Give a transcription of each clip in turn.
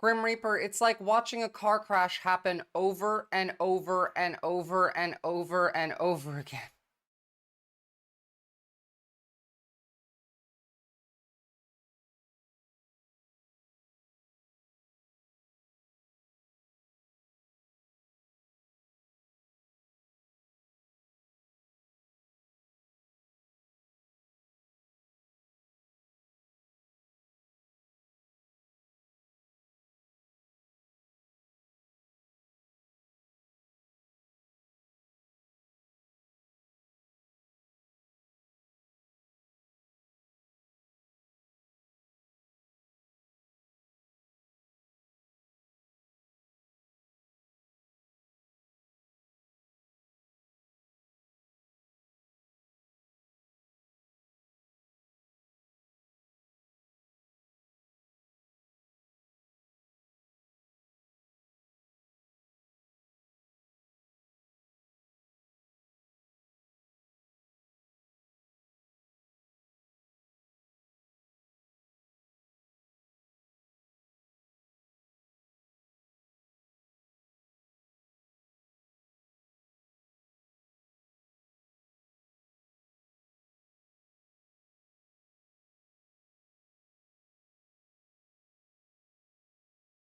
Grim Reaper, it's like watching a car crash happen over and over and over and over and over again.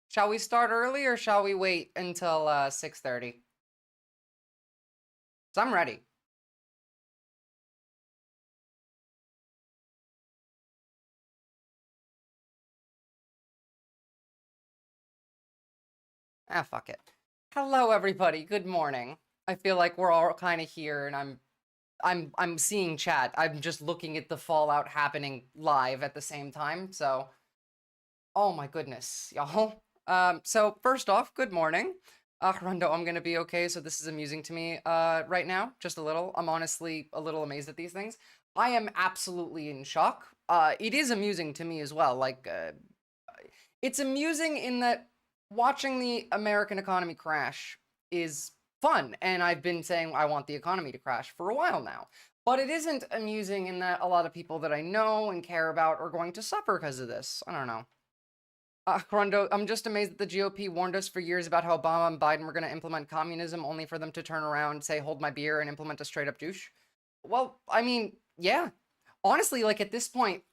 Shall we start early or shall we wait until 6:30? 'Cause I'm ready. Ah, fuck it. Hello, everybody. Good morning. I feel like we're all kind of here, and I'm seeing chat. I'm just looking at the fallout happening live at the same time. So, oh my goodness, y'all. So first off, good morning. Rondo, I'm gonna be okay. So this is amusing to me right now, just a little. I'm honestly a little amazed at these things. I am absolutely in shock. It is amusing to me as well. Like, it's amusing in that watching the American economy crash is fun, and I've been saying I want the economy to crash for a while now. But it isn't amusing in that a lot of people that I know and care about are going to suffer because of this. I don't know. Rondo, I'm just amazed that the GOP warned us for years about how Obama and Biden were going to implement communism, only for them to turn around, say, hold my beer, and implement a straight up douche. Well, I mean, yeah. Honestly, like at this point,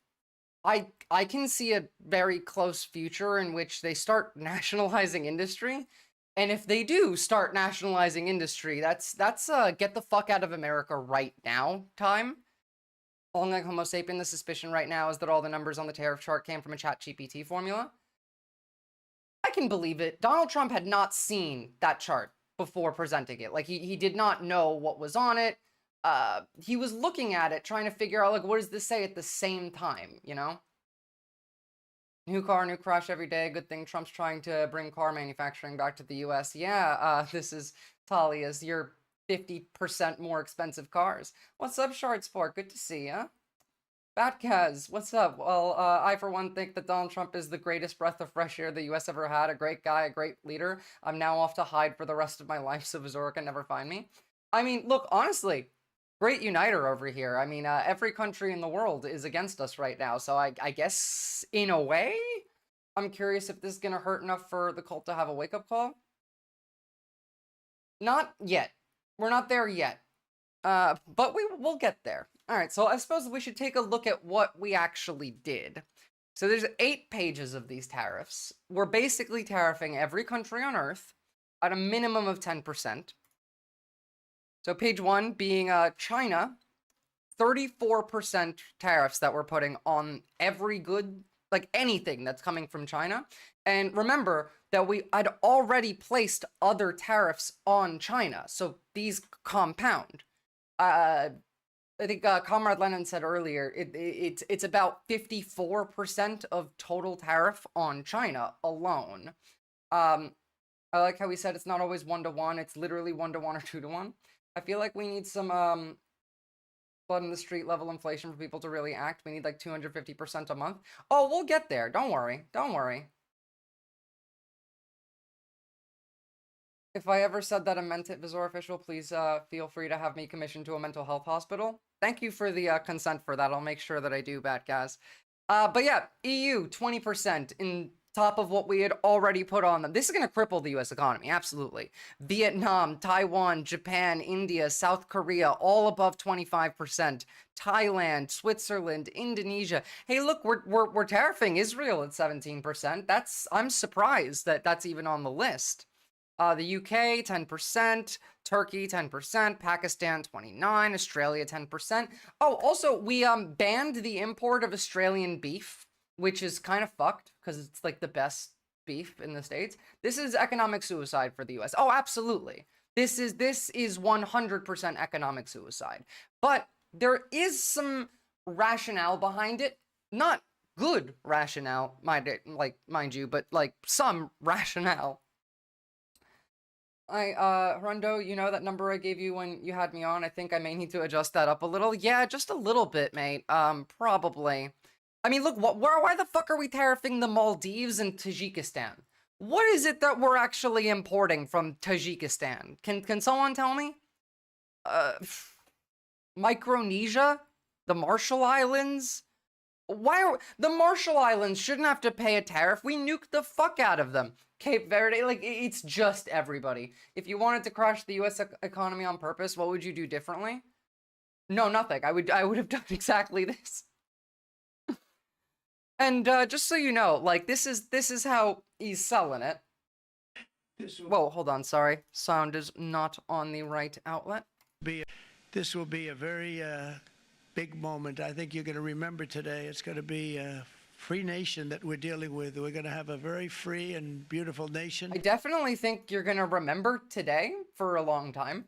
I can see a very close future in which they start nationalizing industry. And if they do start nationalizing industry, that's get the fuck out of America right now time. Along like Homo sapien, the suspicion right now is that all the numbers on the tariff chart came from a ChatGPT formula. I can believe it. Donald Trump had not seen that chart before presenting it. Like he did not know what was on it. He was looking at it, trying to figure out like what does this say at the same time, you know? New car, new crash every day. Good thing Trump's trying to bring car manufacturing back to the US. Yeah, this is Talia's your 50% more expensive cars. What's up, Shard Sport? Good to see ya. Batcaz, what's up? Well, I for one think that Donald Trump is the greatest breath of fresh air the US ever had. A great guy, a great leader. I'm now off to hide for the rest of my life so Visora can never find me. I mean, look, honestly, great uniter over here. I mean, every country in the world is against us right now, so I guess, in a way, I'm curious if this is gonna hurt enough for the cult to have a wake-up call. Not yet. We're not there yet. But we'll get there. All right, so I suppose we should take a look at what we actually did. So there's 8 pages of these tariffs. We're basically tariffing every country on Earth at a minimum of 10%. So page 1 being China, 34% tariffs that we're putting on every good, like anything that's coming from China. And remember that we had already placed other tariffs on China, so these compound. I think Comrade Lennon said earlier, it's about 54% of total tariff on China alone. I like how he said it's not always 1-to-1, it's literally 1-to-1 or 2-to-1. I feel like we need some blood in the street level inflation for people to really act. We need like 250% a month. Oh, we'll get there. Don't worry. Don't worry. If I ever said that I meant it, Visor official, please feel free to have me commissioned to a mental health hospital. Thank you for the consent for that. I'll make sure that I do, bad guys. But yeah, EU 20% in top of what we had already put on them. This is going to cripple the US economy, absolutely. Vietnam, Taiwan, Japan, India, South Korea, all above 25%. Thailand, Switzerland, Indonesia. Hey, look, we're tariffing Israel at 17%. I'm surprised that that's even on the list. The UK, 10%, Turkey, 10%, Pakistan, 29%, Australia, 10%. Oh, also, we banned the import of Australian beef, which is kind of fucked because it's like the best beef in the States. This is economic suicide for the US. Oh, absolutely. This is 100% economic suicide. But there is some rationale behind it. Not good rationale, mind you, but like some rationale. Hundo, you know that number I gave you when you had me on? I think I may need to adjust that up a little. Yeah, just a little bit, mate. Probably. I mean, look, why the fuck are we tariffing the Maldives and Tajikistan? What is it that we're actually importing from Tajikistan? Can someone tell me? Micronesia? The Marshall Islands? The Marshall Islands shouldn't have to pay a tariff. We nuked the fuck out of them. Cape Verde, like, it's just everybody. If you wanted to crush the US economy on purpose, what would you do differently? No, nothing. I would have done exactly this. And just so you know, like, this is how he's selling it. Whoa, hold on, sorry. Sound is not on the right outlet. This will be a very big moment. I think you're going to remember today. It's going to be a free nation that we're dealing with. We're going to have a very free and beautiful nation. I definitely think you're going to remember today for a long time.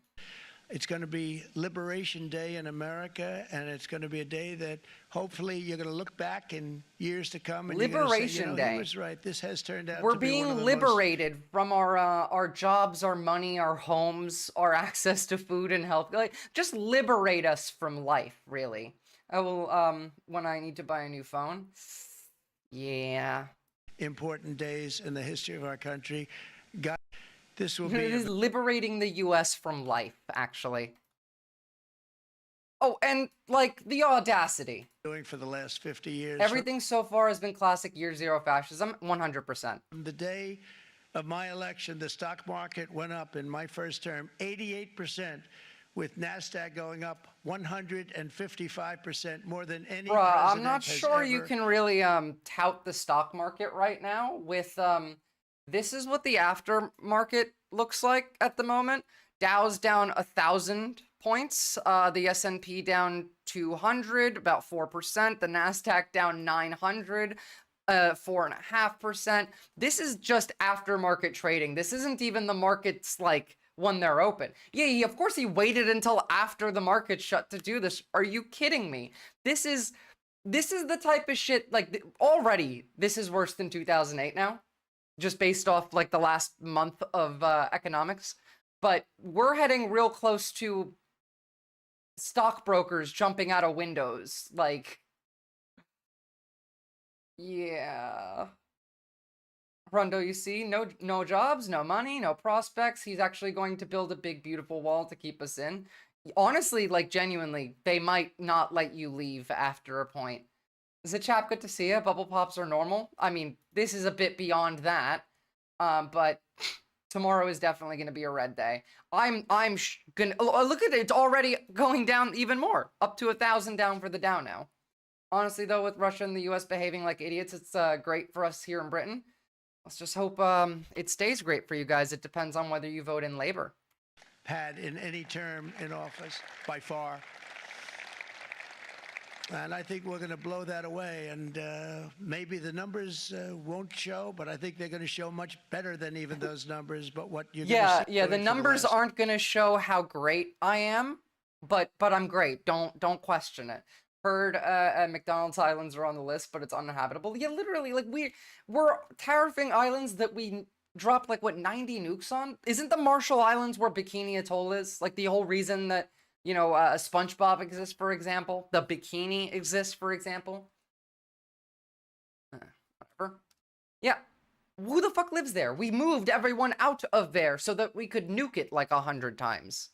It's going to be Liberation Day in America, and it's going to be a day that hopefully you're going to look back in years to come. And Liberation Day. He was right. This has turned out We're to be one of being the liberated from our jobs, our money, our homes, our access to food and health. Like, just liberate us from life, really. I will, when I need to buy a new phone. Yeah. Important days in the history of our country. God, this will It be is liberating the US from life, actually. Oh, and, like, the audacity. doing for the last 50 years. Everything so far has been classic year zero fascism, 100%. From the day of my election, the stock market went up in my first term 88%, with NASDAQ going up 155%, more than any Bruh, president I'm not sure you can really tout the stock market right now with this is what the aftermarket looks like at the moment. Dow's down 1,000 points, the S&P down 200, about 4%, the NASDAQ down 900, 4.5%. This is just aftermarket trading. This isn't even the markets like when they're open. Yeah, of course he waited until after the market shut to do this. Are you kidding me? This is the type of shit, like, already this is worse than 2008 now, just based off like the last month of economics. But we're heading real close to stockbrokers jumping out of windows. Like, yeah. Rondo, you see, no jobs, no money, no prospects. He's actually going to build a big, beautiful wall to keep us in. Honestly, like, genuinely, they might not let you leave after a point. Is it, chap? Good to see you. Bubble pops are normal. I mean, this is a bit beyond that, but tomorrow is definitely going to be a red day. I'm gonna look at it. It's already going down even more, up to 1,000 down for the Dow now. Honestly, though, with Russia and the U.S. behaving like idiots, it's great for us here in Britain. Let's just hope it stays great for you guys. It depends on whether you vote in Labor. Had in any term in office, by far. And I think we're going to blow that away. And maybe the numbers won't show, but I think they're going to show much better than even those numbers. But what you're yeah, the numbers aren't going to show how great I am, but I'm great. Don't question it. Heard McDonald's Islands are on the list, but it's uninhabitable. Yeah, literally, like, we're tariffing islands that we dropped, like, what, 90 nukes on? Isn't the Marshall Islands where Bikini Atoll is? Like, the whole reason that, you know, SpongeBob exists, for example. The Bikini exists, for example. Whatever. Yeah. Who the fuck lives there? We moved everyone out of there so that we could nuke it like 100 times.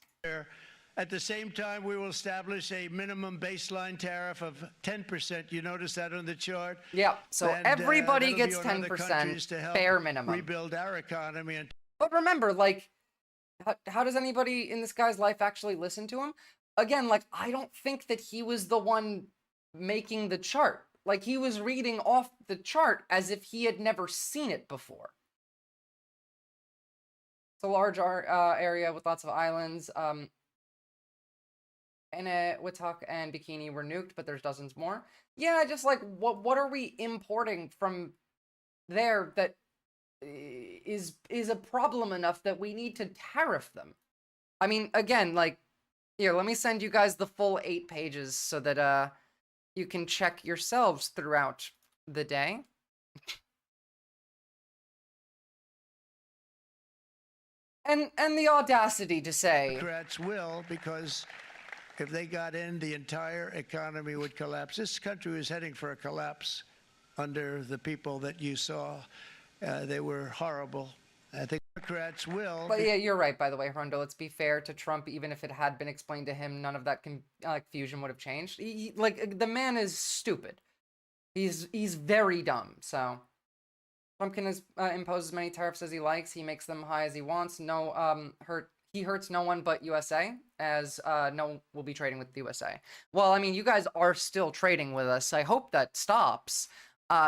At the same time, we will establish a minimum baseline tariff of 10%. You notice that on the chart? Yeah, so And, everybody that'll be gets on other 10%, countries to help bare minimum. rebuild our economy. And But remember, like, how does anybody in this guy's life actually listen to him? Again, like, I don't think that he was the one making the chart. Like, he was reading off the chart as if he had never seen it before. It's a large area with lots of islands. Withok and Bikini were nuked, but there's dozens more. Yeah, just like, what are we importing from there that is a problem enough that we need to tariff them? I mean, again, like, here, let me send you guys the full 8 pages so that you can check yourselves throughout the day. And the audacity to say... Democrats will, because if they got in, the entire economy would collapse. This country was heading for a collapse under the people that you saw. They were horrible. I think Democrats will. But yeah, you're right, by the way, Rondo. Let's be fair to Trump. Even if it had been explained to him, none of that confusion would have changed. Like, the man is stupid. He's very dumb, so... Trump can impose as many tariffs as he likes. He makes them high as he wants. No, he hurts no one but USA, as no one will be trading with the USA. Well, I mean, you guys are still trading with us. I hope that stops,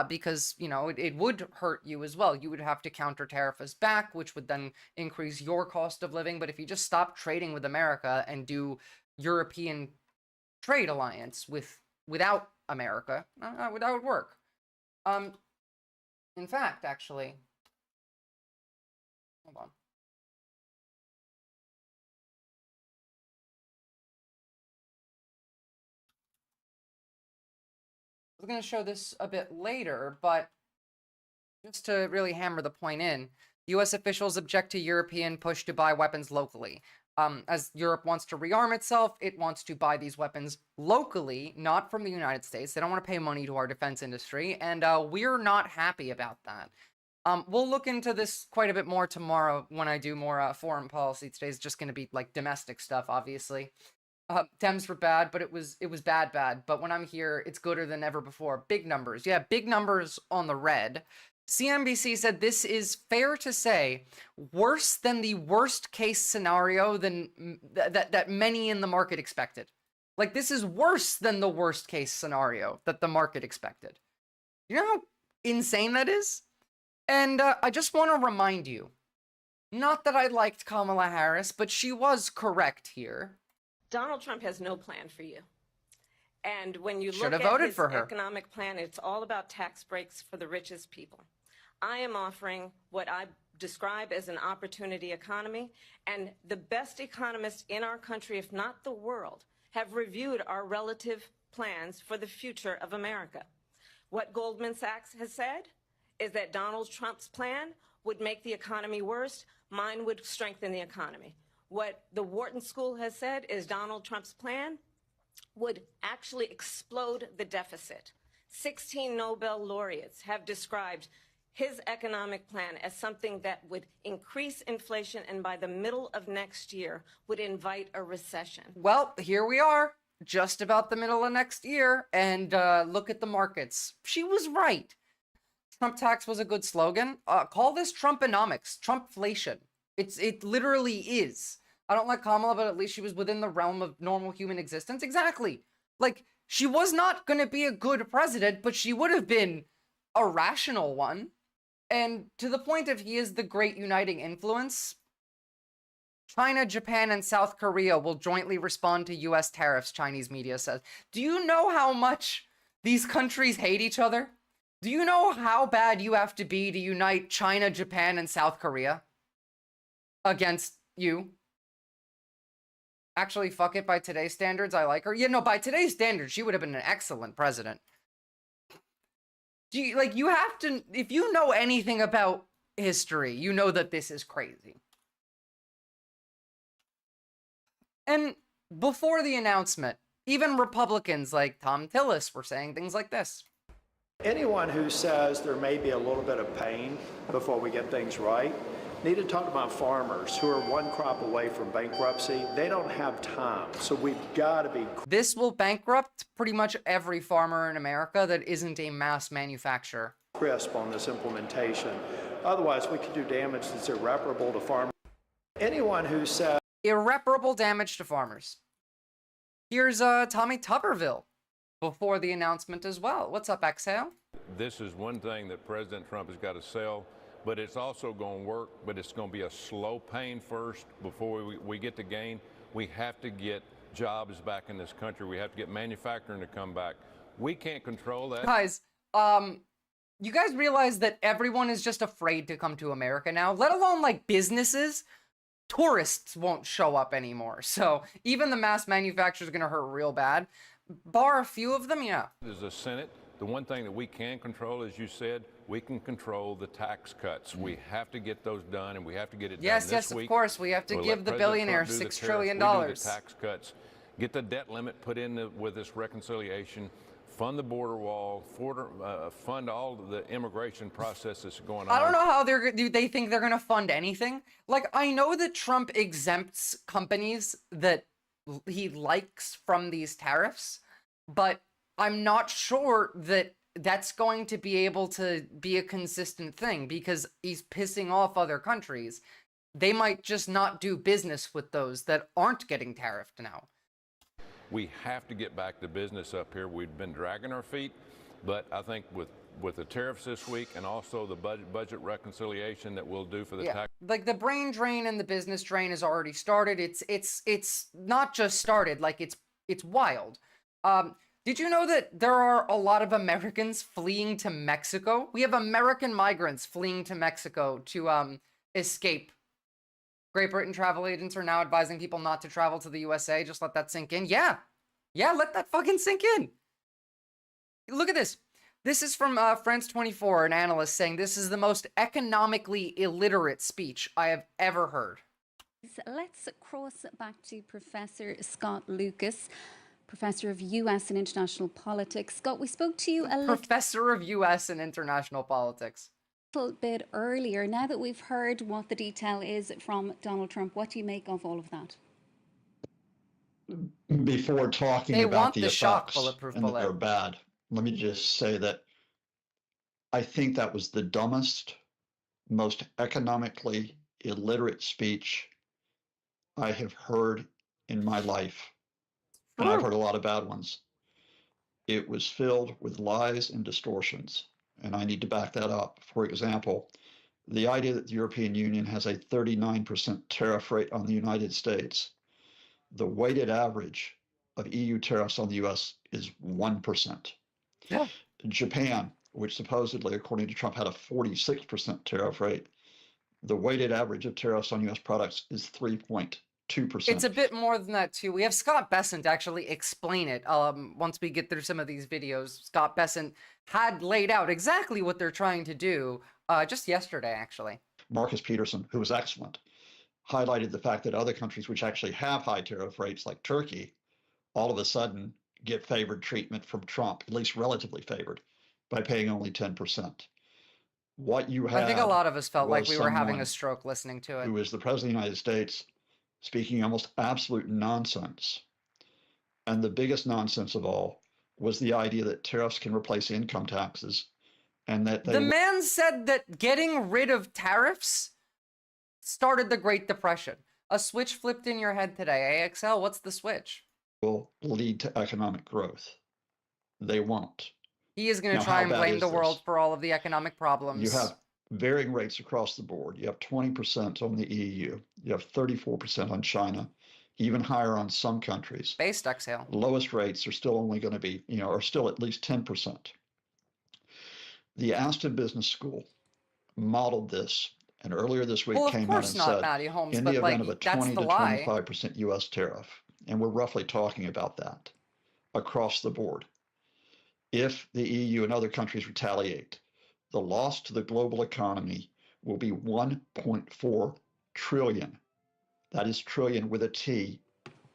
because, you know, it would hurt you as well. You would have to counter tariff us back, which would then increase your cost of living. But if you just stop trading with America and do European trade alliance without America, that would work. In fact, actually, hold on. I was going to show this a bit later, but just to really hammer the point in, U.S. officials object to European push to buy weapons locally. As Europe wants to rearm itself, it wants to buy these weapons locally, not from the United States. They don't want to pay money to our defense industry, and we're not happy about that. We'll look into this quite a bit more tomorrow when I do more foreign policy. Today's just going to be like domestic stuff, obviously. Dems were bad, but it was bad. But when I'm here, it's gooder than ever before. Big numbers. Yeah, big numbers on the red. CNBC said this is fair to say worse than the worst case scenario that many in the market expected. Like, this is worse than the worst case scenario that the market expected. You know how insane that is? And I just want to remind you, not that I liked Kamala Harris, but she was correct here. Donald Trump has no plan for you. And when you Should look have voted at his for her. economic plan, it's all about tax breaks for the richest people. I am offering what I describe as an opportunity economy, and the best economists in our country, if not the world, have reviewed our relative plans for the future of America. What Goldman Sachs has said is that Donald Trump's plan would make the economy worse. Mine would strengthen the economy. What the Wharton School has said is Donald Trump's plan would actually explode the deficit. 16 Nobel laureates have described his economic plan as something that would increase inflation and by the middle of next year would invite a recession. Well, here we are, just about the middle of next year, and look at the markets. She was right. Trump tax was a good slogan. Call this Trumponomics, Trumpflation. It literally is. I don't like Kamala, but at least she was within the realm of normal human existence. Exactly. Like, she was not going to be a good president, but she would have been a rational one. And to the point of he is the great uniting influence, China, Japan, and South Korea will jointly respond to U.S. tariffs, Chinese media says. Do you know how much these countries hate each other? Do you know how bad you have to be to unite China, Japan, and South Korea against you? Actually, fuck it, by today's standards, I like her. Yeah, no, by today's standards, she would have been an excellent president. You have to, if you know anything about history, you know that this is crazy. And before the announcement, even Republicans like Tom Tillis were saying things like this. Anyone who says there may be a little bit of pain before we get things right Need to talk about farmers who are one crop away from bankruptcy. They don't have time, so we've got to be. This will bankrupt pretty much every farmer in America that isn't a mass manufacturer. Crisp on this implementation. Otherwise, we could do damage that's irreparable to farmers. Anyone who says Irreparable damage to farmers. Here's Tommy Tuberville before the announcement as well. What's up, Exhale? This is one thing that President Trump has got to sell, but it's also going to work, but it's going to be a slow pain first before we get the gain. We have to get jobs back in this country. We have to get manufacturing to come back. We can't control that. Guys, you guys realize that everyone is just afraid to come to America now, let alone like businesses? Tourists won't show up anymore. So even the mass manufacturers are going to hurt real bad. Bar a few of them, yeah. As the Senate, the one thing that we can control, as you said, we can control the tax cuts. We have to get those done, and we have to get it done this week. Yes, of course. We have to We'll give let the President billionaires Trump do the $6 tariffs. trillion. We do the tax cuts, get the debt limit put in with this reconciliation, fund the border wall, fund all of the immigration process that's going on. I don't know how they think they're going to fund anything. Like, I know that Trump exempts companies that he likes from these tariffs, but I'm not sure that that's going to be able to be a consistent thing because he's pissing off other countries. They might just not do business with those that aren't getting tariffed now. We have to get back to business up here. We've been dragging our feet, but I think with the tariffs this week and also the budget reconciliation that we'll do for the tax. Like the brain drain and the business drain has already started. It's not just started, like it's wild. Did you know that there are a lot of Americans fleeing to Mexico? We have American migrants fleeing to Mexico to escape. Great Britain travel agents are now advising people not to travel to the USA. Just let that sink in. Yeah, let that fucking sink in. Look at this. This is from France24, an analyst saying this is the most economically illiterate speech I have ever heard. Let's cross back to Professor Scott Lucas, Professor of US and International Politics. Scott, we spoke to you a Professor of US and International Politics. Little bit earlier. Now that we've heard what the detail is from Donald Trump, what do you make of all of that? Before talking They about want the the shock effects bulletproof and that bullet. they're bad, let me just say that I think that was the dumbest, most economically illiterate speech I have heard in my life. And I've heard a lot of bad ones. It was filled with lies and distortions. And I need to back that up. For example, the idea that the European Union has a 39% tariff rate on the United States. The weighted average of EU tariffs on the US is 1%. Yeah. Japan, which supposedly, according to Trump, had a 46% tariff rate, the weighted average of tariffs on US products is 3.2%. It's a bit more than that too. We have Scott Bessent actually explain it. Once we get through some of these videos, Scott Bessent had laid out exactly what they're trying to do just yesterday, actually. Marcus Peterson, who was excellent, highlighted the fact that other countries which actually have high tariff rates, like Turkey, all of a sudden get favored treatment from Trump, at least relatively favored, by paying only 10%. What you had, I think a lot of us felt like we were having someone a stroke listening to it. who is the President of the United States speaking almost absolute nonsense. And the biggest nonsense of all was the idea that tariffs can replace income taxes and that they The man said that getting rid of tariffs started the Great Depression. A switch flipped in your head today. AXL, what's the switch? will lead to economic growth. They won't. He is going Now, to try how and bad blame is the world this? for all of the economic problems. You have varying rates across the board. You have 20% on the EU. You have 34% on China, even higher on some countries. Based exhale. Lowest rates are still only going to be, are still at least 10%. The Aston Business School modeled this, and earlier this week Well, of came out course and not, said, Matty Holmes, in but the like, event of a that's 20 the to lie. 25% U.S. tariff, and we're roughly talking about that across the board, if the EU and other countries retaliate, the loss to the global economy will be 1.4 trillion. That is trillion with a T,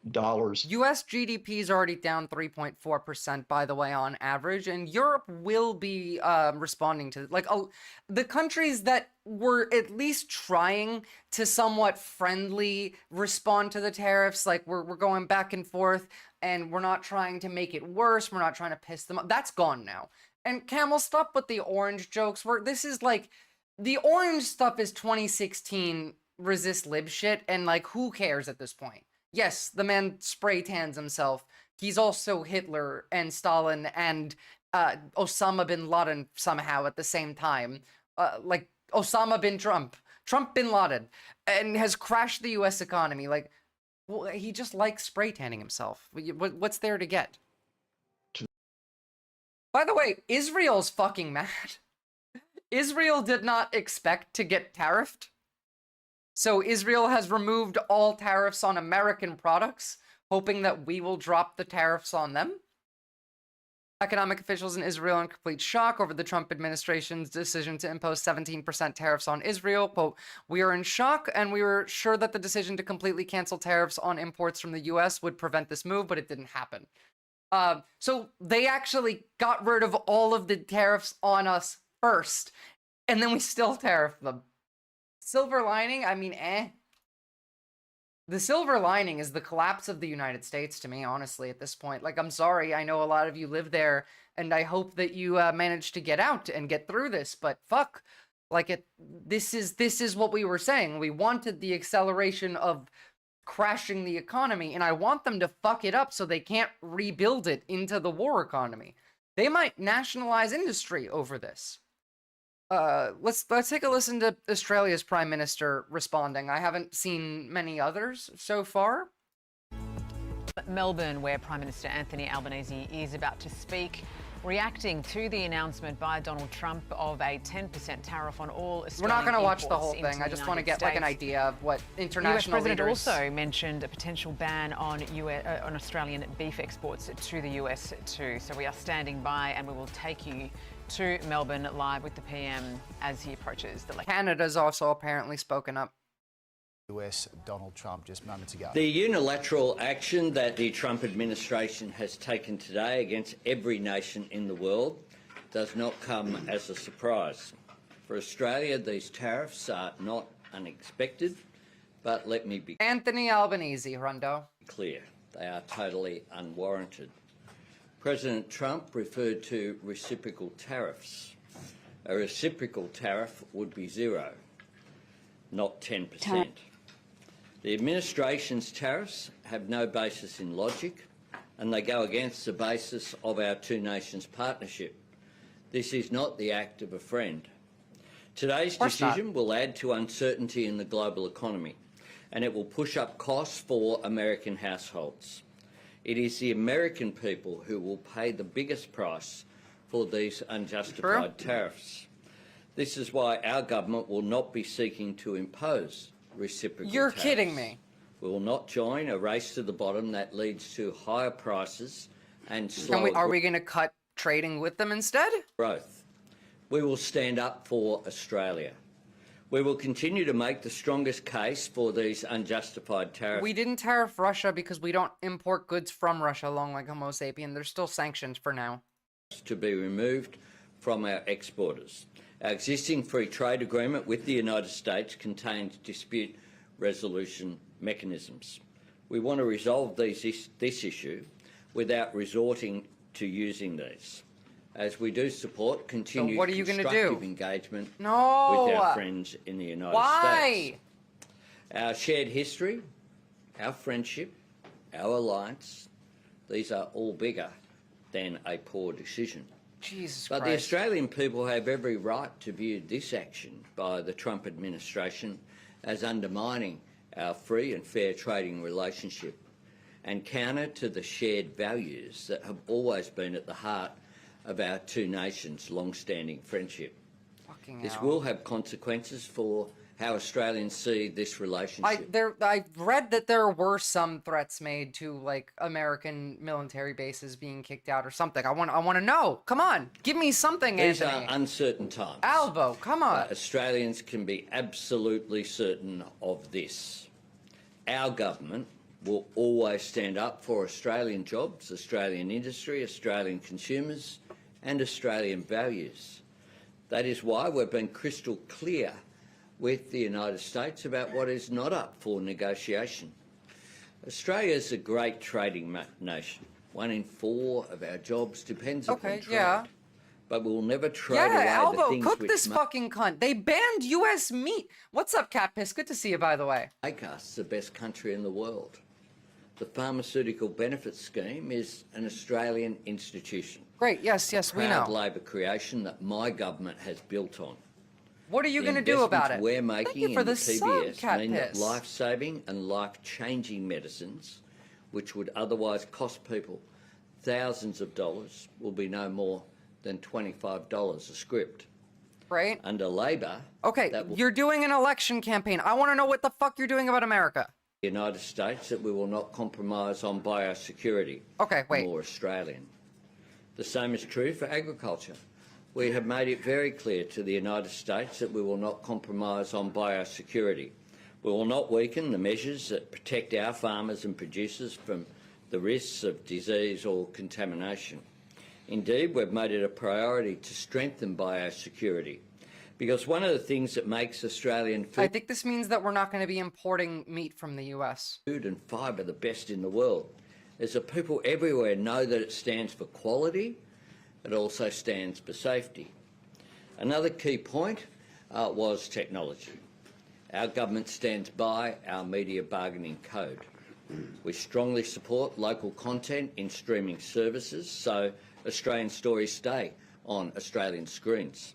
US GDP is already down 3.4%, by the way, on average, and Europe will be responding to like the countries that were at least trying to somewhat friendly respond to the tariffs. Like we're going back and forth, and we're not trying to make it worse. We're not trying to piss them off. That's gone now. And Camel, stop with the orange jokes. This is like the orange stuff is 2016 resist lib shit, and like who cares at this point? Yes, the man spray tans himself. He's also Hitler and Stalin and Osama bin Laden somehow at the same time. Like Osama bin Trump bin Laden, and has crashed the US economy. Like, well, he just likes spray tanning himself. What's there to get? By the way, Israel's fucking mad. Israel did not expect to get tariffed. So Israel has removed all tariffs on American products, hoping that we will drop the tariffs on them. Economic officials in Israel are in complete shock over the Trump administration's decision to impose 17% tariffs on Israel. Quote, "We are in shock, and we were sure that the decision to completely cancel tariffs on imports from the US would prevent this move, but it didn't happen." So they actually got rid of all of the tariffs on us first, and then we still tariff them. Silver lining, I mean, The silver lining is the collapse of the United States to me, honestly, at this point. Like, I'm sorry, I know a lot of you live there, and I hope that you manage to get out and get through this, but fuck. Like, this is what we were saying. We wanted the acceleration of crashing the economy, and I want them to fuck it up so they can't rebuild it into the war economy. They might nationalize industry over this. Let's take a listen to Australia's Prime Minister responding. I haven't seen many others so far. Melbourne, where Prime Minister Anthony Albanese is about to speak, reacting to the announcement by Donald Trump of a 10% tariff on all Australian We're not going to watch the whole imports thing. into I just the want to United get like an States. idea of what The US international President leaders... also mentioned a potential ban on on Australian beef exports to the US too. So we are standing by, and we will take you to Melbourne live with the PM as he approaches the election. Canada's also apparently spoken up. US Donald Trump just moments ago. The unilateral action that the Trump administration has taken today against every nation in the world does not come as a surprise. For Australia, these tariffs are not unexpected, but let me be Anthony Albanese, Rundo. clear. They are totally unwarranted. President Trump referred to reciprocal tariffs. A reciprocal tariff would be 0, not 10%. The administration's tariffs have no basis in logic, and they go against the basis of our two nations partnership. This is not the act of a friend. Today's decision will add to uncertainty in the global economy, and it will push up costs for American households. It is the American people who will pay the biggest price for these unjustified tariffs. This is why our government will not be seeking to impose reciprocal You're tariffs. kidding me. We will not join a race to the bottom that leads to higher prices and slower Are we going to cut trading with them instead? growth. We will stand up for Australia. We will continue to make the strongest case for these unjustified tariffs. We didn't tariff Russia because we don't import goods from Russia along like Homo sapien. There's still sanctions for now. To be removed from our exporters. Our existing free trade agreement with the United States contains dispute resolution mechanisms. We want to resolve this issue without resorting to using these, as we do support continued what are you gonna do? constructive engagement No. with our friends in the United States. Why? Our shared history, our friendship, our alliance, these are all bigger than a poor decision. Jesus But Christ. the Australian people have every right to view this action by the Trump administration as undermining our free and fair trading relationship and counter to the shared values that have always been at the heart of our two nations' long-standing friendship. Fucking This hell. will have consequences for how Australians see this relationship. I read that there were some threats made to like American military bases being kicked out or something. I want to know. Come on, give me something, These Anthony. are uncertain times. Albo, come on. But Australians can be absolutely certain of this. Our government will always stand up for Australian jobs, Australian industry, Australian consumers and Australian values. That is why we've been crystal clear with the United States about what is not up for negotiation. Australia is a great trading nation. 1 in 4 of our jobs depends upon trade. But we'll never trade away the Albo, things cook which this fucking cunt. They banned U.S. meat. What's up, Cat Piss? Good to see you, by the way. make us the best country in the world. The Pharmaceutical Benefits Scheme is an Australian institution. Great, yes, we know. Proud Labor creation that my government has built on. What are you going to do about it? We're making Thank you for in the the sub, PBS Cat mean that Piss. life-saving and life-changing medicines, which would otherwise cost people thousands of dollars, will be no more than $25 a script. Right? Under Labor... Okay, you're doing an election campaign. I want to know what the fuck you're doing about America. The United States that we will not compromise on biosecurity. Okay, wait. More Australian. The same is true for agriculture. We have made it very clear to the United States that we will not compromise on biosecurity. We will not weaken the measures that protect our farmers and producers from the risks of disease or contamination. Indeed, we've made it a priority to strengthen biosecurity, because one of the things that makes Australian food... I think this means that we're not going to be importing meat from the US. ...food and fibre the best in the world is that people everywhere know that it stands for quality, it also stands for safety. Another key point was technology. Our government stands by our media bargaining code. We strongly support local content in streaming services so Australian stories stay on Australian screens.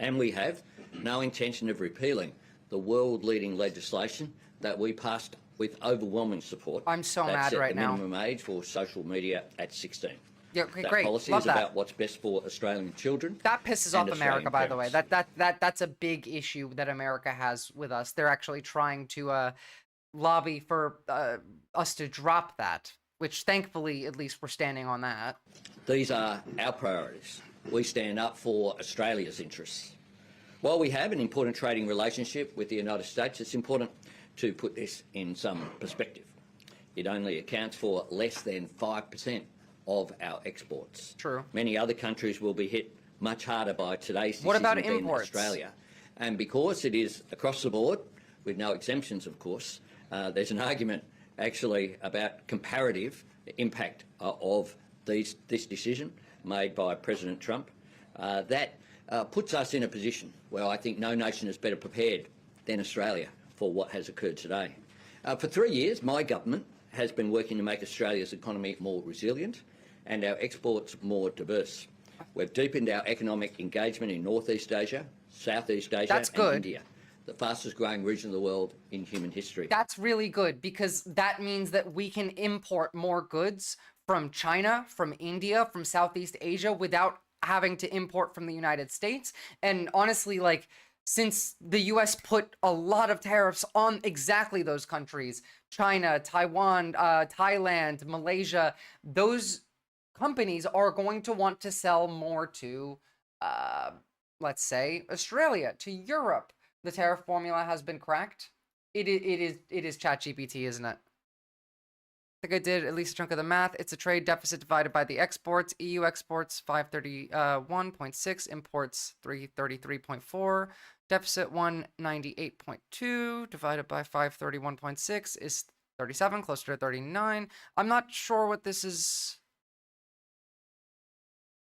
And we have no intention of repealing the world-leading legislation that we passed with overwhelming support. I'm so mad set right the now. minimum age for social media at 16. Yeah, okay, that great. policy Love is that. about what's best for Australian children. That pisses off and America, Australian by the way. parents. That's a big issue that America has with us. They're actually trying to lobby for us to drop that, which thankfully, at least we're standing on that. These are our priorities. We stand up for Australia's interests. While we have an important trading relationship with the United States, it's important to put this in some perspective. It only accounts for less than 5% of our exports. True. Many other countries will be hit much harder by today's decision What about than imports? Australia. And because it is across the board, with no exemptions, of course, there's an argument actually about comparative impact of this decision made by President Trump that puts us in a position where I think no nation is better prepared than Australia for what has occurred today. For 3 years, my government has been working to make Australia's economy more resilient and our exports more diverse. We've deepened our economic engagement in Northeast Asia, Southeast Asia and India, the fastest growing region of the world in human history. That's really good because that means that we can import more goods from China, from India, from Southeast Asia without having to import from the United States. And honestly, like, since the US put a lot of tariffs on exactly those countries, China, Taiwan, Thailand, Malaysia, those companies are going to want to sell more to, let's say, Australia, to Europe. The tariff formula has been cracked. It is ChatGPT, isn't it? I think I did at least a chunk of the math. It's a trade deficit divided by the exports. EU exports 531.6, imports 333.4. Deficit 198.2 divided by 531.6 is 37, closer to 39. I'm not sure what this is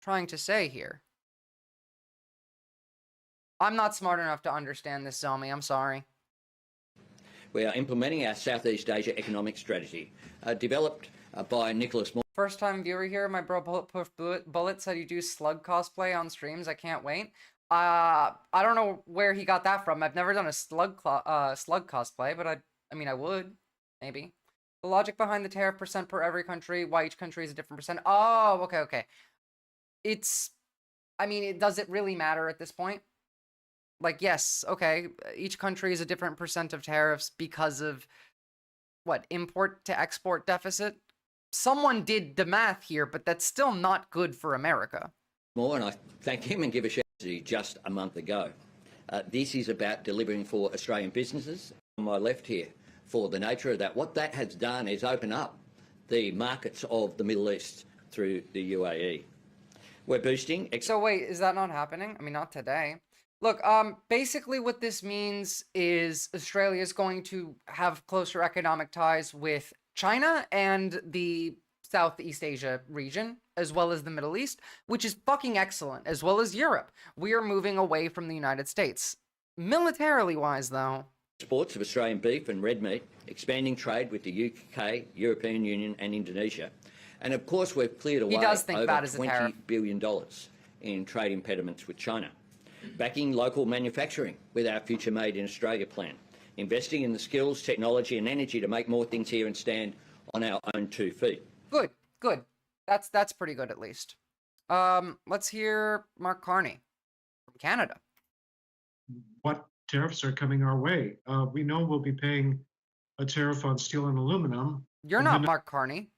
trying to say here. I'm not smart enough to understand this, Zombie. I'm sorry. We are implementing our Southeast Asia economic strategy, developed by Nicholas Moore. First time viewer here. My bro Bullet said you do slug cosplay on streams. I can't wait. I don't know where he got that from. I've never done a slug cosplay, but I mean, I would, maybe. The logic behind the tariff percent per every country, why each country is a different percent. Oh, okay. I mean, does it really matter at this point? Like, yes, okay, each country is a different percent of tariffs because of, what, import to export deficit? Someone did the math here, but that's still not good for America. Moore, and I thank him and give a shout out to you just a month ago. This is about delivering for Australian businesses. On my left here, for the nature of that. What that has done is open up the markets of the Middle East through the UAE. We're boosting... So wait, is that not happening? I mean, not today. Look, basically what this means is Australia is going to have closer economic ties with China and the Southeast Asia region, as well as the Middle East, which is fucking excellent, as well as Europe. We are moving away from the United States. Militarily wise, though. Exports of Australian beef and red meat, expanding trade with the UK, European Union and Indonesia. And of course, we've cleared away over $20 billion in trade impediments with China. Backing local manufacturing with our Future Made in Australia plan. Investing in the skills, technology and energy to make more things here and stand on our own 2 feet. Good, good. That's pretty good, at least. Let's hear Mark Carney from Canada. What tariffs are coming our way? We know we'll be paying a tariff on steel and aluminum. You're not Mark Carney.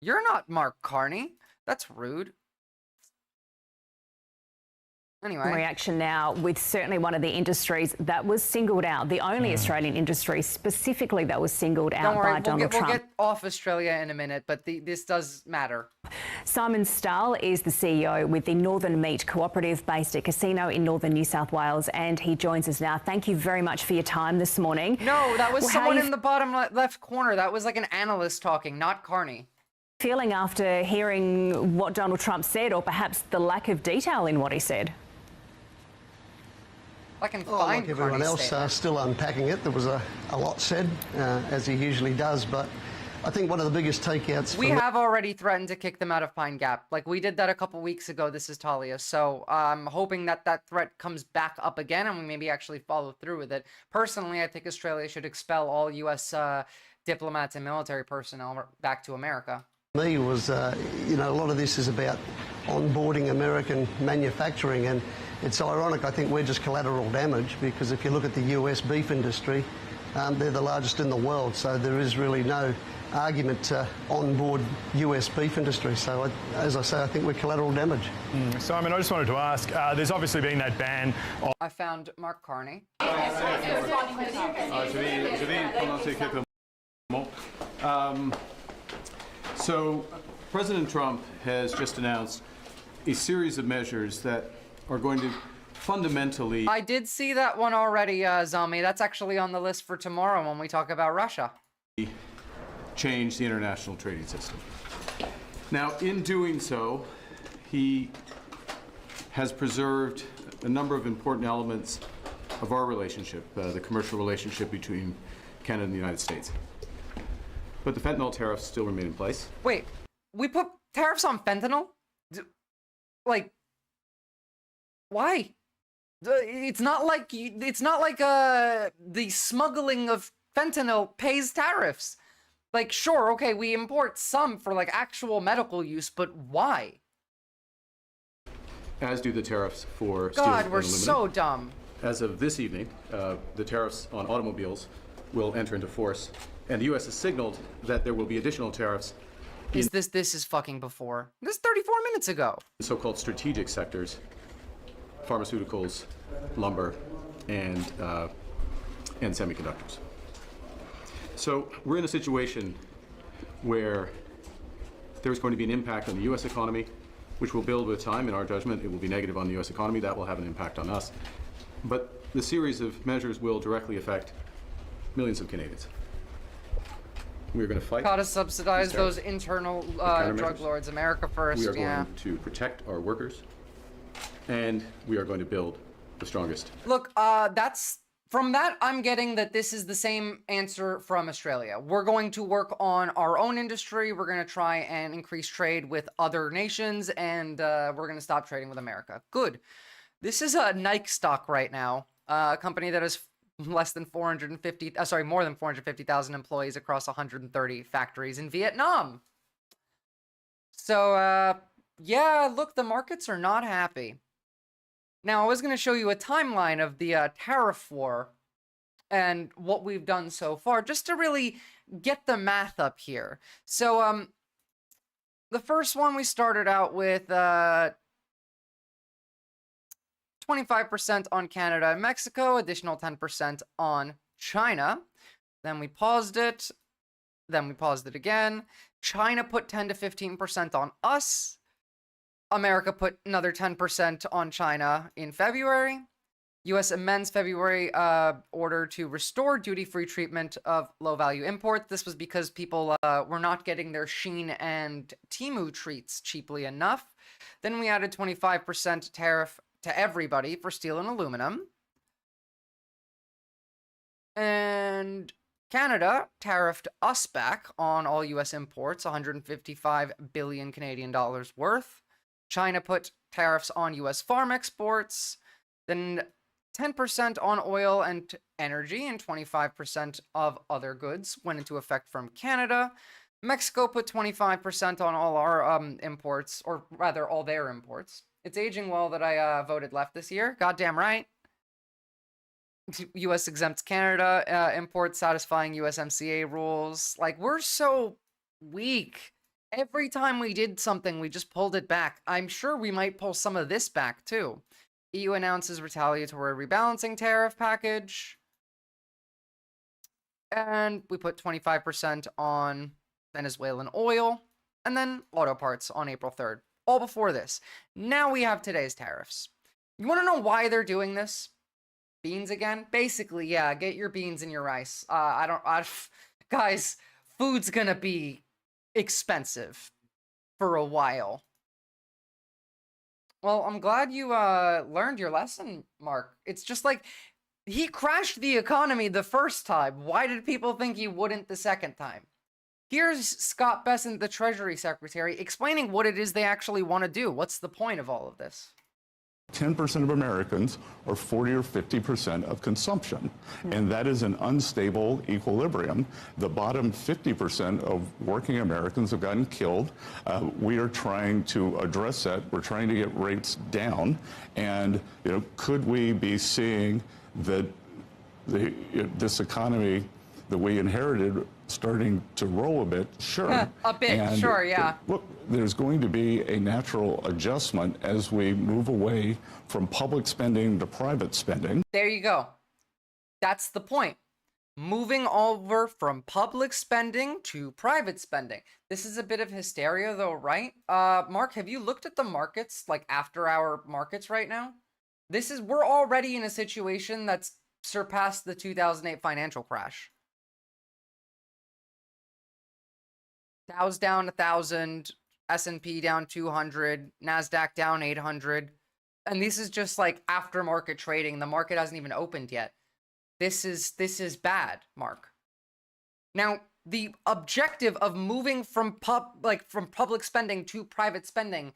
You're not Mark Carney. That's rude. Anyway. Reaction now with certainly one of the industries that was singled out, the only Australian industry specifically that was singled out by Donald Trump. We'll get off Australia in a minute, but this does matter. Simon Stahl is the CEO with the Northern Meat Cooperative based at Casino in northern New South Wales, and he joins us now. Thank you very much for your time this morning. No, that was someone in the bottom left corner. That was like an analyst talking, not Carney. Feeling after hearing what Donald Trump said, or perhaps the lack of detail in what he said? I can find like everyone else, still unpacking it. There was a lot said, as he usually does, but I think one of the biggest takeouts... We have already threatened to kick them out of Pine Gap. Like, we did that a couple weeks ago. This is Talia. So I'm hoping that that threat comes back up again and we maybe actually follow through with it. Personally, I think Australia should expel all U.S. Diplomats and military personnel back to America. Me was, you know, a lot of this is about onboarding American manufacturing, and it's ironic. I think we're just collateral damage, because if you look at the US beef industry, they're the largest in the world, so there is really no argument to onboard US beef industry. So, as I say, I think we're collateral damage. Simon, I just wanted to ask, there's obviously been that ban. I found Mark Carney. So, President Trump has just announced a series of measures that are going to fundamentally... I did see that one already, Zombie. That's actually on the list for tomorrow when we talk about Russia. ...change the international trading system. Now, in doing so, he has preserved a number of important elements of our relationship, the commercial relationship between Canada and the United States. But the fentanyl tariffs still remain in place. Wait, we put tariffs on fentanyl? Like, why? It's not like the smuggling of fentanyl pays tariffs. Like, sure, okay, we import some for like actual medical use, but why? As do the tariffs for steel and aluminum. God, we're so dumb. As of this evening, the tariffs on automobiles will enter into force, and the U.S. has signaled that there will be additional tariffs. This is fucking before. This is 34 minutes ago. So-called strategic sectors, pharmaceuticals, lumber, and semiconductors. So we're in a situation where there's going to be an impact on the U.S. economy, which will build with time. In our judgment, it will be negative on the U.S. economy. That will have an impact on us. But the series of measures will directly affect millions of Canadians. We're going to fight. Gotta subsidize those internal drug lords. America first. We are going to protect our workers, and we are going to build the strongest. Look, from that, I'm getting that this is the same answer from Australia. We're going to work on our own industry. We're going to try and increase trade with other nations, and we're going to stop trading with America. Good. This is a Nike stock right now, a company that has more than 450,000 employees across 130 factories in Vietnam. So, yeah, look, the markets are not happy. Now, I was going to show you a timeline of the tariff war and what we've done so far, just to really get the math up here. So, the first one we started out with 25% on Canada and Mexico, additional 10% on China. Then we paused it. Then we paused it again. China put 10 to 15% on us. America put another 10% on China in February. U.S. amends February order to restore duty-free treatment of low-value imports. This was because people were not getting their Shein and Temu treats cheaply enough. Then we added 25% tariff to everybody for steel and aluminum. And Canada tariffed us back on all U.S. imports, 155 billion Canadian dollars worth. China put tariffs on U.S. farm exports. Then 10% on oil and energy and 25% of other goods went into effect from Canada. Mexico put 25% on all our imports, or rather all their imports. It's aging well that I voted left this year. Goddamn right. U.S. exempts Canada imports satisfying USMCA rules. Like, we're so weak. Every time we did something, we just pulled it back. I'm sure we might pull some of this back, too. EU announces retaliatory rebalancing tariff package. And we put 25% on Venezuelan oil. And then auto parts on April 3rd. All before this. Now we have today's tariffs. You want to know why they're doing this? Beans again? Basically, yeah, get your beans in your rice. Guys, food's gonna be expensive for a while. Well, I'm glad you learned your lesson, Mark. It's just like, he crashed the economy the first time. Why did people think he wouldn't the second time? Here's Scott Bessent, the Treasury Secretary, explaining what it is they actually want to do. What's the point of all of this? 10% of Americans are 40 or 50% of consumption, and that is an unstable equilibrium. The bottom 50% of working Americans have gotten killed. We are trying to address that. We're trying to get rates down, and could we be seeing that this economy that we inherited starting to roll a bit? Sure. A bit, sure, yeah. Look, there's going to be a natural adjustment as we move away from public spending to private spending. There you go. That's the point. Moving over from public spending to private spending. This is a bit of hysteria though, right? Mark, have you looked at the markets, like after-hour markets right now? We're already in a situation that's surpassed the 2008 financial crash. Dow's down 1,000, S&P down 200, NASDAQ down 800. And this is just like aftermarket trading. The market hasn't even opened yet. This is bad, Mark. Now, the objective of moving from public spending to private spending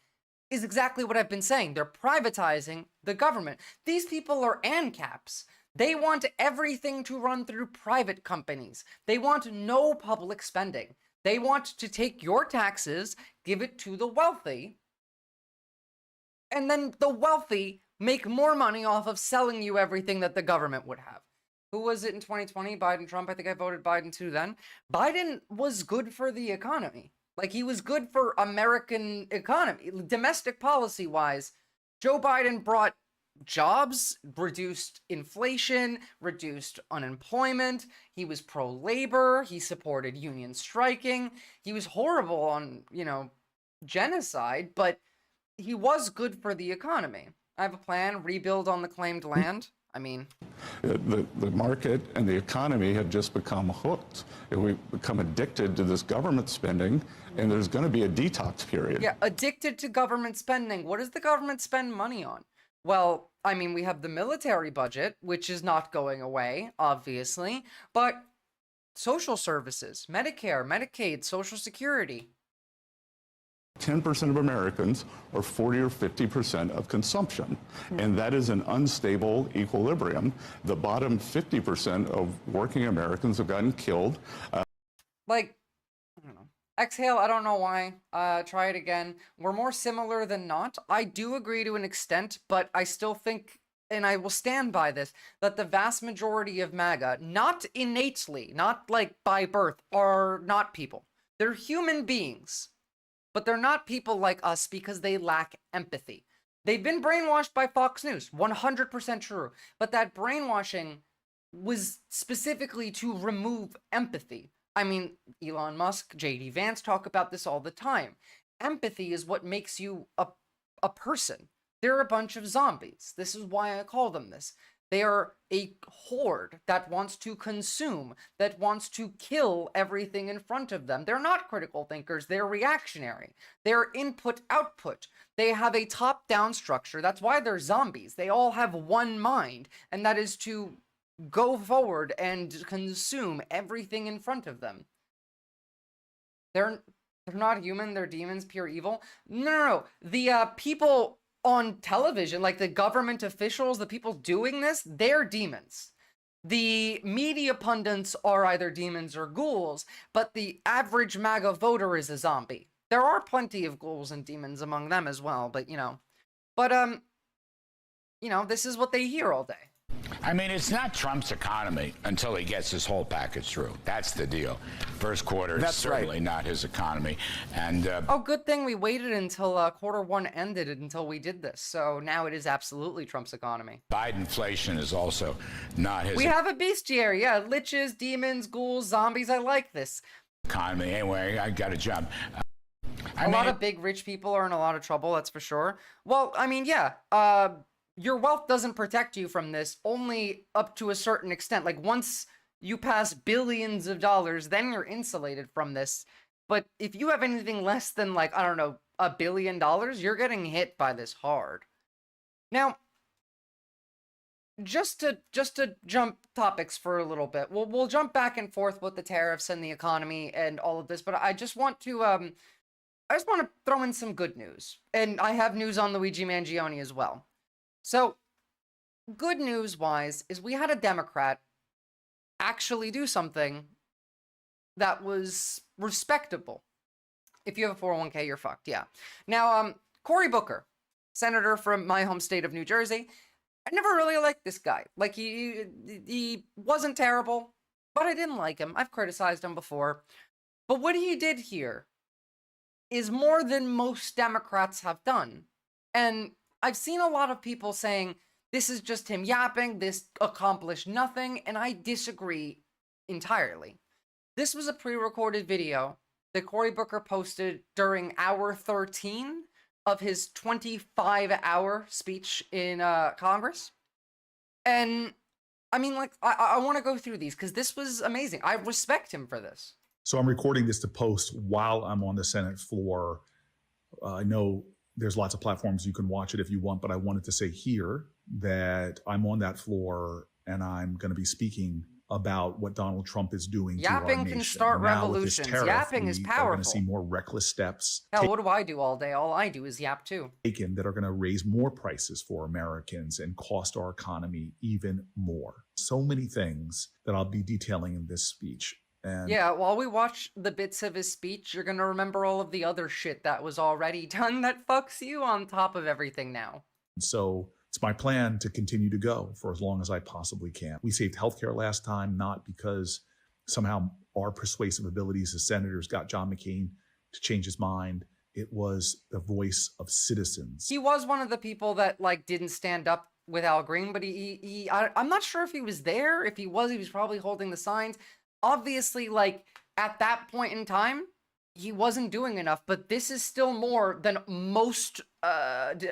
is exactly what I've been saying. They're privatizing the government. These people are ANCAPs. They want everything to run through private companies. They want no public spending. They want to take your taxes, give it to the wealthy, and then the wealthy make more money off of selling you everything that the government would have. Who was it in 2020? Biden, Trump? I think I voted Biden too then. Biden was good for the economy. Like, he was good for American economy. Domestic policy-wise, Joe Biden brought jobs, reduced inflation, reduced unemployment. He was pro-labor. He supported union striking. He was horrible on, genocide, but he was good for the economy. I have a plan, rebuild on the claimed land. I mean, the market and the economy have just become hooked. We've become addicted to this government spending, and there's going to be a detox period. Yeah, addicted to government spending. What does the government spend money on? Well, I mean, we have the military budget, which is not going away, obviously, but social services, Medicare, Medicaid, Social Security. 10% of Americans are 40 or 50% of consumption, and that is an unstable equilibrium. The bottom 50% of working Americans have gotten killed. I don't know. Exhale, I don't know why. Try it again. We're more similar than not. I do agree to an extent, but I still think, and I will stand by this, that the vast majority of MAGA, not innately, not like by birth, are not people. They're human beings. But they're not people like us because they lack empathy. They've been brainwashed by Fox News, 100% true. But that brainwashing was specifically to remove empathy. I mean, Elon Musk, J.D. Vance talk about this all the time. Empathy is what makes you a person. They're a bunch of zombies. This is why I call them this. They are a horde that wants to consume, that wants to kill everything in front of them. They're not critical thinkers. They're reactionary. They're input-output. They have a top-down structure. That's why they're zombies. They all have one mind, and that is to go forward and consume everything in front of them. They're not human. They're demons, pure evil. No. The people on television, like the government officials, the people doing this, they're demons. The media pundits are either demons or ghouls, but the average MAGA voter is a zombie. There are plenty of ghouls and demons among them as well, but this is what they hear all day. I mean, it's not Trump's economy until he gets his whole package through. That's the deal. First quarter is certainly not his economy. And oh, good thing we waited until Q1 ended until we did this. So now it is absolutely Trump's economy. Biden-flation is also not his. We have a bestiary, yeah. Liches, demons, ghouls, zombies. I like this. Economy. Anyway, I got a job. A lot of big rich people are in a lot of trouble, that's for sure. Well, I mean, yeah. Your wealth doesn't protect you from this, only up to a certain extent. Like, once you pass billions of dollars, then you're insulated from this. But if you have anything less than, like, I don't know, $1 billion, you're getting hit by this hard. Now, just to jump topics for a little bit, we'll jump back and forth with the tariffs and the economy and all of this, but I just want to throw in some good news. And I have news on Luigi Mangione as well. So, good news-wise is we had a Democrat actually do something that was respectable. If you have a 401k, you're fucked, yeah. Now, Cory Booker, senator from my home state of New Jersey, I never really liked this guy. Like, he wasn't terrible, but I didn't like him. I've criticized him before. But what he did here is more than most Democrats have done. And I've seen a lot of people saying, this is just him yapping, this accomplished nothing, and I disagree entirely. This was a pre-recorded video that Cory Booker posted during hour 13 of his 25-hour speech in Congress. And, I mean, like, I want to go through these, because this was amazing. I respect him for this. So I'm recording this to post while I'm on the Senate floor. I know there's lots of platforms you can watch it if you want, but I wanted to say here that I'm on that floor and I'm going to be speaking about what Donald Trump is doing to our nation. Yapping can start revolutions. Yapping is powerful. We're going to see more reckless steps. Hell, what do I do all day? All I do is yap too. Taken that are going to raise more prices for Americans and cost our economy even more. So many things that I'll be detailing in this speech. And yeah, while we watch the bits of his speech, you're going to remember all of the other shit that was already done that fucks you on top of everything now. So it's my plan to continue to go for as long as I possibly can. We saved healthcare last time, not because somehow our persuasive abilities as senators got John McCain to change his mind. It was the voice of citizens. He was one of the people that, like, didn't stand up with Al Green, but I'm not sure if he was there. If he was probably holding the signs. Obviously, like, at that point in time, he wasn't doing enough, but this is still more than most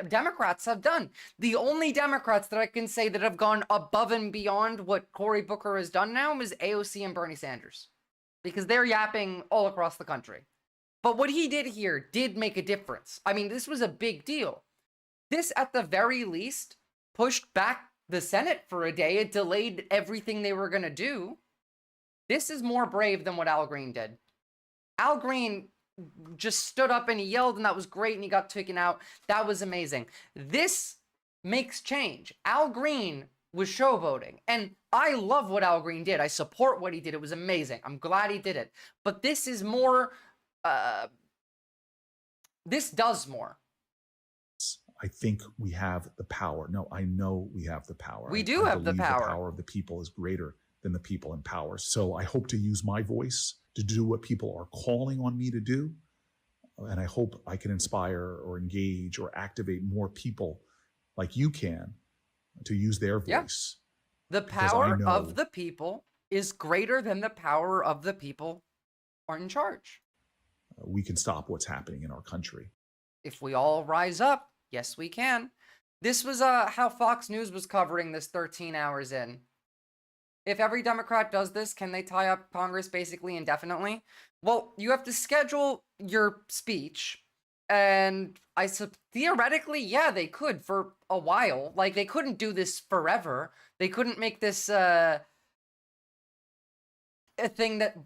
Democrats have done. The only Democrats that I can say that have gone above and beyond what Cory Booker has done now is AOC and Bernie Sanders, because they're yapping all across the country. But what he did here did make a difference. I mean, this was a big deal. This, at the very least, pushed back the Senate for a day. It delayed everything they were going to do. This is more brave than what Al Green did. Al Green just stood up and he yelled, and that was great, and he got taken out. That was amazing. This makes change. Al Green was showboating, and I love what Al Green did. I support what he did. It was amazing. I'm glad he did it. But this is more, this does more. I think we have the power. No, I know we have the power. We do have the power. The power of the people is greater than the people in power. So I hope to use my voice to do what people are calling on me to do. And I hope I can inspire or engage or activate more people like you can to use their voice The because power know of the people is greater than the power of the people are in charge. we can stop what's happening in our country. If we all rise up, yes, we can. This was how Fox News was covering this 13 hours in. If every Democrat does this, can they tie up Congress basically indefinitely? Well, you have to schedule your speech, and theoretically, yeah, they could for a while. Like, they couldn't do this forever. They couldn't make this a thing that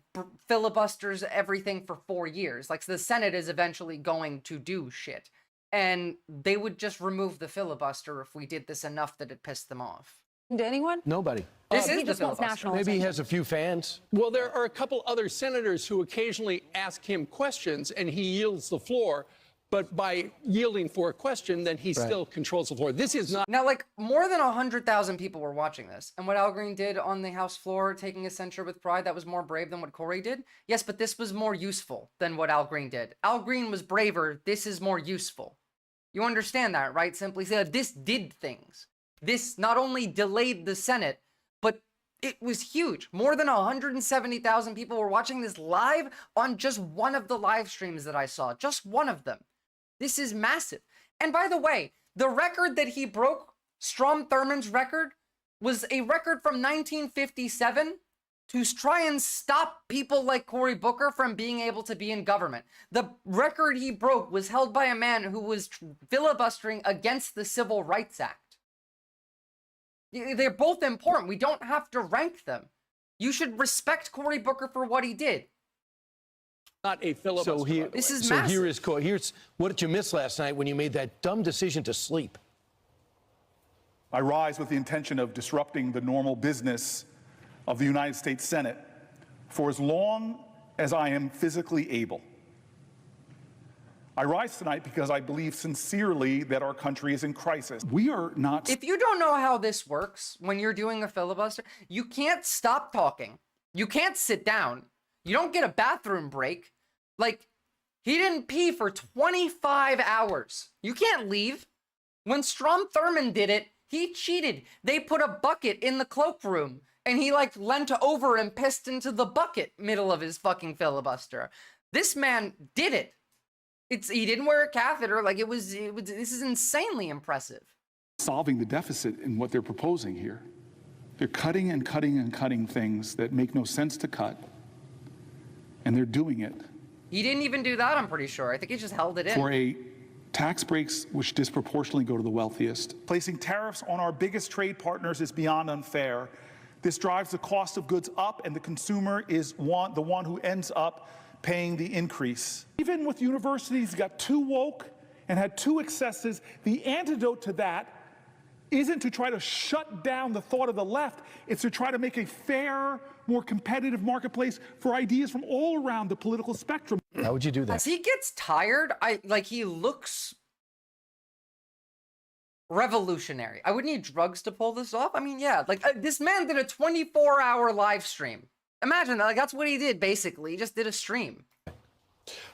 filibusters everything for 4 years. Like, the Senate is eventually going to do shit. And they would just remove the filibuster if we did this enough that it pissed them off. To anyone? Nobody. This is he the just wants filibuster. national Maybe he attention. has a few fans. Well, there are a couple other senators who occasionally ask him questions, and he yields the floor. But by yielding for a question, then he still controls the floor. This is not... Now, like, more than 100,000 people were watching this. And what Al Green did on the House floor, taking a censure with pride, that was more brave than what Corey did. Yes, but this was more useful than what Al Green did. Al Green was braver. This is more useful. You understand that, right? Simply say that this did things. This not only delayed the Senate, but it was huge. More than 170,000 people were watching this live on just one of the live streams that I saw. Just one of them. This is massive. And by the way, the record that he broke, Strom Thurmond's record, was a record from 1957 to try and stop people like Cory Booker from being able to be in government. The record he broke was held by a man who was filibustering against the Civil Rights Act. They're both important. We don't have to rank them. You should respect Cory Booker for what he did. Not a filibuster. So here, This is so massive. here's what did you miss last night when you made that dumb decision to sleep? I rise with the intention of disrupting the normal business of the United States Senate for as long as I am physically able. I rise tonight because I believe sincerely that our country is in crisis. We are not... If you don't know how this works when you're doing a filibuster, you can't stop talking. You can't sit down. You don't get a bathroom break. Like, he didn't pee for 25 hours. You can't leave. When Strom Thurmond did it, he cheated. They put a bucket in the cloakroom, and he, like, leant over and pissed into the bucket middle of his fucking filibuster. This man did it. He didn't wear a catheter. Like, this is insanely impressive. solving the deficit in what they're proposing here. They're cutting and cutting and cutting things that make no sense to cut, and they're doing it. He didn't even do that, I'm pretty sure. I think he just held it in. For a tax breaks which disproportionately go to the wealthiest. Placing tariffs on our biggest trade partners is beyond unfair. This drives the cost of goods up, and the consumer is the one who ends up paying the increase. Even with universities got too woke and had too excesses, the antidote to that isn't to try to shut down the thought of the left. It's to try to make a fair, more competitive marketplace for ideas from all around the political spectrum. How would you do that? As he gets tired, he looks revolutionary. I would need drugs to pull this off. I mean, yeah, this man did a 24-hour live stream. Imagine that. That's what he did, basically. He just did a stream.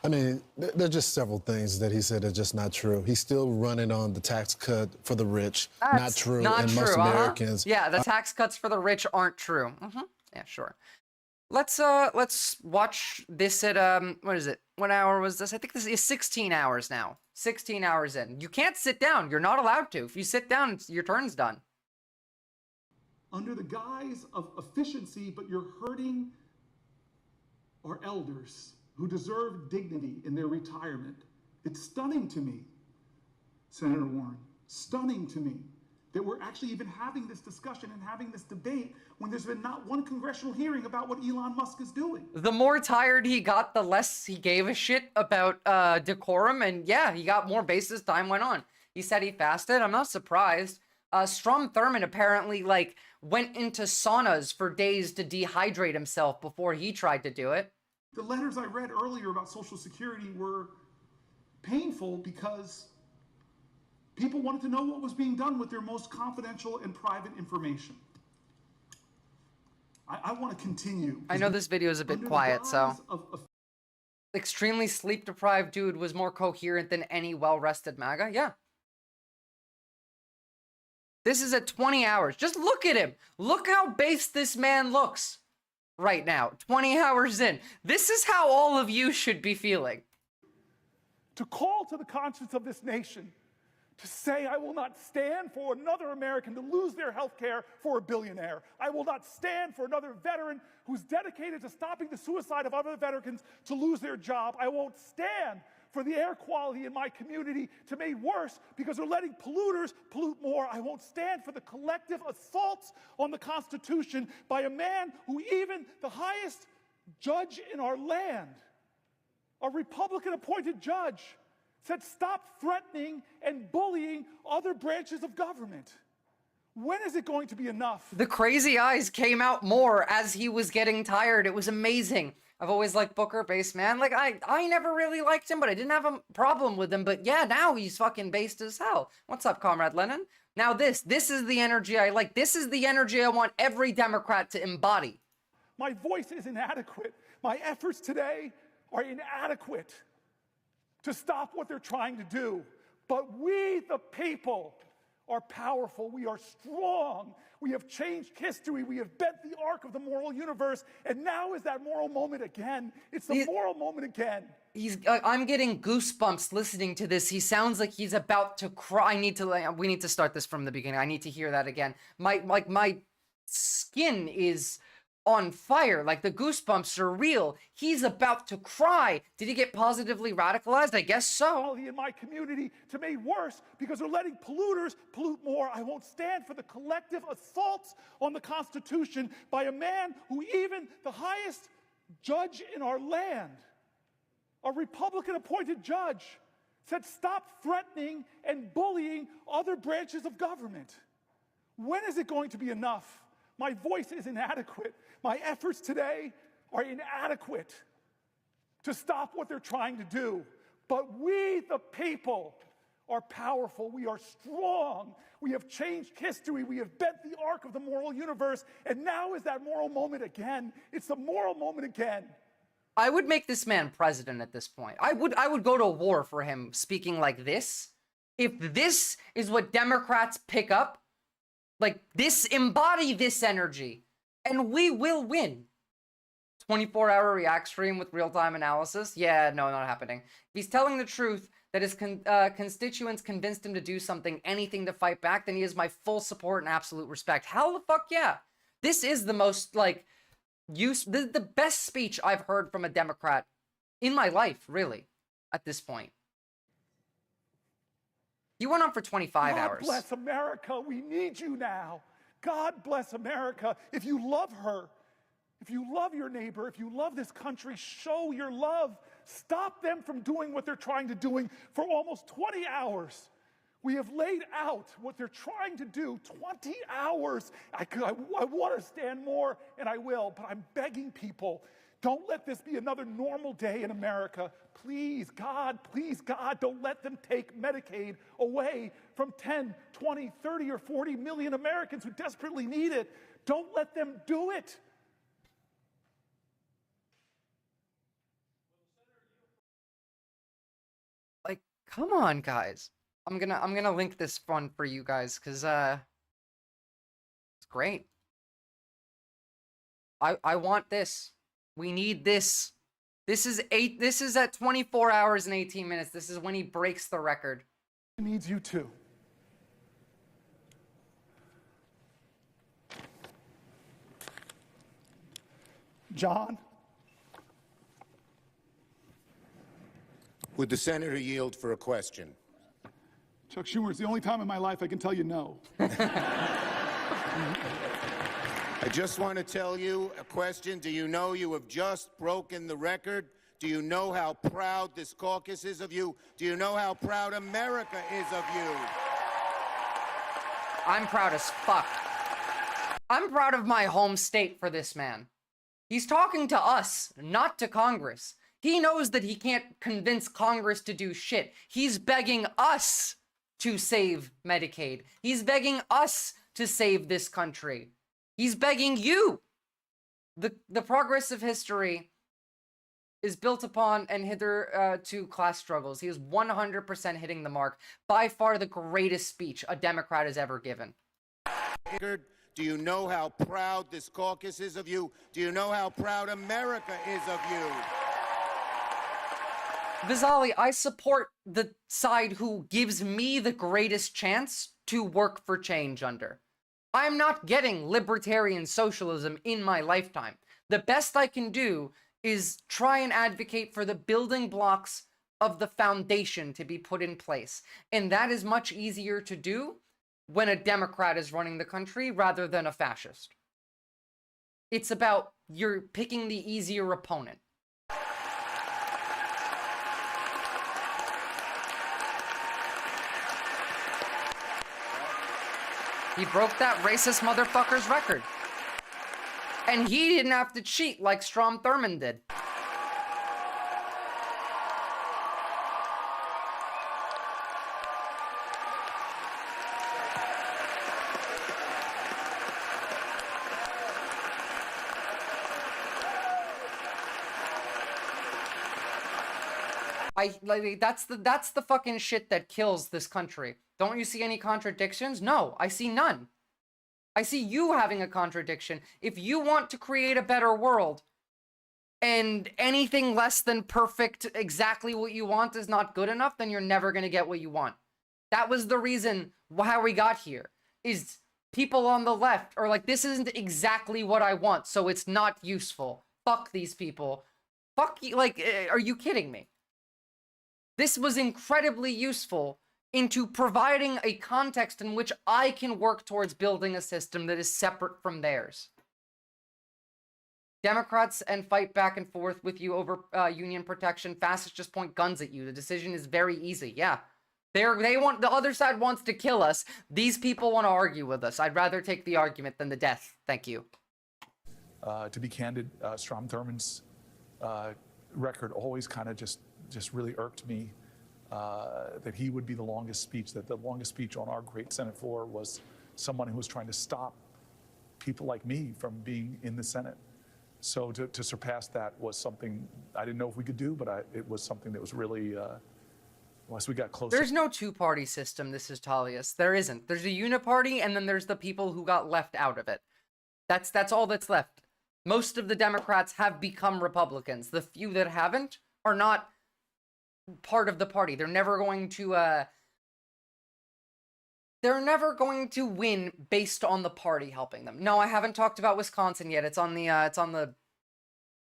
I mean, there's just several things that he said are just not true. He's still running on the tax cut for the rich. That's not true. Not and true. most Americans. Yeah, the tax cuts for the rich aren't true. Yeah, sure. Let's watch this at what is it? What hour was this? I think this is 16 hours now. 16 hours in. You can't sit down. You're not allowed to. If you sit down, your turn's done. Under the guise of efficiency, but you're hurting our elders who deserve dignity in their retirement. It's stunning to me, Senator Warren, stunning to me that we're actually even having this discussion and having this debate when there's been not one congressional hearing about what Elon Musk is doing. The more tired he got, the less he gave a shit about decorum, and yeah, he got more base as time went on. He said he fasted. I'm not surprised. Strom Thurmond apparently went into saunas for days to dehydrate himself before he tried to do it. The letters I read earlier about Social Security were painful because people wanted to know what was being done with their most confidential and private information. I want to continue. I know this video is a bit quiet, so... Extremely sleep-deprived dude was more coherent than any well-rested MAGA? Yeah. This is at 20 hours. Just look at him. Look how based this man looks right now. 20 hours in. This is how all of you should be feeling. To call to the conscience of this nation, to say, I will not stand for another American to lose their health care for a billionaire. I will not stand for another veteran who's dedicated to stopping the suicide of other veterans to lose their job. I won't stand for the air quality in my community to be made worse because they're letting polluters pollute more. I won't stand for the collective assaults on the Constitution by a man who even the highest judge in our land, a Republican-appointed judge, said stop threatening and bullying other branches of government. When is it going to be enough? The crazy eyes came out more as he was getting tired. It was amazing. I've always liked Booker, base man. Like, I never really liked him, but I didn't have a problem with him. But yeah, now he's fucking based as hell. What's up, Comrade Lennon? Now this is the energy I like. This is the energy I want every Democrat to embody. My voice is inadequate. My efforts today are inadequate to stop what they're trying to do. But we, the people, are powerful. We are strong. We have changed history. We have bent the arc of the moral universe. And now is that moral moment again. It's the moral moment again. I'm getting goosebumps listening to this. He sounds like he's about to cry. We need to start this from the beginning. I need to hear that again. My skin is on fire. Like, the goosebumps are real. He's about to cry. Did he get positively radicalized? I guess so. In my community to be made worse because they're letting polluters pollute more. I won't stand for the collective assaults on the Constitution by a man who even the highest judge in our land, a Republican-appointed judge, said stop threatening and bullying other branches of government. When is it going to be enough? My voice is inadequate. My efforts today are inadequate to stop what they're trying to do. But we, the people, are powerful. We are strong. We have changed history. We have bent the arc of the moral universe. And now is that moral moment again. It's the moral moment again. I would make this man president at this point. I would go to war for him speaking like this. If this is what Democrats pick up, like this, embody this energy, and we will win. 24-hour react stream with real-time analysis? Yeah, no, not happening. If he's telling the truth that his constituents convinced him to do something, anything to fight back, then he has my full support and absolute respect. Hell the fuck yeah. This is the most, like, the best speech I've heard from a Democrat in my life, really, at this point. He went on for 25 hours. God bless America. We need you now. God bless America. If you love her, if you love your neighbor, if you love this country, show your love. Stop them from doing what they're trying to do for almost 20 hours. We have laid out what they're trying to do, 20 hours. I want to stand more, and I will, but I'm begging people, don't let this be another normal day in America. Please, God, don't let them take Medicaid away from 10, 20, 30, or 40 million Americans who desperately need it. Don't let them do it. Like, come on, guys. I'm gonna link this one for you guys, because it's great. I want this. We need this. This is at 24 hours and 18 minutes. This is when he breaks the record. He needs you too. John? Would the senator yield for a question? Chuck Schumer, it's the only time in my life I can tell you no. I just want to tell you a question. Do you know you have just broken the record? Do you know how proud this caucus is of you? Do you know how proud America is of you? I'm proud as fuck. I'm proud of my home state for this man. He's talking to us, not to Congress. He knows that he can't convince Congress to do shit. He's begging us to save Medicaid. He's begging us to save this country. He's begging you. The progress of history is built upon and hither to class struggles. He is 100% hitting the mark. By far the greatest speech a Democrat has ever given. Do you know how proud this caucus is of you? Do you know how proud America is of you? Visali, I support the side who gives me the greatest chance to work for change under. I'm not getting libertarian socialism in my lifetime. The best I can do is try and advocate for the building blocks of the foundation to be put in place. And that is much easier to do when a Democrat is running the country rather than a fascist. It's about you're picking the easier opponent. He broke that racist motherfucker's record. And he didn't have to cheat like Strom Thurmond did. That's the fucking shit that kills this country. Don't you see any contradictions? No, I see none. I see you having a contradiction. If you want to create a better world, and anything less than perfect, exactly what you want is not good enough, then you're never gonna get what you want. That was the reason how we got here, is people on the left are like, this isn't exactly what I want, so it's not useful. Fuck these people. Fuck you, like, are you kidding me? This was incredibly useful into providing a context in which I can work towards building a system that is separate from theirs. Democrats and fight back and forth with you over union protection. Fascists just point guns at you. The decision is very easy. Yeah. They want, the other side wants to kill us. These people want to argue with us. I'd rather take the argument than the death. Thank you. To be candid, Strom Thurmond's record always kind of just really irked me, that he would be the longest speech, that the longest speech on our great Senate floor was someone who was trying to stop people like me from being in the Senate. So to surpass that was something I didn't know if we could do, but it was something that was really, once we got closer. There's no two-party system, this is Tullius. There isn't. There's a uniparty, and then there's the people who got left out of it. That's all that's left. Most of the Democrats have become Republicans. The few that haven't are not part of the party. They're never going to win based on the party helping them. No, I haven't talked about Wisconsin yet. It's on the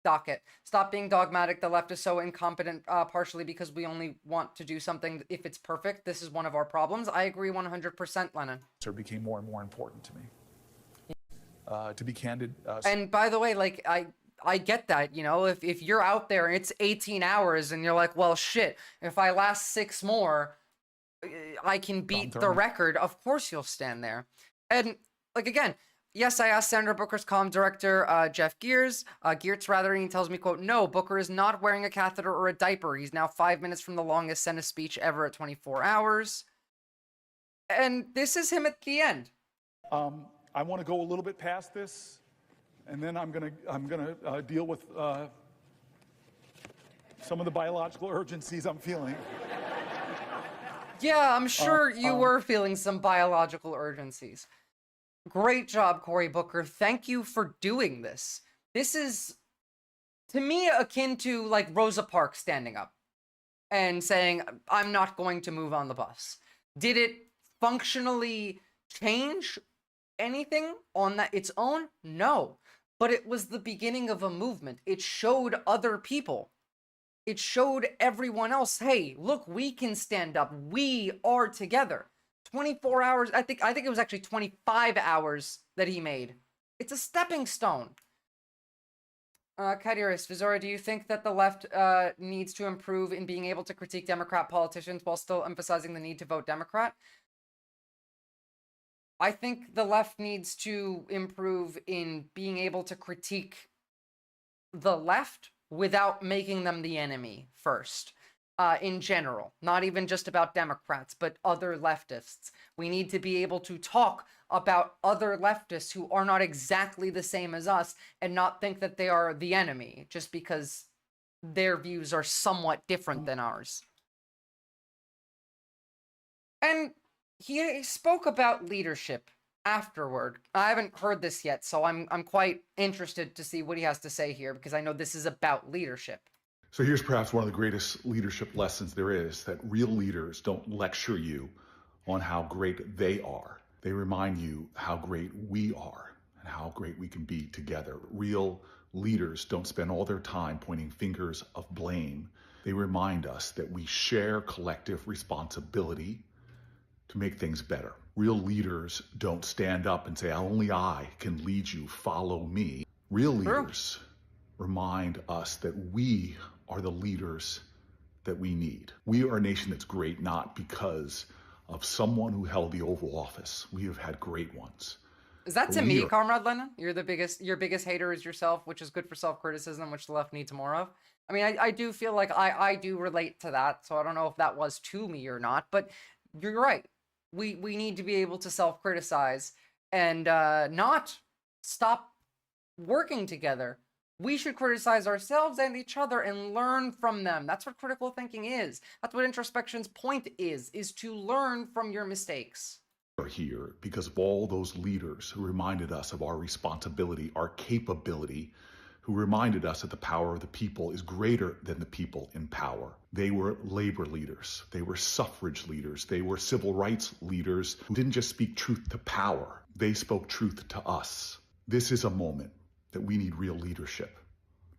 docket. Stop being dogmatic. The left is so incompetent, partially because we only want to do something if it's perfect. This is one of our problems. I agree 100%, Lennon. It became more and more important to me. To be candid. And by the way, like, I get that, you know, if you're out there and it's 18 hours and you're like, well, shit, if I last 6 more, I can beat the record. Of course you'll stand there. And, like, again, yes, I asked Senator Booker's column director, Jeff Geertz, and he tells me, quote, no, Booker is not wearing a catheter or a diaper. He's now 5 minutes from the longest Senate speech ever at 24 hours. And this is him at the end. I want to go a little bit past this, and then I'm gonna deal with some of the biological urgencies I'm feeling. Yeah, I'm sure you were feeling some biological urgencies. Great job, Cory Booker. Thank you for doing this. This is, to me, akin to, like, Rosa Parks standing up and saying, I'm not going to move on the bus. Did it functionally change anything on its own? No. But it was the beginning of a movement. It showed other people. It showed everyone else, hey, look, we can stand up. We are together. 24 hours, I think it was actually 25 hours that he made. It's a stepping stone. Kaidiris, Visora, do you think that the left needs to improve in being able to critique Democrat politicians while still emphasizing the need to vote Democrat? I think the left needs to improve in being able to critique the left without making them the enemy first. In general, not even just about Democrats, but other leftists. We need to be able to talk about other leftists who are not exactly the same as us and not think that they are the enemy just because their views are somewhat different than ours. And he spoke about leadership afterward. I haven't heard this yet, so I'm quite interested to see what he has to say here, because I know this is about leadership. So here's perhaps one of the greatest leadership lessons there is, that real leaders don't lecture you on how great they are. They remind you how great we are and how great we can be together. Real leaders don't spend all their time pointing fingers of blame. They remind us that we share collective responsibility to make things better. Real leaders don't stand up and say, only I can lead you, follow me. Real leaders remind us that we are the leaders that we need. We are a nation that's great not because of someone who held the Oval Office. We have had great ones. Is that to me, Comrade Lennon? Your biggest hater is yourself, which is good for self-criticism, which the left needs more of. I mean, I do feel like I do relate to that, so I don't know if that was to me or not, but you're right. We need to be able to self-criticize and not stop working together. We should criticize ourselves and each other and learn from them. That's what critical thinking is. That's what introspection's point is to learn from your mistakes. We're here because of all those leaders who reminded us of our responsibility, our capability, who reminded us that the power of the people is greater than the people in power. They were labor leaders. They were suffrage leaders. They were civil rights leaders who didn't just speak truth to power. They spoke truth to us. This is a moment that we need real leadership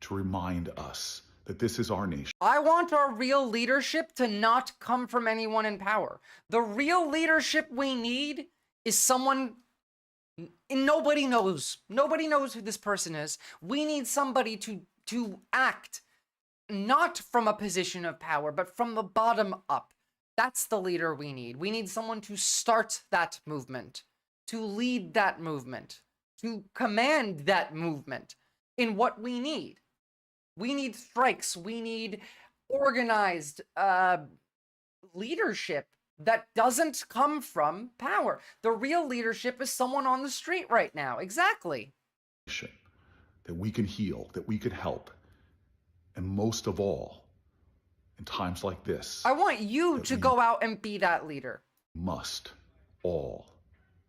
to remind us that this is our nation. I want our real leadership to not come from anyone in power. The real leadership we need is someone nobody knows. Nobody knows who this person is. We need somebody to act not from a position of power, but from the bottom up. That's the leader we need. We need someone to start that movement, to lead that movement, to command that movement in what we need. We need strikes. We need organized leadership that doesn't come from power. The real leadership is someone on the street right now. Exactly. That we can heal, that we can help. And most of all, in times like this, I want you to go out and be that leader. Must all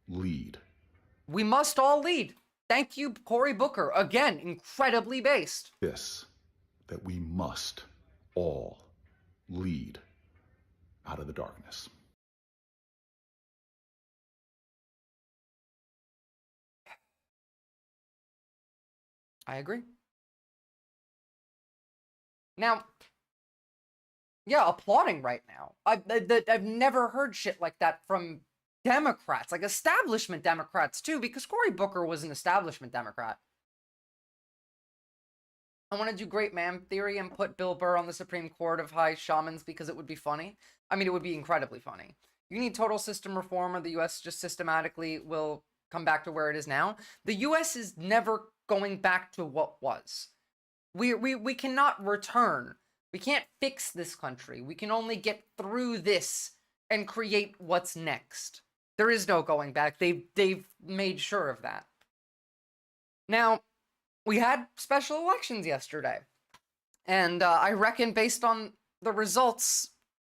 lead. We must all lead. Thank you, Cory Booker. Again, incredibly based. This, that we must all lead out of the darkness. I agree. Now, yeah, applauding right now. I've never heard shit like that from Democrats, like establishment Democrats too, because Cory Booker was an establishment Democrat. I want to do great man theory and put Bill Burr on the Supreme Court of High Shamans because it would be funny. I mean, it would be incredibly funny. You need total system reform or the U.S. just systematically will come back to where it is now. The U.S. is never going back to what was. We cannot return. We can't fix this country. We can only get through this and create what's next. There is no going back. They've made sure of that. Now, we had special elections yesterday. And I reckon based on the results,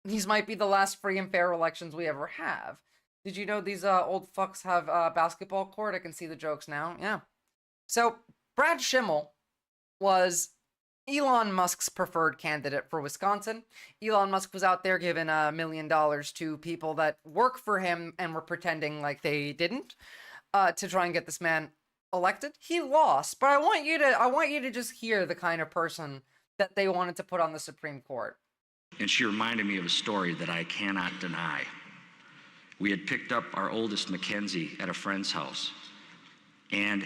these might be the last free and fair elections we ever have. Did you know these old fucks have a basketball court? I can see the jokes now. Yeah. So, Brad Schimmel was Elon Musk's preferred candidate for Wisconsin. Elon Musk was out there giving $1 million to people that work for him and were pretending like they didn't to try and get this man elected. He lost, but I want you to just hear the kind of person that they wanted to put on the Supreme Court. And she reminded me of a story that I cannot deny. We had picked up our oldest Mackenzie at a friend's house, and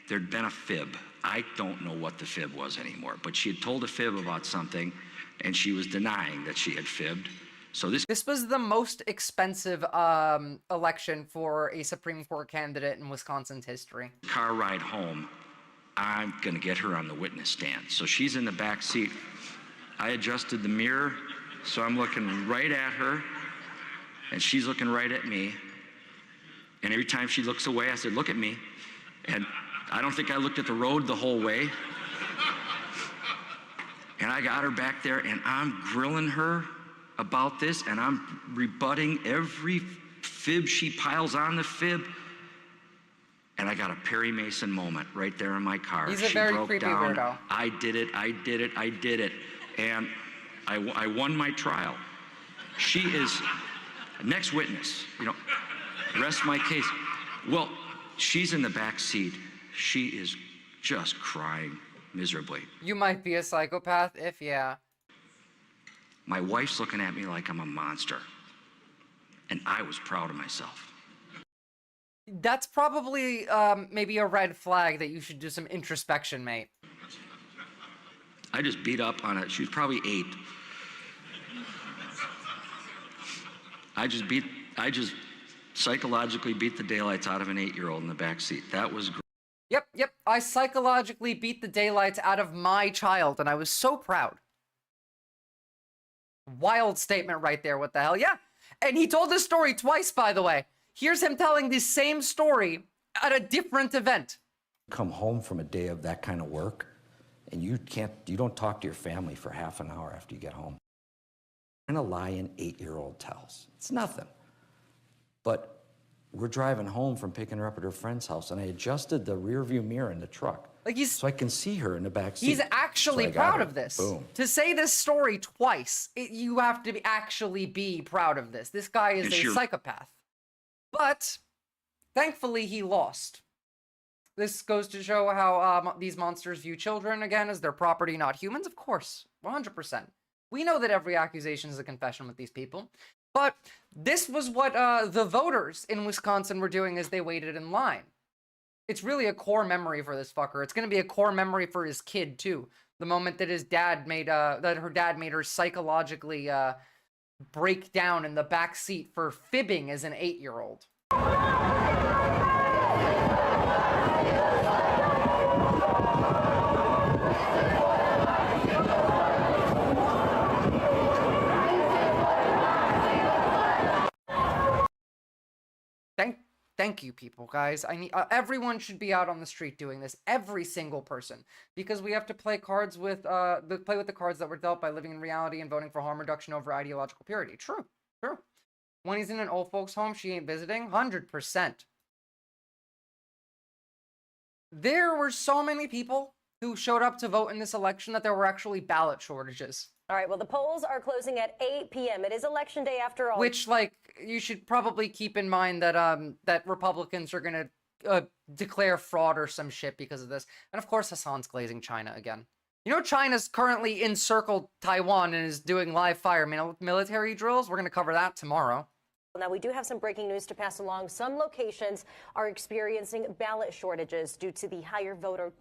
there'd been a fib. I don't know what the fib was anymore, but she had told a fib about something, and she was denying that she had fibbed. So this was the most expensive election for a Supreme Court candidate in Wisconsin's history. Car ride home, I'm going to get her on the witness stand. So she's in the back seat. I adjusted the mirror, so I'm looking right at her, and she's looking right at me. And every time she looks away, I said, "Look at me." And I don't think I looked at the road the whole way. And I got her back there, and I'm grilling her about this, and I'm rebutting every fib she piles on the fib. And I got a Perry Mason moment right there in my car. He's a She very broke creepy down. weirdo. I did it, I did it, I did it. And I won my trial. She is next witness, rest my case. Well, she's in the back seat. She is just crying miserably. You might be a psychopath if, yeah. My wife's looking at me like I'm a monster. And I was proud of myself. That's probably maybe a red flag that you should do some introspection, mate. I just beat up on it. She was probably 8. I just psychologically beat the daylights out of an 8-year-old in the back seat. That was great. Yep. I psychologically beat the daylights out of my child, and I was so proud. Wild statement right there. What the hell? Yeah. And he told this story twice, by the way. Here's him telling the same story at a different event. Come home from a day of that kind of work, and you don't talk to your family for half an hour after you get home. Kind of lie an 8-year-old tells. It's nothing. But we're driving home from picking her up at her friend's house, and I adjusted the rear view mirror in the truck. So I can see her in the back seat. He's actually proud her. of this. Boom. To say this story twice, you have to actually be proud of this. This guy is a psychopath. But thankfully he lost. This goes to show how these monsters view children, again, as their property, not humans. Of course, 100%. We know that every accusation is a confession with these people. But this was what the voters in Wisconsin were doing as they waited in line. It's really a core memory for this fucker. It's going to be a core memory for his kid, too. The moment that his dad made, that her dad made her psychologically break down in the back seat for fibbing as an 8-year-old. Thank you, people, guys. I need everyone should be out on the street doing this. Every single person, because we have to play cards with the cards that were dealt by living in reality and voting for harm reduction over ideological purity. True. When he's in an old folks' home, she ain't visiting. 100%. There were so many people who showed up to vote in this election that there were actually ballot shortages. All right, well, the polls are closing at 8 p.m. It is election day after all. Which, you should probably keep in mind that that Republicans are going to declare fraud or some shit because of this. And of course, Hassan's glazing China again. You know, China's currently encircled Taiwan and is doing live fire military drills. We're going to cover that tomorrow. Now, we do have some breaking news to pass along. Some locations are experiencing ballot shortages due to the higher voter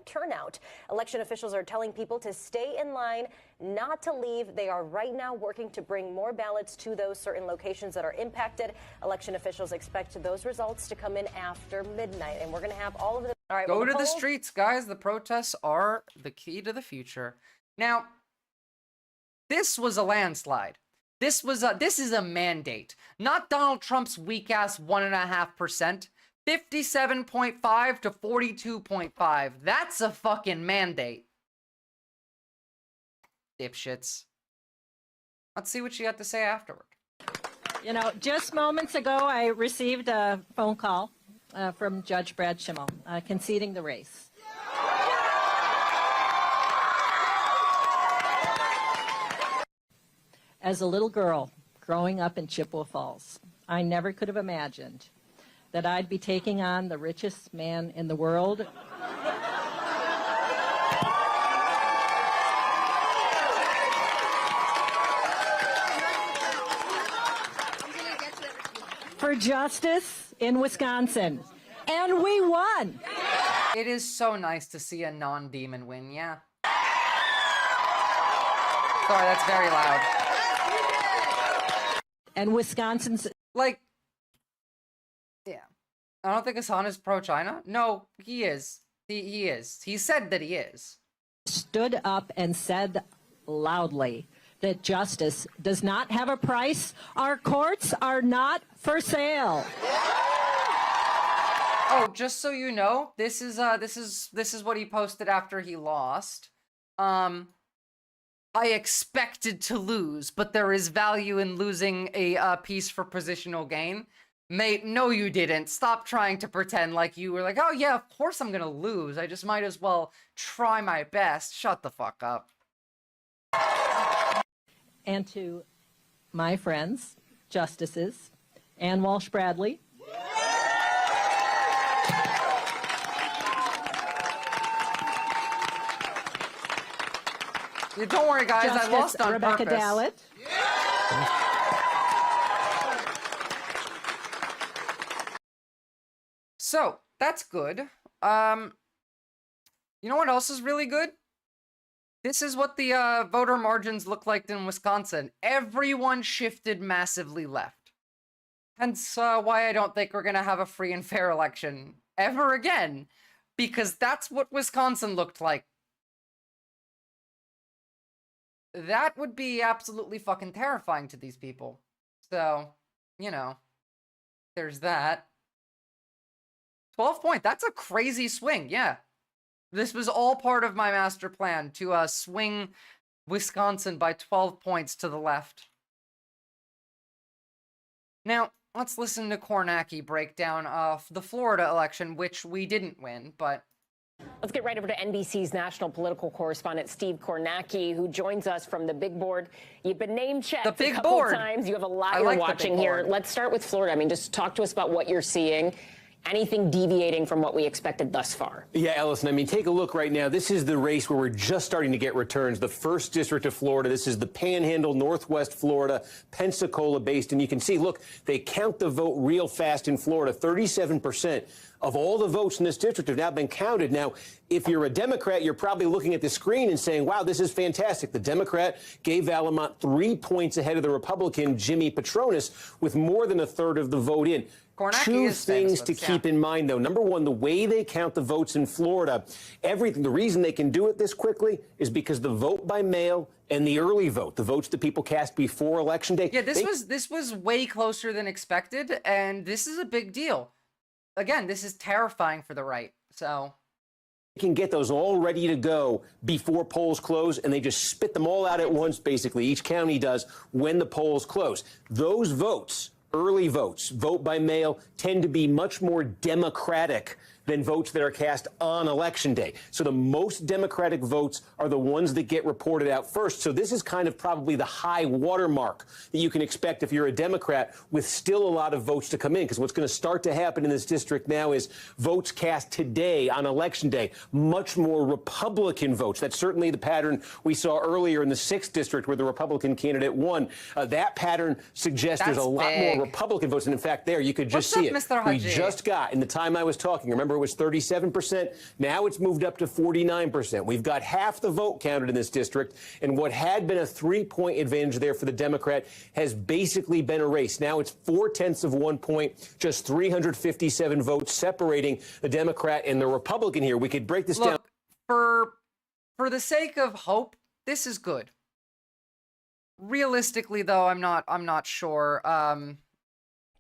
turnout. Election officials are telling people to stay in line, not to leave. They are right now working to bring more ballots to those certain locations that are impacted. Election officials expect those results to come in after midnight, and we're going to have all of the... All right, Go to the streets, guys. The protests are the key to the future. Now, this was a landslide. This is a mandate, not Donald Trump's weak-ass 1.5%. 57.5 to 42.5. That's a fucking mandate. Dipshits. Let's see what she had to say afterward. You know, just moments ago, I received a phone call from Judge Brad Schimmel conceding the race. As a little girl growing up in Chippewa Falls, I never could have imagined that I'd be taking on the richest man in the world. For justice in Wisconsin. And we won. It is so nice to see a non-demon win, yeah. Sorry, that's very loud. And Wisconsin's... Yeah. I don't think Hassan is pro-China. No, he is. He is. He said that he is. Stood up and said loudly that justice does not have a price. Our courts are not for sale. Oh, just so you know, this is what he posted after he lost. I expected to lose, but there is value in losing a piece for positional gain. Mate, no you didn't. Stop trying to pretend like you were like, oh yeah, of course I'm gonna lose. I just might as well try my best. Shut the fuck up. And to my friends, Justices, Ann Walsh Bradley. Yeah, don't worry, guys. Justice I lost on Rebecca purpose. Dallett. So, that's good. You know what else is really good? This is what the voter margins look like in Wisconsin. Everyone shifted massively left. Hence why I don't think we're going to have a free and fair election ever again. Because that's what Wisconsin looked like. That would be absolutely fucking terrifying to these people. So, you know, there's that. 12 point, that's a crazy swing, yeah. This was all part of my master plan to swing Wisconsin by 12 points to the left. Now, let's listen to Kornacki break down the Florida election, which we didn't win, but... Let's get right over to NBC's national political correspondent, Steve Kornacki, who joins us from the big board. You've been name-checked a couple of times. You have a lot you're watching here. Let's start with Florida. I mean, just talk to us about what you're seeing. Anything deviating from what we expected thus far? Yeah, Ellison, I mean, take a look right now. This is the race where we're just starting to get returns. The 1st District of Florida. This is the Panhandle, Northwest Florida, Pensacola based. And you can see, look, they count the vote real fast in Florida. 37% of all the votes in this district have now been counted. Now, if you're a Democrat, you're probably looking at the screen and saying, wow, this is fantastic. The Democrat gave Vallimont 3 points ahead of the Republican, Jimmy Patronis, with more than a third of the vote in. Kornacki Two is things famous, to keep in mind, though. Number one, the way they count the votes in Florida, the reason they can do it this quickly is because the vote by mail and the early vote, the votes that people cast before Election Day. Yeah, this was way closer than expected, and this is a big deal. Again, this is terrifying for the right, so... They can get those all ready to go before polls close, and they just spit them all out at once, basically. Each county does when the polls close. Those votes, early votes, vote by mail, tend to be much more democratic than votes that are cast on Election Day. So the most Democratic votes are the ones that get reported out first. So this is kind of probably the high watermark that you can expect if you're a Democrat, with still a lot of votes to come in. Because what's going to start to happen in this district now is votes cast today on Election Day, much more Republican votes. That's certainly the pattern we saw earlier in the 6th district where the Republican candidate won. That pattern suggests there's a lot more Republican votes. And in fact, there you could just see it. Mr. We Haji? just got, in the time I was talking, remember it was 37%. Now it's moved up to 49%. We've got half the vote counted in this district, and what had been a 3-point advantage there for the Democrat has basically been erased. Now it's 0.4 of 1 point, just 357 votes separating the Democrat and the Republican here. We could break this down. For the sake of hope, this is good. Realistically, though, I'm not sure.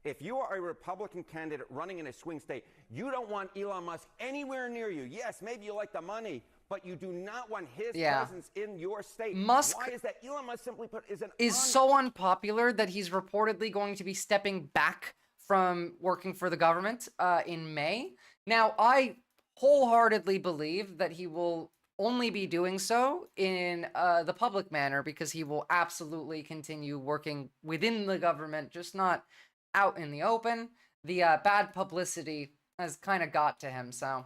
If you are a Republican candidate running in a swing state, you don't want Elon Musk anywhere near you. Yes, maybe you like the money, but you do not want his presence in your state. Musk Why is that? Elon Musk simply put is so unpopular that he's reportedly going to be stepping back from working for the government in May. Now, I wholeheartedly believe that he will only be doing so in the public manner, because he will absolutely continue working within the government, just not out in the open. The bad publicity has kind of got to him, so...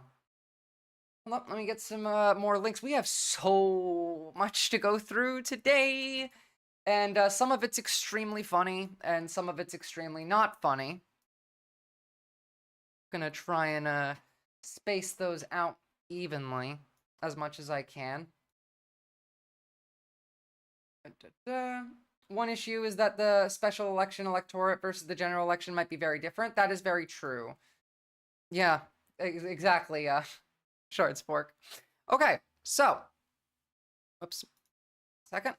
Let me get some more links. We have so much to go through today, and some of it's extremely funny, and some of it's extremely not funny. Gonna try and space those out evenly as much as I can. One issue is that the special election electorate versus the general election might be very different. That is very true. Yeah, exactly. Short spork. Okay, so. Oops. Second.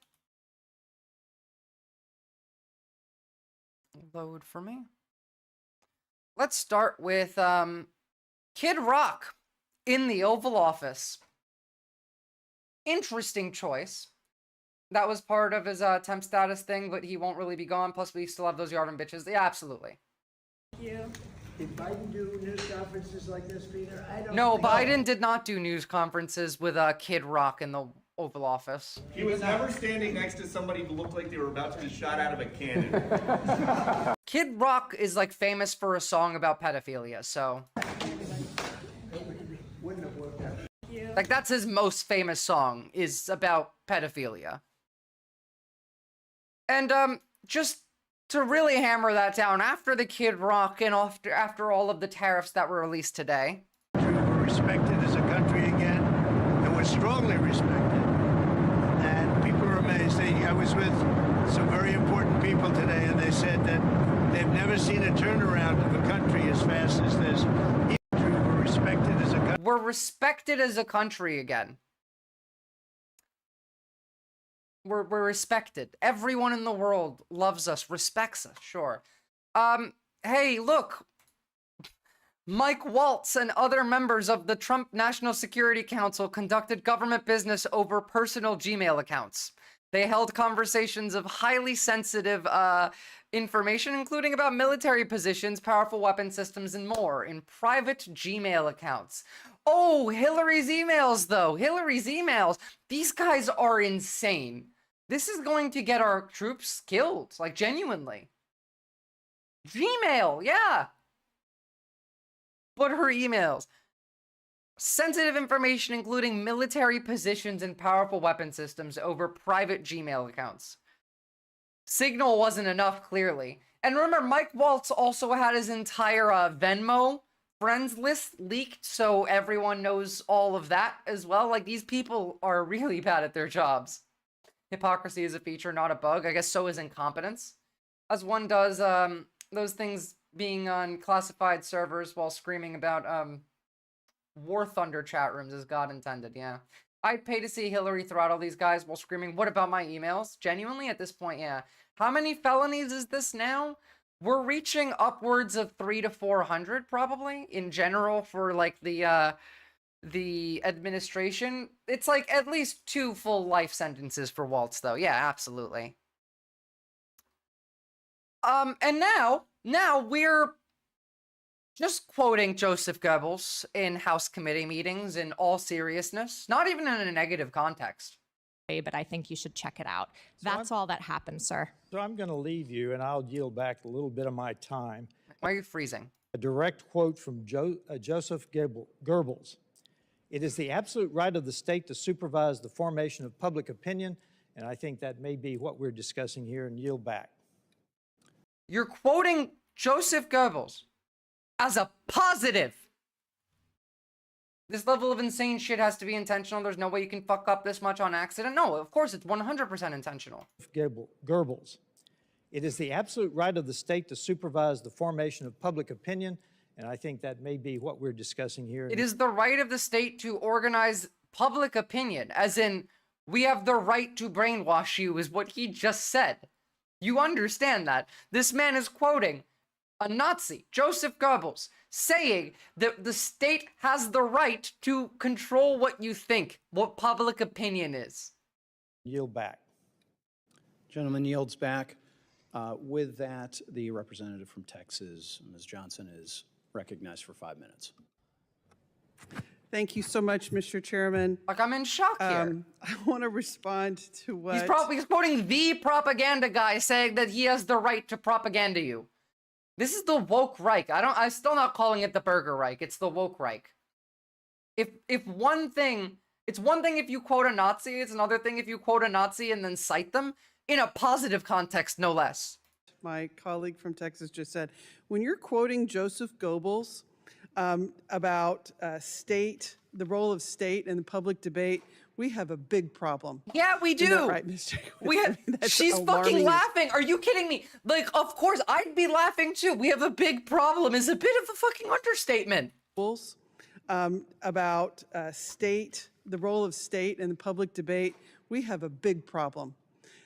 Load for me. Let's start with Kid Rock in the Oval Office. Interesting choice. That was part of his temp status thing, but he won't really be gone. Plus, we still have those Yarden bitches. Yeah, absolutely. Did Biden do news conferences like this, Peter? I don't No, think Biden did not do news conferences with Kid Rock in the Oval Office. He was never standing next to somebody who looked like they were about to be shot out of a cannon. Kid Rock is like famous for a song about pedophilia, so wouldn't have worked out. like that's his most famous song is about pedophilia. And just to really hammer that down, after the Kid Rock and after all of the tariffs that were released today, We're respected as a country again, and we're strongly respected. And people are amazed. I was with some very important people today, and they said that they've never seen a turnaround of a country as fast as this. We're respected as a country. We're respected as a country again. We're respected. Everyone in the world loves us, respects us, sure. Hey, look. Mike Waltz and other members of the Trump National Security Council conducted government business over personal Gmail accounts. They held conversations of highly sensitive information, including about military positions, powerful weapon systems, and more, in private Gmail accounts. Oh, Hillary's emails, though. Hillary's emails. These guys are insane. This is going to get our troops killed, like, genuinely. Gmail, yeah. But her emails. Sensitive information, including military positions and powerful weapon systems, over private Gmail accounts. Signal wasn't enough, clearly. And remember, Mike Waltz also had his entire Venmo friends list leaked, so everyone knows all of that as well. Like, these people are really bad at their jobs. Hypocrisy is a feature, not a bug. I guess so is incompetence. As one does, those things being on classified servers while screaming about, War Thunder chat rooms as God intended, yeah. I'd pay to see Hillary throttle these guys while screaming, what about my emails? Genuinely, at this point, yeah. How many felonies is this now? We're reaching upwards of 300 to 400, probably, in general, for, like, the administration. It's, like, at least 2 full life sentences for Waltz, though. Yeah, absolutely. And now we're just quoting Joseph Goebbels in House committee meetings in all seriousness, not even in a negative context. But I think you should check it out. That's all that happened, sir. So I'm going to leave you, and I'll yield back a little bit of my time. Why are you freezing? A direct quote from Joseph Goebbels. It is the absolute right of the state to supervise the formation of public opinion, and I think that may be what we're discussing here, and yield back. You're quoting Joseph Goebbels as a positive. This level of insane shit has to be intentional. There's no way you can fuck up this much on accident. No, of course, it's 100% intentional. Goebbels. It is the absolute right of the state to supervise the formation of public opinion, and I think that may be what we're discussing here. It is the right of the state to organize public opinion, as in, we have the right to brainwash you, is what he just said. You understand that. This man is quoting a Nazi, Joseph Goebbels, saying that the state has the right to control what you think, what public opinion is. Yield back. Gentleman yields back. With that, the representative from Texas, Ms. Johnson, is recognized for 5 minutes. Thank you so much, Mr. Chairman. Like, I'm in shock here. I want to respond to what... He's quoting the propaganda guy saying that he has the right to propaganda you. This is the woke Reich. I'm still not calling it the Burger Reich. It's the woke Reich. If one thing, it's one thing if you quote a Nazi, it's another thing if you quote a Nazi and then cite them in a positive context, no less. My colleague from Texas just said, when you're quoting Joseph Goebbels about the role of state in the public debate, we have a big problem. Yeah, we do. Isn't that right, Mr. She's fucking laughing. Are you kidding me? Like, of course, I'd be laughing too. We have a big problem is a bit of a fucking understatement. About the role of state in the public debate, we have a big problem.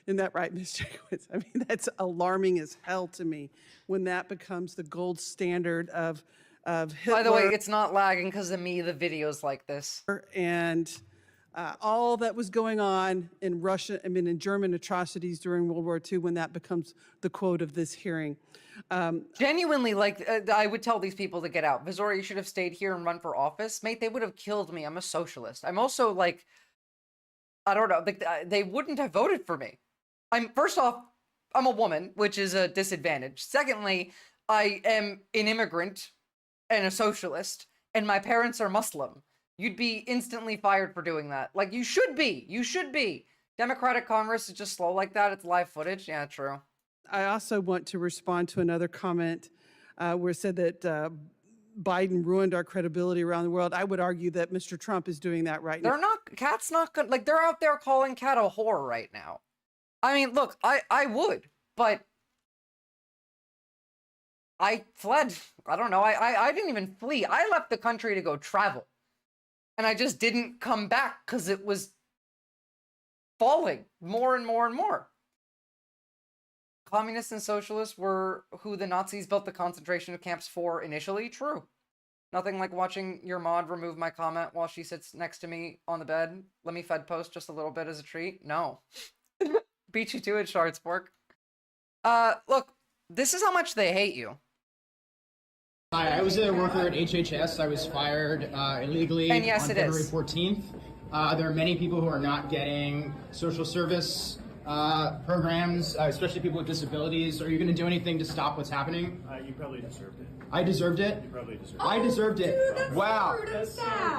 Isn't that right, Ms. Jacobs? I mean, that's alarming as hell to me when that becomes the gold standard of Hitler. By the way, it's not lagging because of me, the videos like this. And all that was going on in Russia, in German atrocities during World War II, when that becomes the quote of this hearing. Genuinely, like, I would tell these people to get out. Visora, you should have stayed here and run for office. Mate, they would have killed me. I'm a socialist. I'm also, like, I don't know. Like, they wouldn't have voted for me. First off, I'm a woman, which is a disadvantage. Secondly, I am an immigrant and a socialist, and my parents are Muslim. You'd be instantly fired for doing that. Like, you should be. You should be. Democratic Congress is just slow like that. It's live footage. Yeah, true. I also want to respond to another comment where it said that Biden ruined our credibility around the world. I would argue that Mr. Trump is doing that right now. They're not, Kat's not good. Like, they're out there calling Kat a whore right now. I mean, look, I would, but I fled. I don't know. I didn't even flee. I left the country to go travel. And I just didn't come back because it was falling more and more and more. Communists and socialists were who the Nazis built the concentration camps for initially. True. Nothing like watching your mod remove my comment while she sits next to me on the bed. Let me fed post just a little bit as a treat. No. Beat you to it, Shardspork. Look, this is how much they hate you. Hi, I was a worker at HHS. I was fired illegally and yes, on February 14th. There are many people who are not getting social service programs, especially people with disabilities. Are you going to do anything to stop what's happening? You probably deserved it. I deserved it? You probably deserved it. I deserved it. Dude, wow.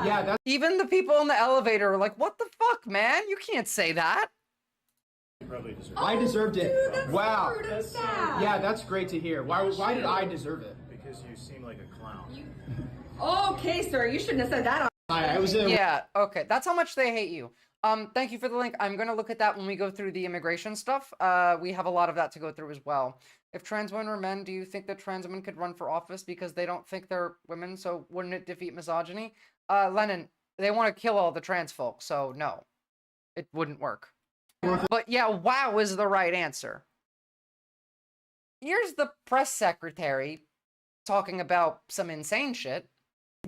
Yeah, that's... Even the people in the elevator are like, what the fuck, man? You can't say that. You probably deserved it. I deserved it. Dude, wow. Yeah, that's great to hear. Why did I deserve it? Because you seem like a clown. Okay, sir, you shouldn't have said that. Hi, I was a... Yeah, okay. That's how much they hate you. Thank you for the link. I'm going to look at that when we go through the immigration stuff. We have a lot of that to go through as well. If trans women were men, do you think that trans women could run for office because they don't think they're women, so wouldn't it defeat misogyny? Lennon, they want to kill all the trans folks, so no. It wouldn't work. But yeah, wow is the right answer. Here's the press secretary talking about some insane shit.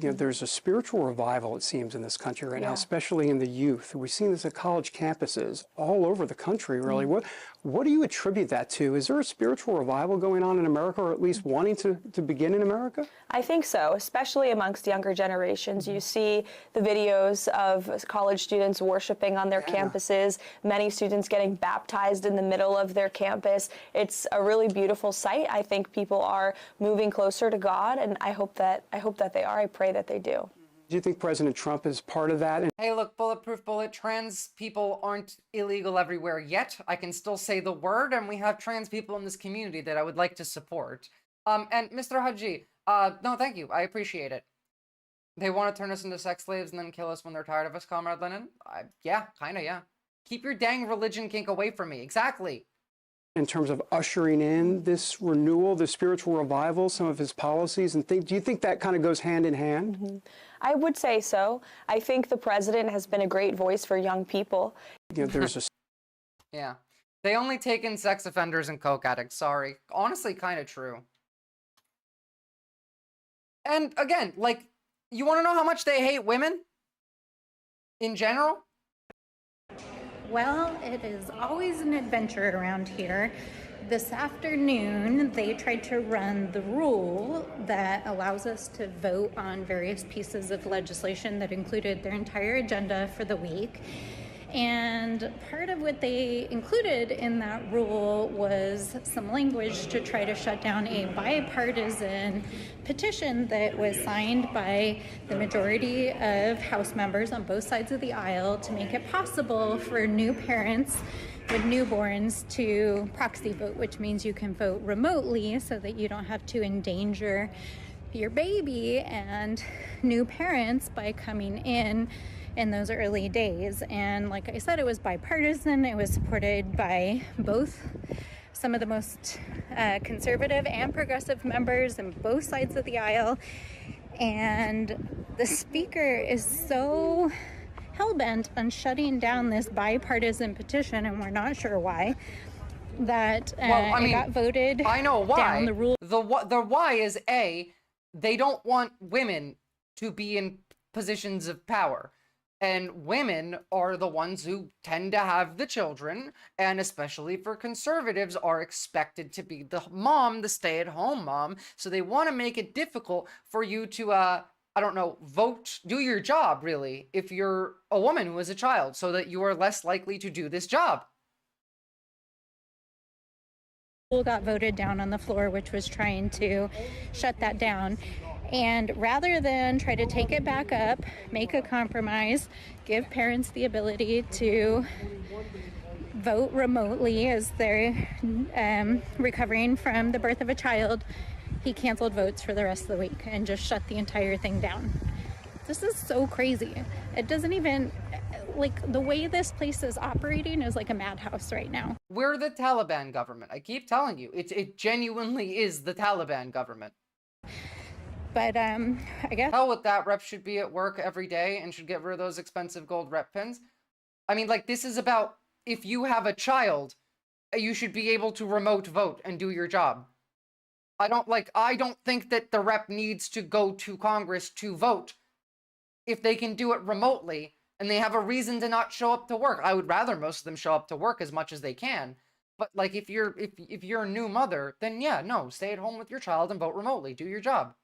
You know, there's a spiritual revival, it seems, in this country right now, especially in the youth. We've seen this at college campuses all over the country, really. What do you attribute that to? Is there a spiritual revival going on in America, or at least wanting to begin in America? I think so, especially amongst younger generations. You see the videos of college students worshiping on their campuses, many students getting baptized in the middle of their campus. It's a really beautiful sight. I think people are moving closer to God, and I hope that they are. I pray that they do. Do you think President Trump is part of that? Hey, look, bulletproof bullet, trans people aren't illegal everywhere yet. I can still say the word, and we have trans people in this community that I would like to support. And Mr. Haji, no, thank you. I appreciate it. They want to turn us into sex slaves and then kill us when they're tired of us, Comrade Lennon? Yeah, kinda, yeah. Keep your dang religion kink away from me. Exactly. In terms of ushering in this renewal, this spiritual revival, some of his policies, and do you think that kind of goes hand in hand? I would say so. I think the president has been a great voice for young people. You know, there's a... Yeah. They only take in sex offenders and coke addicts. Sorry. Honestly, kind of true. And again, like, you want to know how much they hate women? In general? Well, it is always an adventure around here. This afternoon, they tried to run the rule that allows us to vote on various pieces of legislation that included their entire agenda for the week. And part of what they included in that rule was some language to try to shut down a bipartisan petition that was signed by the majority of House members on both sides of the aisle to make it possible for new parents with newborns to proxy vote, which means you can vote remotely so that you don't have to endanger your baby and new parents by coming in those early days. And like I said, it was bipartisan. It was supported by both some of the most conservative and progressive members on both sides of the aisle. And the speaker is so hell-bent on shutting down this bipartisan petition, and we're not sure why, that it got voted I know why. down the rule. The why is A, they don't want women to be in positions of power. And women are the ones who tend to have the children, and especially for conservatives, are expected to be the mom, the stay-at-home mom. So they want to make it difficult for you to, I don't know, vote, do your job, really, if you're a woman who is a child, so that you are less likely to do this job. Got voted down on the floor, which was trying to shut that down. And rather than try to take it back up, make a compromise, give parents the ability to vote remotely as they're recovering from the birth of a child, he canceled votes for the rest of the week and just shut the entire thing down. This is so crazy. It doesn't even, like, the way this place is operating is like a madhouse right now. We're the Taliban government. I keep telling you, it genuinely is the Taliban government. But I guess hell with that. Reps should be at work every day and should get rid of those expensive gold rep pins. I mean, like, this is about, if you have a child, you should be able to remote vote and do your job. I don't think that the rep needs to go to Congress to vote if they can do it remotely and they have a reason to not show up to work. I would rather most of them show up to work as much as they can. But like, if you're a new mother, then yeah, no, stay at home with your child and vote remotely. Do your job.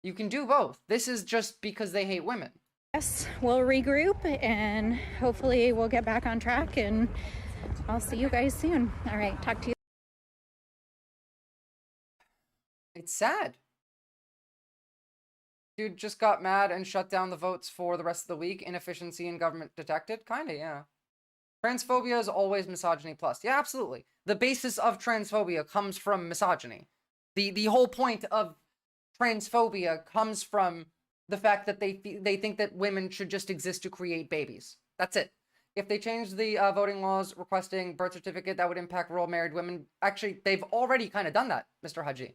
You can do both. This is just because they hate women. Yes, we'll regroup and hopefully we'll get back on track, and I'll see you guys soon. All right, talk to you. It's sad. Dude just got mad and shut down the votes for the rest of the week. Inefficiency in government detected? Kinda, yeah. Transphobia is always misogyny plus. Yeah, absolutely. The basis of transphobia comes from misogyny. The whole point of transphobia comes from the fact that they think that women should just exist to create babies. That's it. If they change the voting laws requesting birth certificate, that would impact rural married women. Actually, they've already kind of done that, Mr. Haji.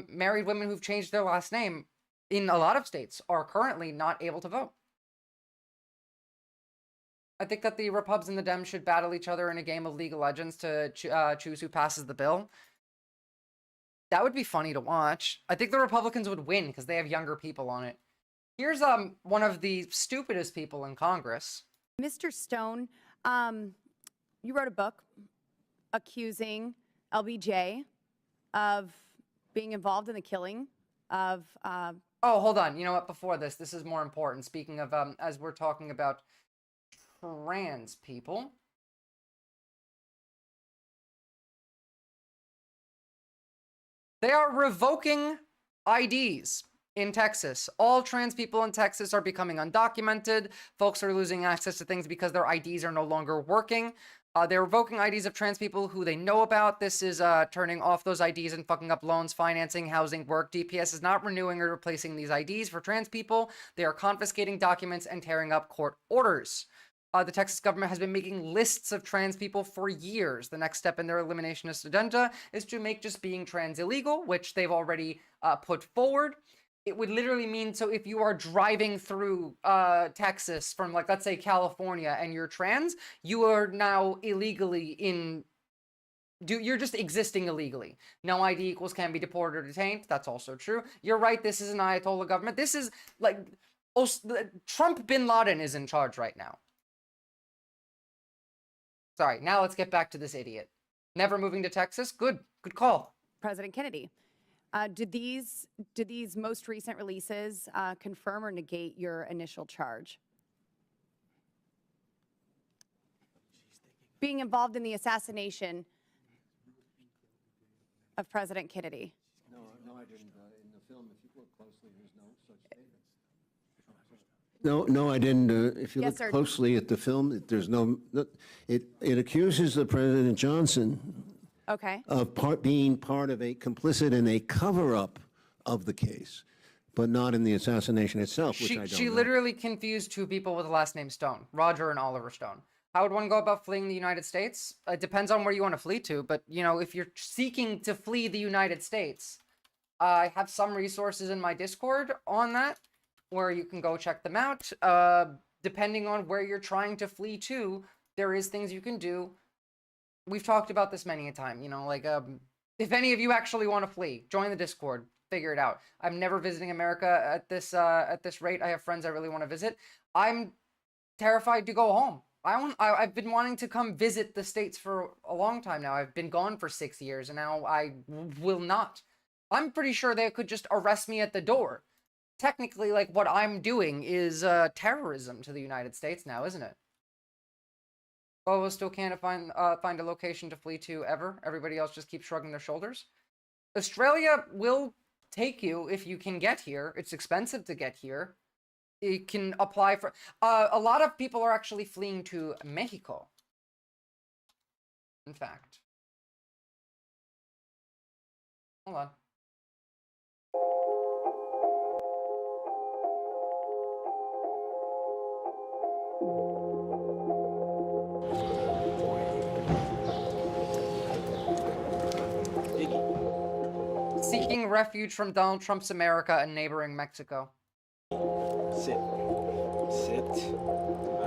Married women who've changed their last name in a lot of states are currently not able to vote. I think that the Repubs and the Dems should battle each other in a game of League of Legends to choose who passes the bill. That would be funny to watch. I think the Republicans would win because they have younger people on it. Here's one of the stupidest people in Congress. Mr. Stone, you wrote a book accusing LBJ of being involved in the killing of... Oh, hold on. You know what? Before this is more important. Speaking of, as we're talking about trans people. They are revoking IDs in Texas. All trans people in Texas are becoming undocumented. Folks are losing access to things because their IDs are no longer working. They're revoking IDs of trans people who they know about. This is turning off those IDs and fucking up loans, financing, housing, work. DPS is not renewing or replacing these IDs for trans people. They are confiscating documents and tearing up court orders. The Texas government has been making lists of trans people for years. The next step in their eliminationist agenda is to make just being trans illegal, which they've already put forward. It would literally mean, so if you are driving through Texas from, like, let's say California, and you're trans, you are now illegally you're just existing illegally. No ID equals can be deported or detained. That's also true. You're right, this is an Ayatollah government. This is, like, Trump bin Laden is in charge right now. Sorry, now let's get back to this idiot. Never moving to Texas? Good call. President Kennedy. Did these most recent releases confirm or negate your initial charge? Being involved in the assassination of President Kennedy. No, I didn't. In the film, if you look closely, there's no such statement. No, I didn't. If you Yes, look sir. closely at the film, there's no. It accuses the President Johnson Okay. of being part of a complicit in a cover-up of the case, but not in the assassination itself, which I don't She know. literally confused two people with the last name Stone, Roger and Oliver Stone. How would one go about fleeing the United States? It depends on where you want to flee to, but, you know, if you're seeking to flee the United States, I have some resources in my Discord on that, where you can go check them out. Depending on where you're trying to flee to, there is things you can do. We've talked about this many a time, you know, like, if any of you actually want to flee, join the Discord, figure it out. I'm never visiting America at this rate. I have friends I really want to visit. I'm terrified to go home. I've been wanting to come visit the States for a long time now. I've been gone for 6 years, and now I will not. I'm pretty sure they could just arrest me at the door. Technically, like, what I'm doing is terrorism to the United States now, isn't it? Bobo still can't find a location to flee to ever. Everybody else just keeps shrugging their shoulders. Australia will take you if you can get here. It's expensive to get here. You can apply for... a lot of people are actually fleeing to Mexico. In fact. Hold on. Seeking refuge from Donald Trump's America and neighboring Mexico. Sit.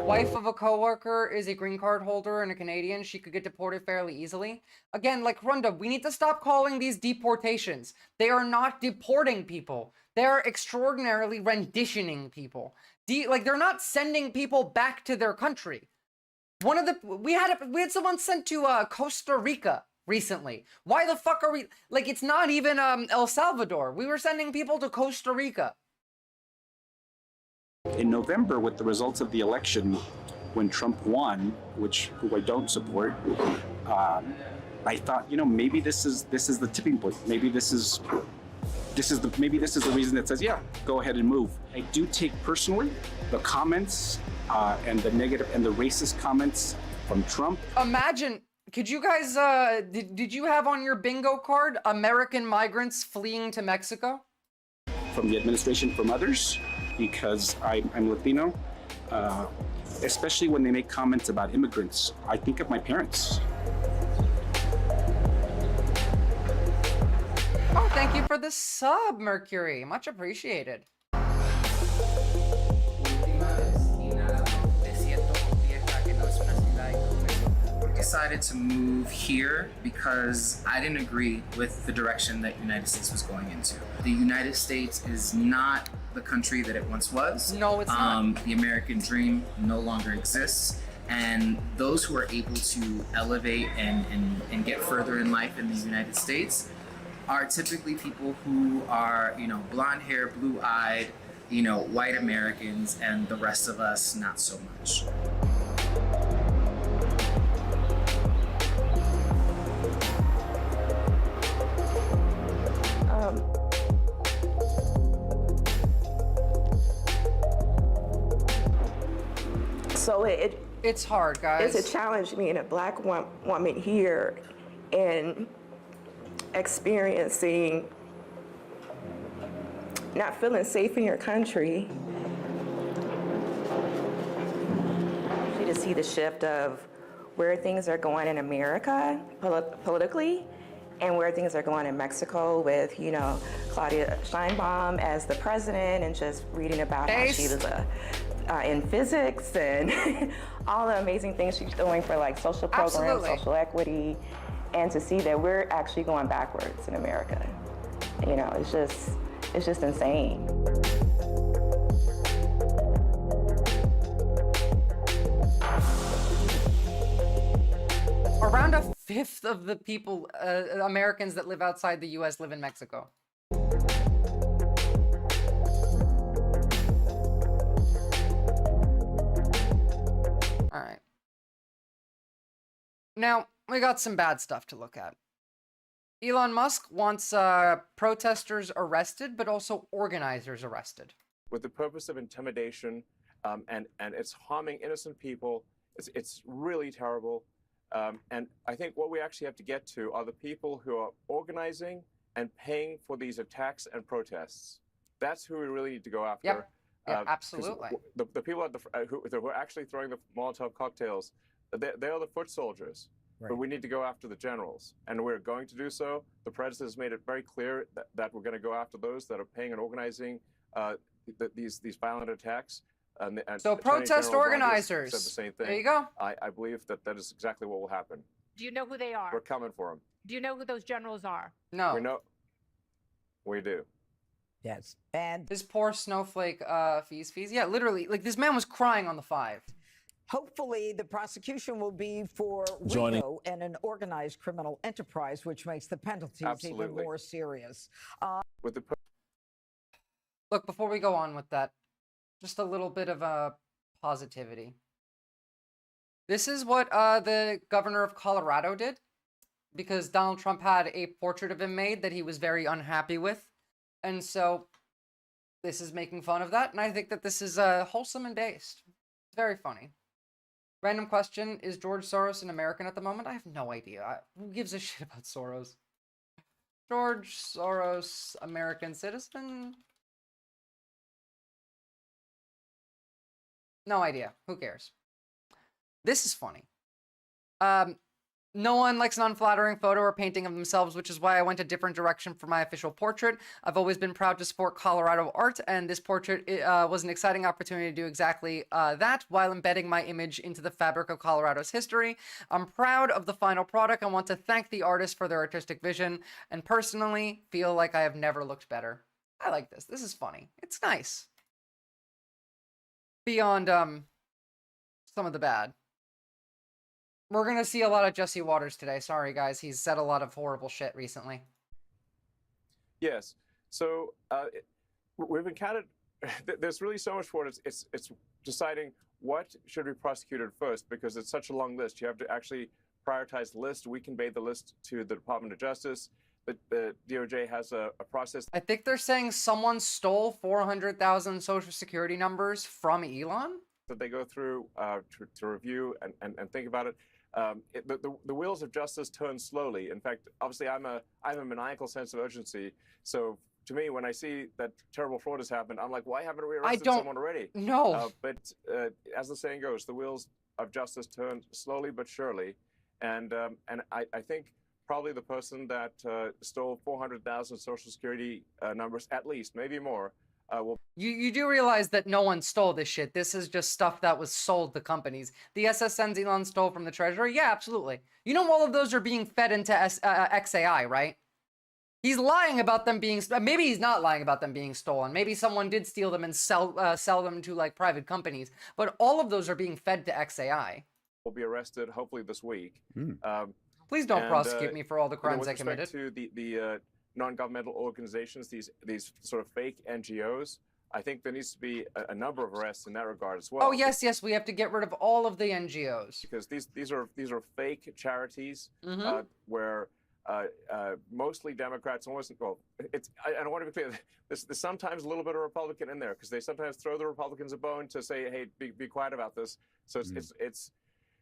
Wife of a coworker is a green card holder and a Canadian. She could get deported fairly easily. Again, like, Runda, we need to stop calling these deportations. They are not deporting people. They're extraordinarily renditioning people. Like, they're not sending people back to their country. We had someone sent to Costa Rica recently. Why the fuck are we, like, it's not even El Salvador. We were sending people to Costa Rica. In November, with the results of the election, when Trump won, who I don't support, I thought, maybe this is the tipping point. Maybe this is the reason that says, yeah, go ahead and move. I do take personally the comments and the negative and the racist comments from Trump. Imagine, could you guys, did you have on your bingo card American migrants fleeing to Mexico? From the administration, from others, because I'm Latino, especially when they make comments about immigrants. I think of my parents. Oh, thank you for the sub, Mercury. Much appreciated. Decided to move here because I didn't agree with the direction that the United States was going into. The United States is not the country that it once was. No, it's not. The American dream no longer exists. And those who are able to elevate and get further in life in the United States are typically people who are, blonde hair, blue-eyed, white Americans, and the rest of us not so much. So it's hard, guys. It's a challenge being a black woman here and experiencing not feeling safe in your country. You to see the shift of where things are going in America politically and where things are going in Mexico with, Claudia Sheinbaum as the president, and just reading about how she was in physics and all the amazing things she's doing for like social programs, social equity, and to see that we're actually going backwards in America. It's just insane. Around a fifth of the people, Americans that live outside the US live in Mexico. All right. Now, we got some bad stuff to look at. Elon Musk wants protesters arrested, but also organizers arrested. With the purpose of intimidation, and it's harming innocent people. It's really terrible. And I think what we actually have to get to are the people who are organizing and paying for these attacks and protests. That's who we really need to go after. Yep. Yeah, absolutely. The people at who are actually throwing the Molotov cocktails, they are the foot soldiers. Right. But we need to go after the generals, and we're going to do so. The president has made it very clear that we're going to go after those that are paying and organizing these violent attacks. And so protest organizers said the same thing. There you go. I believe that is exactly what will happen. Do you know who they are? We're coming for them. Do you know who those generals are? No. We know. We do. Yes. And this poor snowflake fees. Yeah, literally, like, this man was crying on the 5. Hopefully, the prosecution will be for Joining- RICO and an organized criminal enterprise, which makes the penalties even Absolutely. more serious. With the Look, before we go on with that, just a little bit of positivity. This is what the governor of Colorado did, because Donald Trump had a portrait of him made that he was very unhappy with. And so this is making fun of that. And I think that this is wholesome and based. It's very funny. Random question, is George Soros an American at the moment? I have no idea. Who gives a shit about Soros? George Soros, American citizen? No idea. Who cares? This is funny. No one likes an unflattering photo or painting of themselves, which is why I went a different direction for my official portrait. I've always been proud to support Colorado art, and this portrait was an exciting opportunity to do exactly that while embedding my image into the fabric of Colorado's history. I'm proud of the final product. I want to thank the artists for their artistic vision, and personally feel like I have never looked better. I like this. This is funny. It's nice. Beyond some of the bad. We're going to see a lot of Jesse Waters today. Sorry, guys. He's said a lot of horrible shit recently. Yes. So we've encountered, there's really so much for it. It's deciding what should be prosecuted first, because it's such a long list. You have to actually prioritize the list. We convey the list to the Department of Justice. The DOJ has a process. I think they're saying someone stole 400,000 social security numbers from Elon. That they go through to review and think about it. The wheels of justice turn slowly. In fact, obviously, I have a maniacal sense of urgency. So to me, when I see that terrible fraud has happened, I'm like, why haven't we arrested someone already? No. But as the saying goes, the wheels of justice turn slowly but surely. And I think probably the person that stole 400,000 social security numbers, at least, maybe more, will. You do realize that no one stole this shit. This is just stuff that was sold to companies. The SSNs Elon stole from the Treasury? Yeah, absolutely. You know all of those are being fed into XAI, right? He's lying about them being... Maybe he's not lying about them being stolen. Maybe someone did steal them and sell them to, like, private companies. But all of those are being fed to XAI. Will be arrested, hopefully this week. Please don't prosecute me for all the crimes I committed. With respect to the non-governmental organizations, these sort of fake NGOs, I think there needs to be a number of arrests in that regard as well. Oh yes, yes, we have to get rid of all of the NGOs because these are fake charities where mostly Democrats, almost I don't want to be clear. There's sometimes a little bit of Republican in there because they sometimes throw the Republicans a bone to say, hey, be quiet about this. So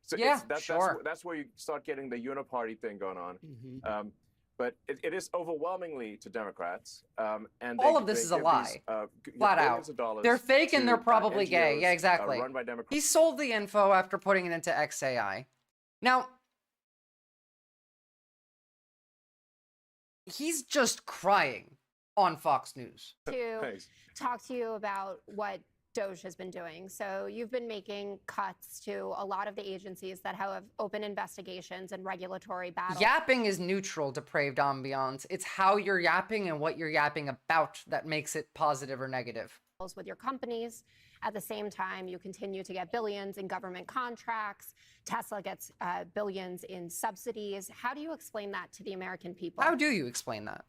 that's where you start getting the uniparty thing going on. But it is overwhelmingly to Democrats. And all of this is a lie, flat out. They're fake and they're probably gay. Yeah, exactly. Run by Democrats. He sold the info after putting it into XAI. Now, he's just crying on Fox News. To talk to you about what Doge has been doing. So you've been making cuts to a lot of the agencies that have open investigations and regulatory battles. Yapping is neutral, depraved ambiance. It's how you're yapping and what you're yapping about that makes it positive or negative. With your companies. At the same time, you continue to get billions in government contracts. Tesla gets billions in subsidies. How do you explain that to the American people? How do you explain that?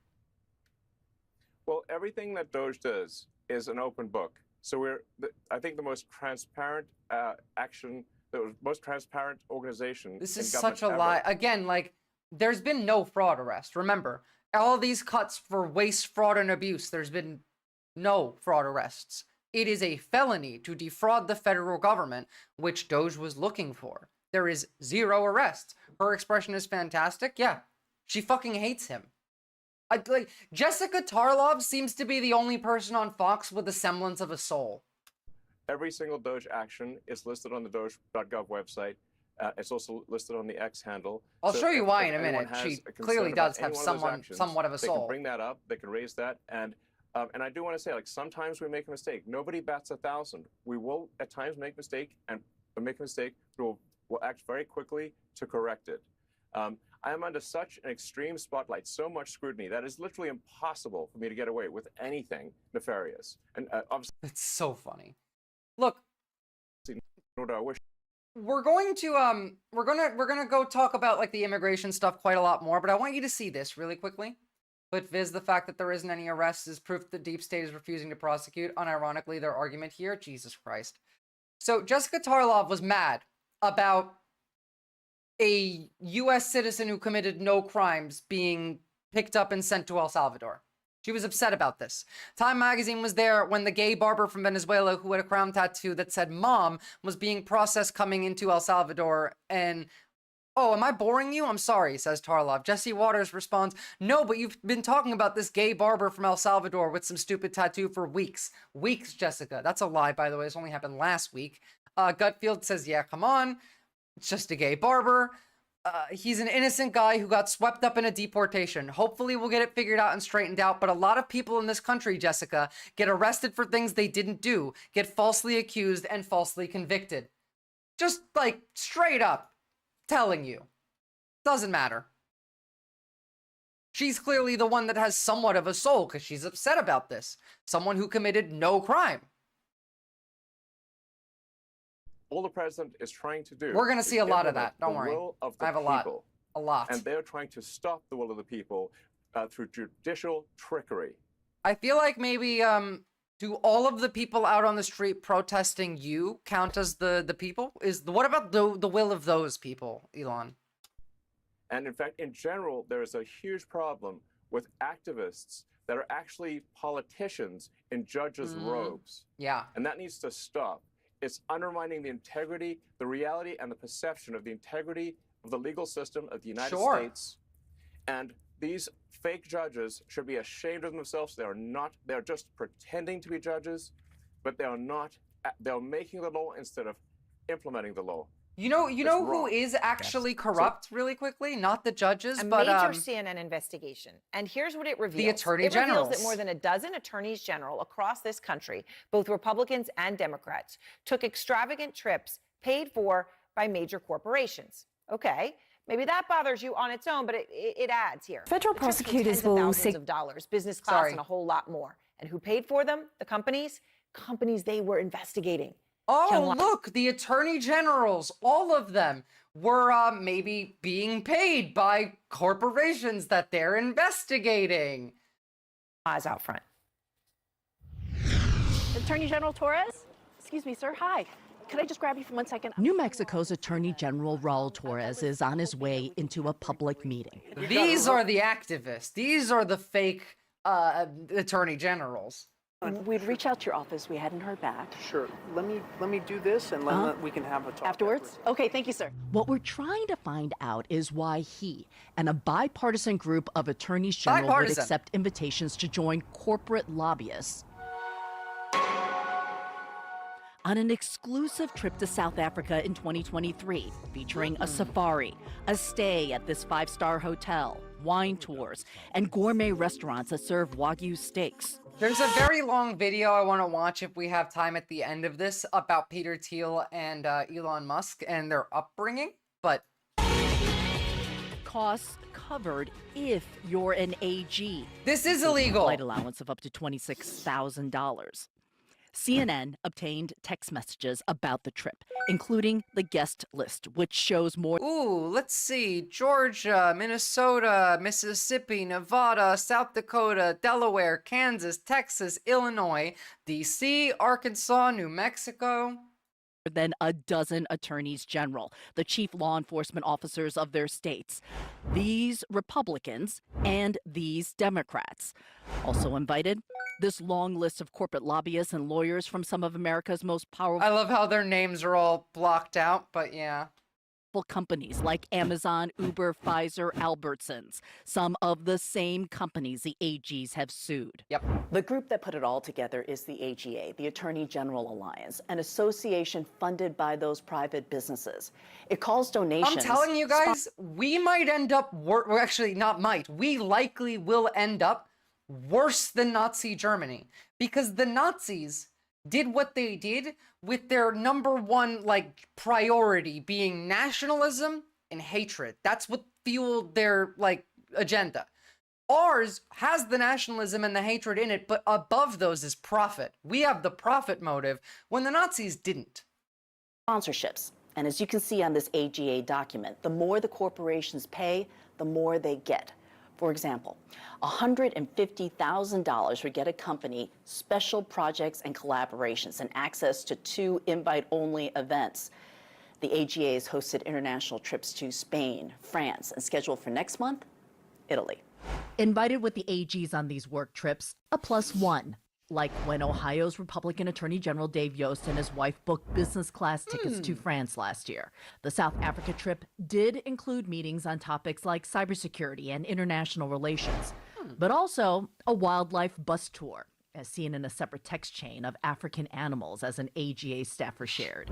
Well, everything that Doge does is an open book. So I think the most transparent the most transparent organization. This is such a lie. Again, like, there's been no fraud arrest. Remember, all these cuts for waste, fraud, and abuse, there's been no fraud arrests. It is a felony to defraud the federal government, which Doge was looking for. There is 0 arrests. Her expression is fantastic. Yeah, she fucking hates him. Like, Jessica Tarlov seems to be the only person on Fox with a semblance of a soul. Every single Doge action is listed on the Doge.gov website. It's also listed on the X handle. I'll show you why in a minute. She clearly does have somewhat of a soul. They can bring that up. They can raise that. And I do want to say, like, sometimes we make a mistake. Nobody bats 1,000. We will at times make a mistake. We'll act very quickly to correct it. I am under such an extreme spotlight, so much scrutiny, that it's literally impossible for me to get away with anything nefarious. And obviously, it's so funny. Look, nor do I wish. we're going to go talk about like the immigration stuff quite a lot more, but I want you to see this really quickly. But Viz, the fact that there isn't any arrests is proof the deep state is refusing to prosecute. Unironically, their argument here, Jesus Christ. So Jessica Tarlov was mad about a U.S. citizen who committed no crimes being picked up and sent to El Salvador. She was upset about this. Time magazine was there when the gay barber from Venezuela who had a crown tattoo that said mom was being processed coming into El Salvador. And, oh, am I boring you? I'm sorry, says Tarlov. Jesse Waters responds, no, but you've been talking about this gay barber from El Salvador with some stupid tattoo for weeks. Weeks, Jessica. That's a lie, by the way. This only happened last week. Gutfield says, yeah, come on. It's just a gay barber. He's an innocent guy who got swept up in a deportation. Hopefully we'll get it figured out and straightened out, but a lot of people in this country, Jessica, get arrested for things they didn't do, get falsely accused and falsely convicted. Just, like, straight up telling you. Doesn't matter. She's clearly the one that has somewhat of a soul because she's upset about this. Someone who committed no crime. All the president is trying to do. We're going to see a lot of that. Don't the worry. Will of the I have a lot. people. A lot. And they're trying to stop the will of the people through judicial trickery. I feel like maybe, do all of the people out on the street protesting you count as the people? What about the will of those people, Elon? And in fact, in general, there is a huge problem with activists that are actually politicians in judges' robes. Yeah. And that needs to stop. It's undermining the integrity, the reality, and the perception of the integrity of the legal system of the United States. And these fake judges should be ashamed of themselves. They are not, they're just pretending to be judges, but they are not, they're making the law instead of implementing the law. You know who is actually corrupt, really quickly? Not the judges, but major CNN investigation. And here's what it reveals. The attorney generals. It reveals that more than a dozen attorneys general across this country, both Republicans and Democrats, took extravagant trips paid for by major corporations. Okay, maybe that bothers you on its own, but it adds here. Federal prosecutors will thousands of dollars, business class, and a whole lot more. And who paid for them? The companies they were investigating. Oh, look, the attorney generals, all of them were maybe being paid by corporations that they're investigating. Eyes out front. Attorney General Torres? Excuse me, sir. Hi. Could I just grab you for 1 second? New Mexico's Attorney General Raul Torres is on his way into a public meeting. These are the activists. These are the fake attorney generals. We'd reach out to your office. We hadn't heard back. Sure. Let me do this, and we can have a talk afterwards. Okay, thank you, sir. What we're trying to find out is why he and a bipartisan group of attorneys general would accept invitations to join corporate lobbyists on an exclusive trip to South Africa in 2023, featuring a safari, a stay at this 5-star hotel, wine tours, and gourmet restaurants that serve Wagyu steaks. There's a very long video I want to watch if we have time at the end of this about Peter Thiel and Elon Musk and their upbringing, but... Costs covered if you're an AG. This is illegal. Flight allowance of up to $26,000. CNN obtained text messages about the trip, including the guest list, which shows more. Ooh, let's see. Georgia, Minnesota, Mississippi, Nevada, South Dakota, Delaware, Kansas, Texas, Illinois, D.C., Arkansas, New Mexico. Than a dozen attorneys general, the chief law enforcement officers of their states. These Republicans and these Democrats. Also invited, this long list of corporate lobbyists and lawyers from some of America's most powerful... I love how their names are all blocked out, but yeah. ...companies like Amazon, Uber, Pfizer, Albertsons. Some of the same companies the AGs have sued. Yep. The group that put it all together is the AGA, the Attorney General Alliance, an association funded by those private businesses. It calls donations... I'm telling you guys, we might end up... actually, not might. We likely will end up worse than Nazi Germany. Because the Nazis did what they did with their number one, like, priority being nationalism and hatred. That's what fueled their, like, agenda. Ours has the nationalism and the hatred in it, but above those is profit. We have the profit motive when the Nazis didn't. Sponsorships. And as you can see on this AGA document, the more the corporations pay, the more they get. For example, $150,000 would get a company special projects and collaborations and access to 2 invite-only events. The AGA has hosted international trips to Spain, France, and scheduled for next month, Italy. Invited with the AGs on these work trips, a +1. Like when Ohio's Republican Attorney General Dave Yost and his wife booked business class tickets to France last year. The South Africa trip did include meetings on topics like cybersecurity and international relations, but also a wildlife bus tour, as seen in a separate text chain of African animals as an AGA staffer shared.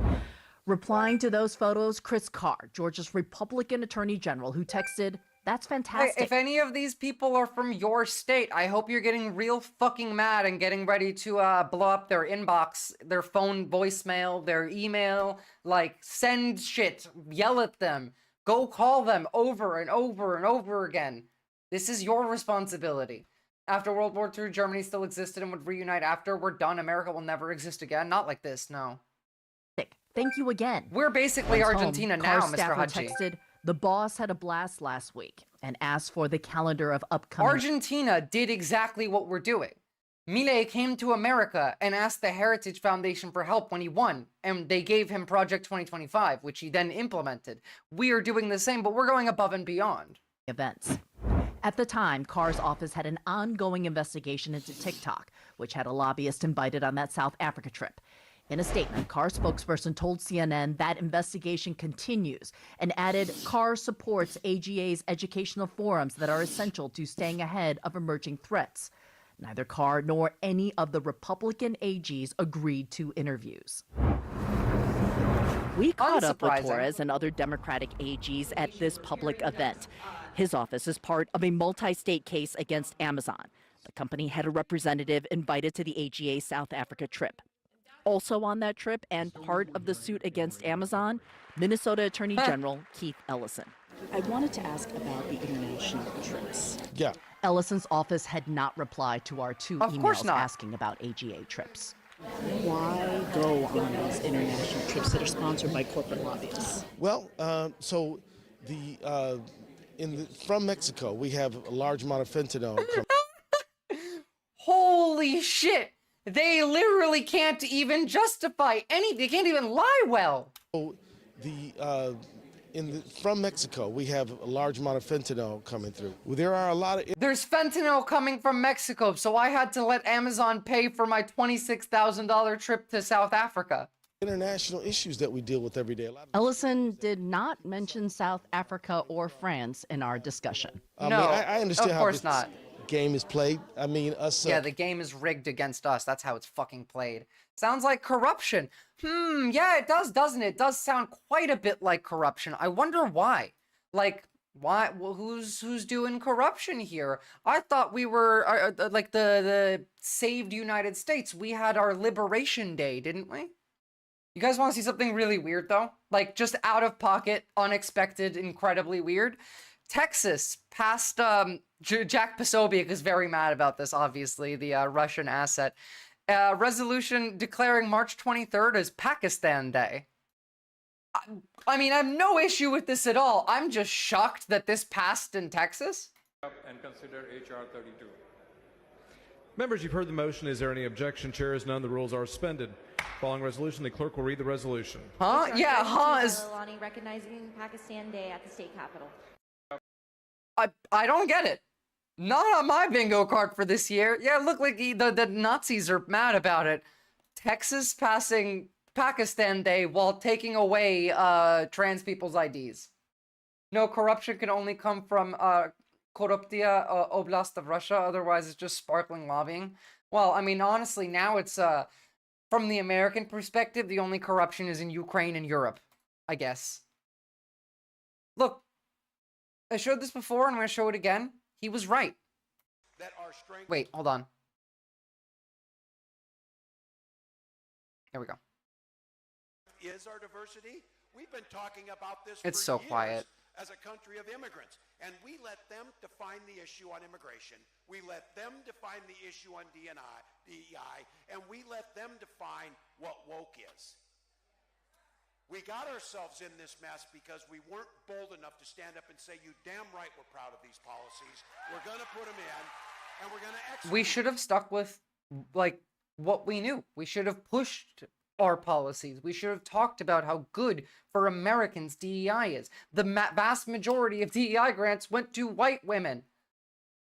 Replying to those photos, Chris Carr, Georgia's Republican Attorney General, who texted, "That's fantastic." If any of these people are from your state, I hope you're getting real fucking mad and getting ready to blow up their inbox, their phone voicemail, their email. Like, send shit, yell at them, go call them over and over and over again. This is your responsibility. After World War II, Germany still existed and would reunite after. We're done. America will never exist again. Not like this, no. Thank you again. We're basically Once Argentina home, now, Carr's Mr. staffer Haji. texted, "The boss had a blast last week and asked for the calendar of upcoming..." Argentina did exactly what we're doing. Milei came to America and asked the Heritage Foundation for help when he won, and they gave him Project 2025, which he then implemented. We are doing the same, but we're going above and beyond. Events. At the time, Carr's office had an ongoing investigation into TikTok, which had a lobbyist invited on that South Africa trip. In a statement, Carr's spokesperson told CNN that investigation continues and added Carr supports AGA's educational forums that are essential to staying ahead of emerging threats. Neither Carr nor any of the Republican AGs agreed to interviews. We caught up with Torres and other Democratic AGs at this public event. His office is part of a multi-state case against Amazon. The company had a representative invited to the AGA South Africa trip. Also on that trip and part of the suit against Amazon, Minnesota Attorney General Keith Ellison. I wanted to ask about the international trips. Yeah. Ellison's office had not replied to our 2 emails asking about AGA trips. Why go on these international trips that are sponsored by corporate lobbyists? Well, from Mexico, we have a large amount of fentanyl coming. Holy shit! They literally can't even justify anything. They can't even lie well. From Mexico, we have a large amount of fentanyl coming through. There are a lot of... There's fentanyl coming from Mexico, so I had to let Amazon pay for my $26,000 trip to South Africa. International issues that we deal with every day. Ellison did not mention South Africa or France in our discussion. I understand of how course this not. Game is played. I mean, us. Yeah, the game is rigged against us. That's how it's fucking played. Sounds like corruption. Yeah, it does, doesn't it? It does sound quite a bit like corruption. I wonder why. Like, why? Well, who's doing corruption here? I thought we were like the saved United States. We had our Liberation Day, didn't we? You guys want to see something really weird though? Like just out of pocket, unexpected, incredibly weird. Texas passed, Jack Posobiec is very mad about this, obviously, the Russian asset. Resolution declaring March 23rd as Pakistan Day. I mean, I have no issue with this at all. I'm just shocked that this passed in Texas. And consider H.R. 32. Members, you've heard the motion. Is there any objection? Chair is none. The rules are suspended. Following resolution, the clerk will read the resolution. Huh? Yeah, huh is... recognizing Pakistan Day at the state capitol. I don't get it. Not on my bingo card for this year. Yeah, look like the Nazis are mad about it. Texas passing Pakistan Day while taking away trans people's IDs. No, corruption can only come from Koruptia Oblast of Russia. Otherwise, it's just sparkling lobbying. Well, I mean, honestly, now it's from the American perspective, the only corruption is in Ukraine and Europe, I guess. Look, I showed this before, and I'm going to show it again. He was right. Wait, hold on. There we go. Is our diversity? We've been talking about this It's for so years quiet. as a country of immigrants, and we let them define the issue on immigration. We let them define the issue on DEI, and we let them define what woke is. We got ourselves in this mess because we weren't bold enough to stand up and say, you damn right we're proud of these policies. We're going to put them in, and we're going to execute. We should have stuck with, like, what we knew. We should have pushed our policies. We should have talked about how good for Americans DEI is. The vast majority of DEI grants went to white women.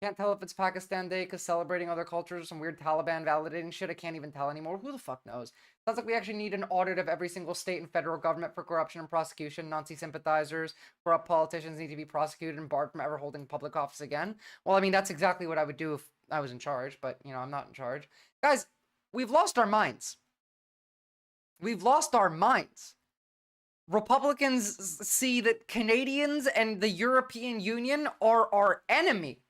Can't tell if it's Pakistan Day because celebrating other cultures, some weird Taliban validating shit. I can't even tell anymore. Who the fuck knows? Sounds like we actually need an audit of every single state and federal government for corruption and prosecution. Nazi sympathizers, corrupt politicians need to be prosecuted and barred from ever holding public office again. Well, I mean, that's exactly what I would do if I was in charge, but, you know, I'm not in charge. Guys, we've lost our minds. We've lost our minds. Republicans see that Canadians and the European Union are our enemy.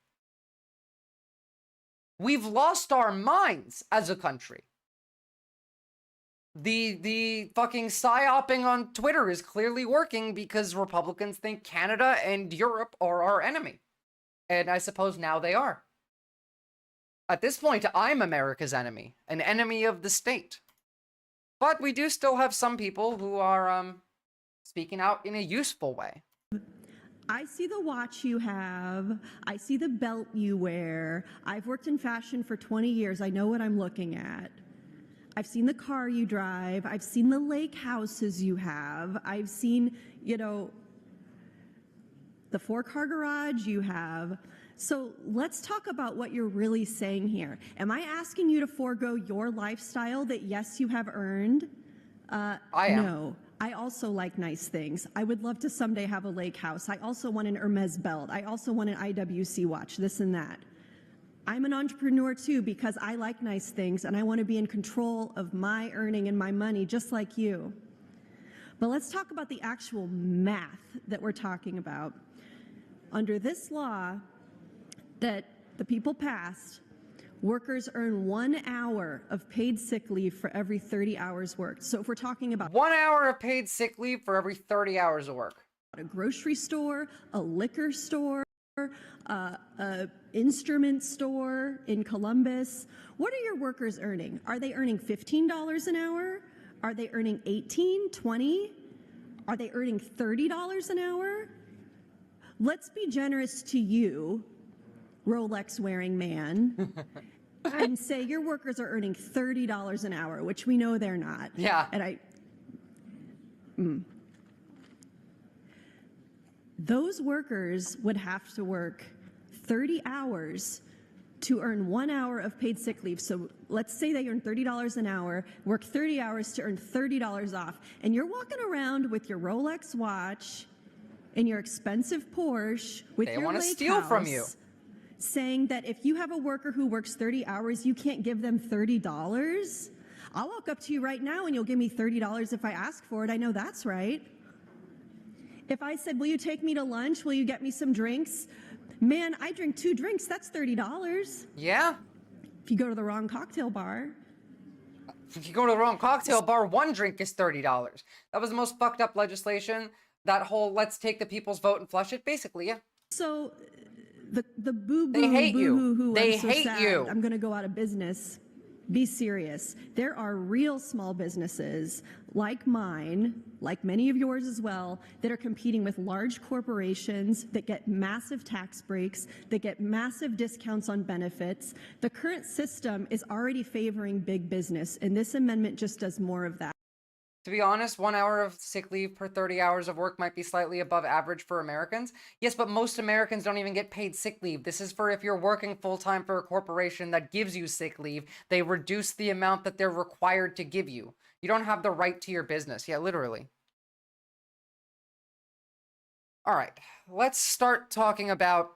We've lost our minds as a country. The fucking psyoping on Twitter is clearly working because Republicans think Canada and Europe are our enemy. And I suppose now they are. At this point, I'm America's enemy, an enemy of the state. But we do still have some people who are speaking out in a useful way. I see the watch you have. I see the belt you wear. I've worked in fashion for 20 years. I know what I'm looking at. I've seen the car you drive. I've seen the lake houses you have. I've seen, you know, the 4-car garage you have. So let's talk about what you're really saying here. Am I asking you to forego your lifestyle that, yes, you have earned? I am. No. I also like nice things. I would love to someday have a lake house. I also want an Hermes belt. I also want an IWC watch, this and that. I'm an entrepreneur too because I like nice things and I want to be in control of my earning and my money just like you. But let's talk about the actual math that we're talking about. Under this law that the people passed, workers earn 1 hour of paid sick leave for every 30 hours worked. So if we're talking about 1 hour of paid sick leave for every 30 hours of work. A grocery store, a liquor store, a instrument store in Columbus, what are your workers earning? Are they earning $15 an hour? Are they earning $18, $20? Are they earning $30 an hour? Let's be generous to you, Rolex-wearing man, and say your workers are earning $30 an hour, which we know they're not. Yeah. And those workers would have to work 30 hours to earn 1 hour of paid sick leave. So let's say they earn $30 an hour, work 30 hours to earn $30 off, and you're walking around with your Rolex watch and your expensive Porsche with They your want to lake steal from house, you. saying that if you have a worker who works 30 hours, you can't give them $30? I'll walk up to you right now and you'll give me $30 if I ask for it. I know that's right. If I said, will you take me to lunch? Will you get me some drinks? Man, I drink 2 drinks. That's $30. Yeah. If you go to the wrong cocktail bar. If you go to the wrong cocktail bar, 1 drink is $30. That was the most fucked up legislation. That whole let's take the people's vote and flush it. Basically, yeah. So the boo-boo, They hate you. boo-hoo-hoo, They I'm so hate sad, you. I'm going to go out of business. Be serious. There are real small businesses like mine, like many of yours as well, that are competing with large corporations that get massive tax breaks, that get massive discounts on benefits. The current system is already favoring big business, and this amendment just does more of that. To be honest, 1 hour of sick leave per 30 hours of work might be slightly above average for Americans. Yes, but most Americans don't even get paid sick leave. This is for if you're working full-time for a corporation that gives you sick leave, they reduce the amount that they're required to give you. You don't have the right to your business. Yeah, literally. All right, let's start talking about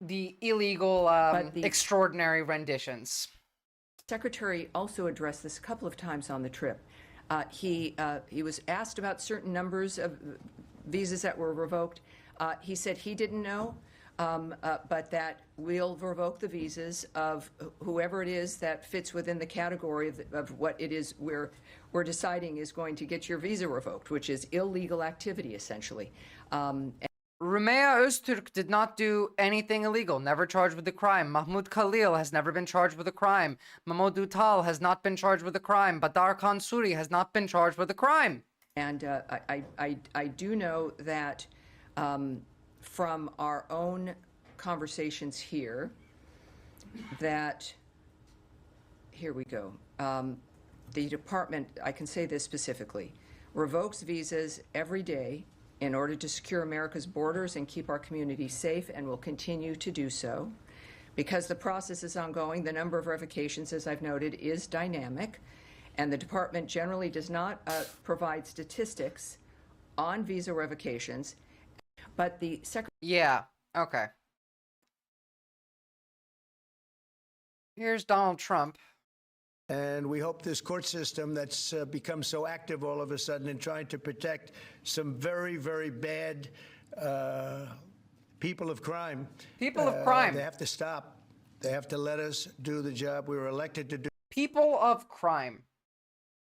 the illegal, extraordinary renditions. Secretary also addressed this a couple of times on the trip. He was asked about certain numbers of visas that were revoked. He said he didn't know, but that we'll revoke the visas of whoever it is that fits within the category of what it is we're deciding is going to get your visa revoked, which is illegal activity, essentially. Rumea Öztürk did not do anything illegal, never charged with a crime. Mahmoud Khalil has never been charged with a crime. Mahmoud Utal has not been charged with a crime. Badar Khan Suri has not been charged with a crime. And I do know that from our own conversations here, that, here we go, the department, I can say this specifically, revokes visas every day in order to secure America's borders and keep our community safe, and will continue to do so. Because the process is ongoing, the number of revocations, as I've noted, is dynamic, and the department generally does not provide statistics on visa revocations, but the Secretary... Yeah, okay. Here's Donald Trump. And we hope this court system that's become so active all of a sudden in trying to protect some very, very bad people of crime. People of crime. They have to stop. They have to let us do the job we were elected to do. People of crime.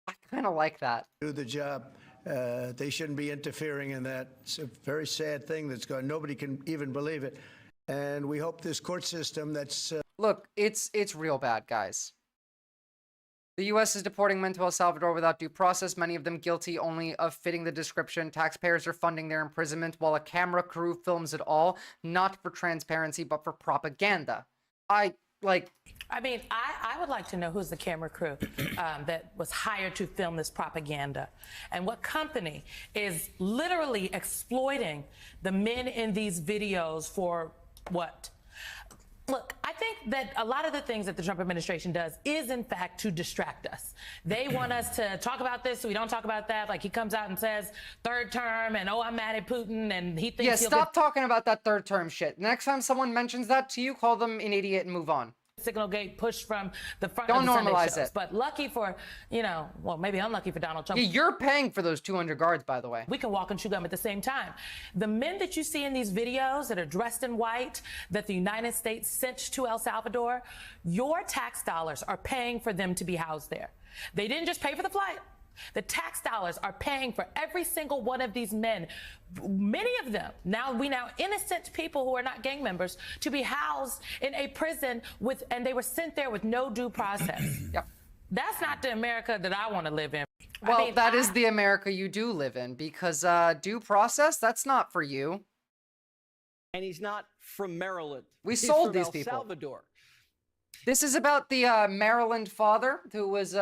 I kind of like that. Do the job. They shouldn't be interfering in that. It's a very sad thing that's going. Nobody can even believe it. And we hope this court system that's... Look, it's real bad, guys. The U.S. is deporting men to El Salvador without due process, many of them guilty only of fitting the description. Taxpayers are funding their imprisonment while a camera crew films it all, not for transparency, but for propaganda. I mean, I would like to know who's the camera crew that was hired to film this propaganda, and what company is literally exploiting the men in these videos for what? Look, I think that a lot of the things that the Trump administration does is, in fact, to distract us. They want us to talk about this, so we don't talk about that. Like, he comes out and says, third term, and, oh, I'm mad at Putin, and he thinks yeah, he'll stop talking about that third term shit. Next time someone mentions that to you, call them an idiot and move on. Signal gate push from the front Don't of the Sunday normalize shows. it. But lucky for, you know, well, maybe unlucky for Donald Trump. Yeah, you're paying for those 200 guards, by the way. We can walk and chew gum at the same time. The men that you see in these videos that are dressed in white that the United States sent to El Salvador, your tax dollars are paying for them to be housed there. They didn't just pay for the flight. The tax dollars are paying for every single one of these men, many of them, now innocent people who are not gang members, to be housed in a prison and they were sent there with no due process. Yep. That's not the America that I want to live in. Well, that is the America you do live in, because due process, that's not for you. And he's not from Maryland. We He's sold from these El people. Salvador. This is about the Maryland father who was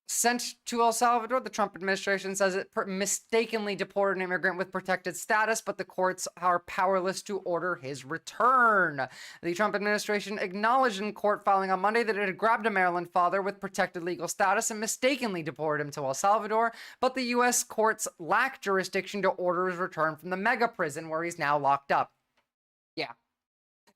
sent to El Salvador. The Trump administration says it mistakenly deported an immigrant with protected status, but the courts are powerless to order his return. The Trump administration acknowledged in court filing on Monday that it had grabbed a Maryland father with protected legal status and mistakenly deported him to El Salvador, but the U.S. courts lack jurisdiction to order his return from the mega prison where he's now locked up. Yeah.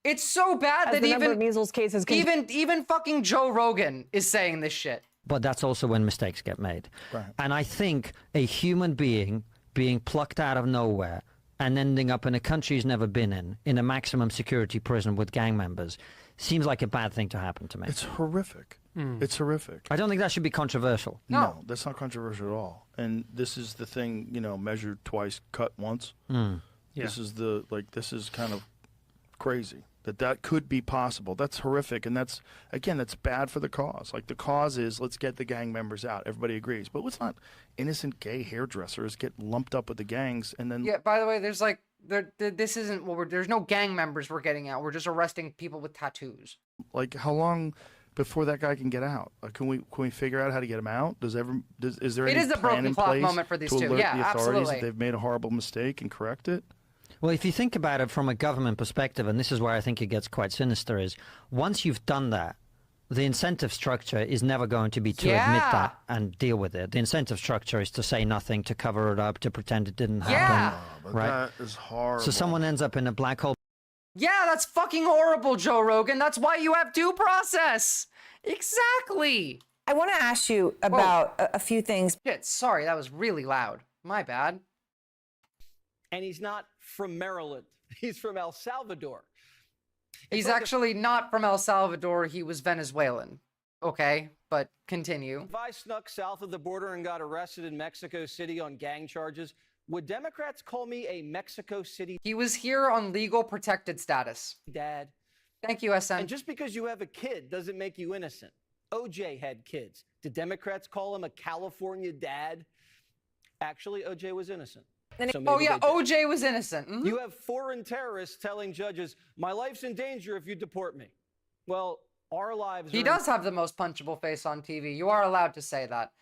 It's so bad that even measles cases even fucking Joe Rogan is saying this shit. But that's also when mistakes get made. Right. And I think a human being being plucked out of nowhere and ending up in a country he's never been in a maximum security prison with gang members, seems like a bad thing to happen to me. It's horrific. It's horrific. I don't think that should be controversial. No, that's not controversial at all. And this is the thing, measured twice, cut once. This is this is kind of crazy. That could be possible. That's horrific, and that's bad for the cause. Like, the cause is, let's get the gang members out. Everybody agrees. But let's not innocent gay hairdressers get lumped up with the gangs and then... Yeah, by the way, there's this isn't what there's no gang members we're getting out. We're just arresting people with tattoos. Like, how long before that guy can get out? Can we figure out how to get him out? Is there any It is a broken clock moment for these to two. alert Yeah, the authorities absolutely. that they've made a horrible mistake and correct it? Well, if you think about it from a government perspective, and this is where I think it gets quite sinister, is once you've done that, the incentive structure is never going to be to admit that and deal with it. The incentive structure is to say nothing, to cover it up, to pretend it didn't happen. But right? that is horrible. So someone ends up in a black hole. Yeah, that's fucking horrible, Joe Rogan. That's why you have due process. Exactly. I want to ask you about a few things. Shit, sorry, that was really loud. My bad. And he's not from Maryland. He's from El Salvador. He's actually not from El Salvador. He was Venezuelan. Okay, but continue. If I snuck south of the border and got arrested in Mexico City on gang charges, would Democrats call me a Mexico City? He was here on legal protected status. Dad. Thank you, SN. And just because you have a kid doesn't make you innocent. OJ had kids. Did Democrats call him a California dad? Actually, OJ was innocent. So Oh maybe yeah, they did. OJ was innocent. Mhm. You have foreign terrorists telling judges, my life's in danger if you deport me. Well, our lives He are does have the most punchable face on TV. You are allowed to say that.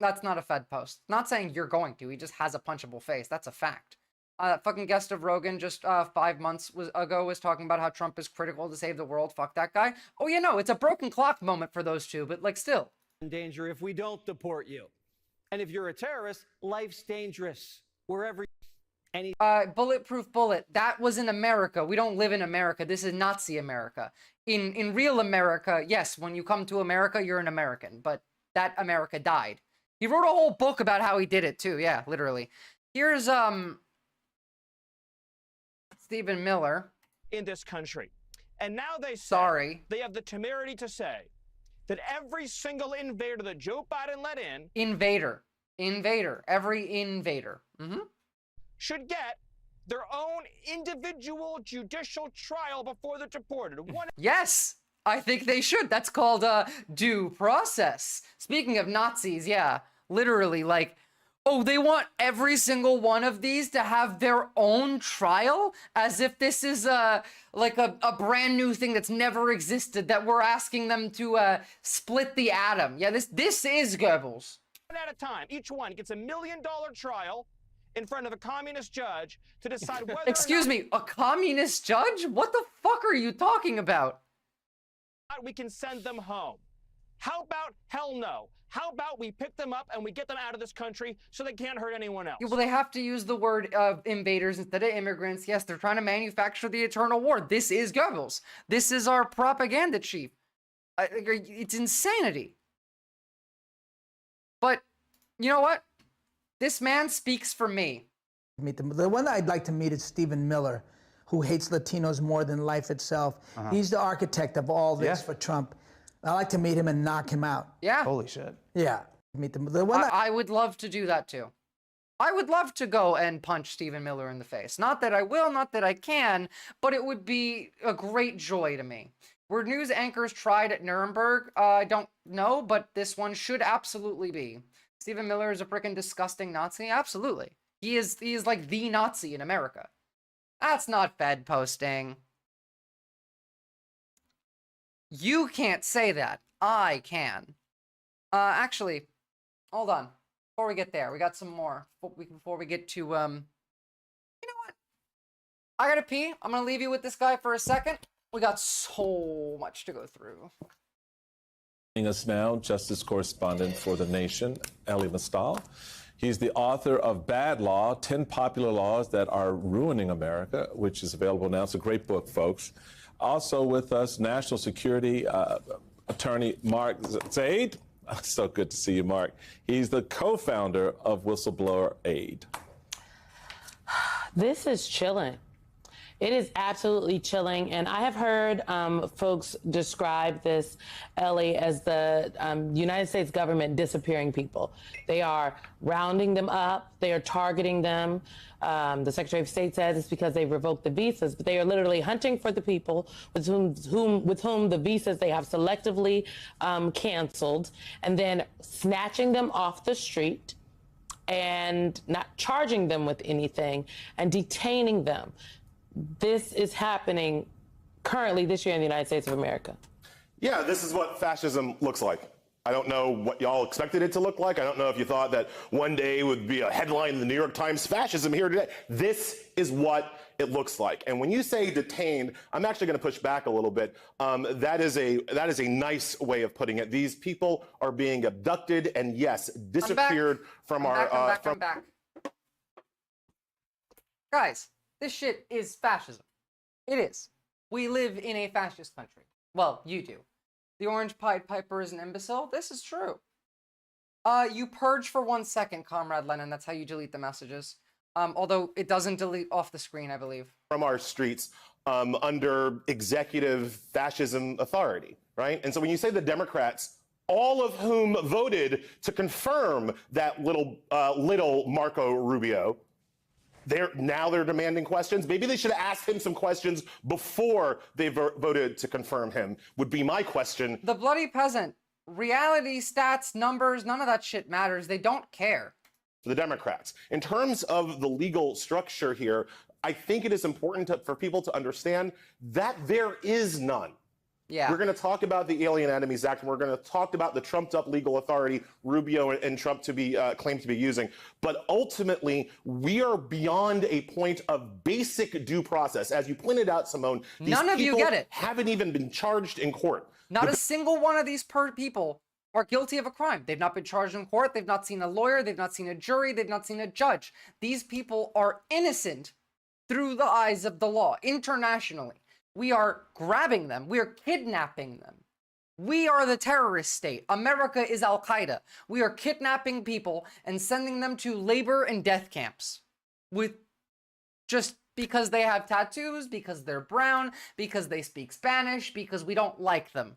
That's not a Fed post. Not saying you're going to. He just has a punchable face. That's a fact. That fucking guest of Rogan just 5 months ago was talking about how Trump is critical to save the world. Fuck that guy. Oh, yeah, no, it's a broken clock moment for those two, but like still. in danger if we don't deport you. And if you're a terrorist, life's dangerous wherever any Bulletproof bullet. That was in America. We don't live in America. This is Nazi America. In real America, yes, when you come to America, you're an American, but that America died. He wrote a whole book about how he did it too. Yeah, literally. Here's Stephen Miller in this country. And now they say they have the temerity to say that every single invader that Joe Biden let in invader, every invader should get their own individual judicial trial before they're deported. Yes, I think they should. That's called due process. Speaking of Nazis, yeah, literally, like, oh, they want every single one of these to have their own trial, as if this is like a brand new thing that's never existed, that we're asking them to split the atom. Yeah, this is Goebbels. One at a time. Each one gets $1 million trial in front of a communist judge to decide whether Excuse me, a communist judge? What the fuck are you talking about? we can send them home. How about hell no? How about we pick them up and we get them out of this country so they can't hurt anyone else? Yeah, well, they have to use the word invaders instead of immigrants. Yes, they're trying to manufacture the eternal war. This is Goebbels. This is our propaganda chief. It's insanity. But you know what? This man speaks for me. Meet them. The one that I'd like to meet is Stephen Miller, who hates Latinos more than life itself. He's the architect of all this for Trump. I'd like to meet him and knock him out. Yeah. Holy shit. Yeah. Meet them. The one I would love to do that too. I would love to go and punch Stephen Miller in the face. Not that I will, not that I can, but it would be a great joy to me. Were news anchors tried at Nuremberg? I don't know, but this one should absolutely be. Stephen Miller is a freaking disgusting Nazi? Absolutely. He is like the Nazi in America. That's not Fed posting. You can't say that. I can. Actually, hold on. Before we get there, we got some more. Before we get to, you know what? I gotta pee. I'm gonna leave you with this guy for a second. We got so much to go through. Joining us now, Justice Correspondent for The Nation, Elie Mystal. He's the author of Bad Law, 10 Popular Laws That Are Ruining America, which is available now. It's a great book, folks. Also with us, National Security Attorney Mark Zaid. So good to see you, Mark. He's the co-founder of Whistleblower Aid. This is chilling. It is absolutely chilling. And I have heard folks describe this, Ellie, as the United States government disappearing people. They are rounding them up. They are targeting them. The Secretary of State says it's because they revoked the visas, but they are literally hunting for the people with whom the visas they have selectively canceled, and then snatching them off the street and not charging them with anything and detaining them. This is happening currently this year in the United States of America. Yeah, this is what fascism looks like. I don't know what y'all expected it to look like. I don't know if you thought that one day would be a headline in the New York Times, fascism here today. This is what it looks like. And when you say detained, I'm actually going to push back a little bit. That is a nice way of putting it. These people are being abducted and, yes, disappeared from our... I'm back. Guys, this shit is fascism. It is. We live in a fascist country. Well, you do. The Orange Pied Piper is an imbecile? This is true. You purge for 1 second, Comrade Lennon. That's how you delete the messages. Although it doesn't delete off the screen, I believe. From our streets under executive fascism authority, right? And so when you say the Democrats, all of whom voted to confirm that little Marco Rubio, they're demanding questions. Maybe they should have asked him some questions before they voted to confirm him, would be my question. The bloody peasant. Reality, stats, numbers, none of that shit matters. They don't care. for the Democrats. In terms of the legal structure here, I think it is important for people to understand that there is none. Yeah. We're going to talk about the Alien Enemies Act, and we're going to talk about the trumped-up legal authority Rubio and Trump to be claimed to be using. But ultimately, we are beyond a point of basic due process. As you pointed out, Simone, these None of you people get it. haven't even been charged in court. Not a single one of these people are guilty of a crime. They've not been charged in court. They've not seen a lawyer. They've not seen a jury. They've not seen a judge. These people are innocent through the eyes of the law internationally. We are grabbing them. We are kidnapping them. We are the terrorist state. America is Al-Qaeda. We are kidnapping people and sending them to labor and death camps with just because they have tattoos, because they're brown, because they speak Spanish, because we don't like them.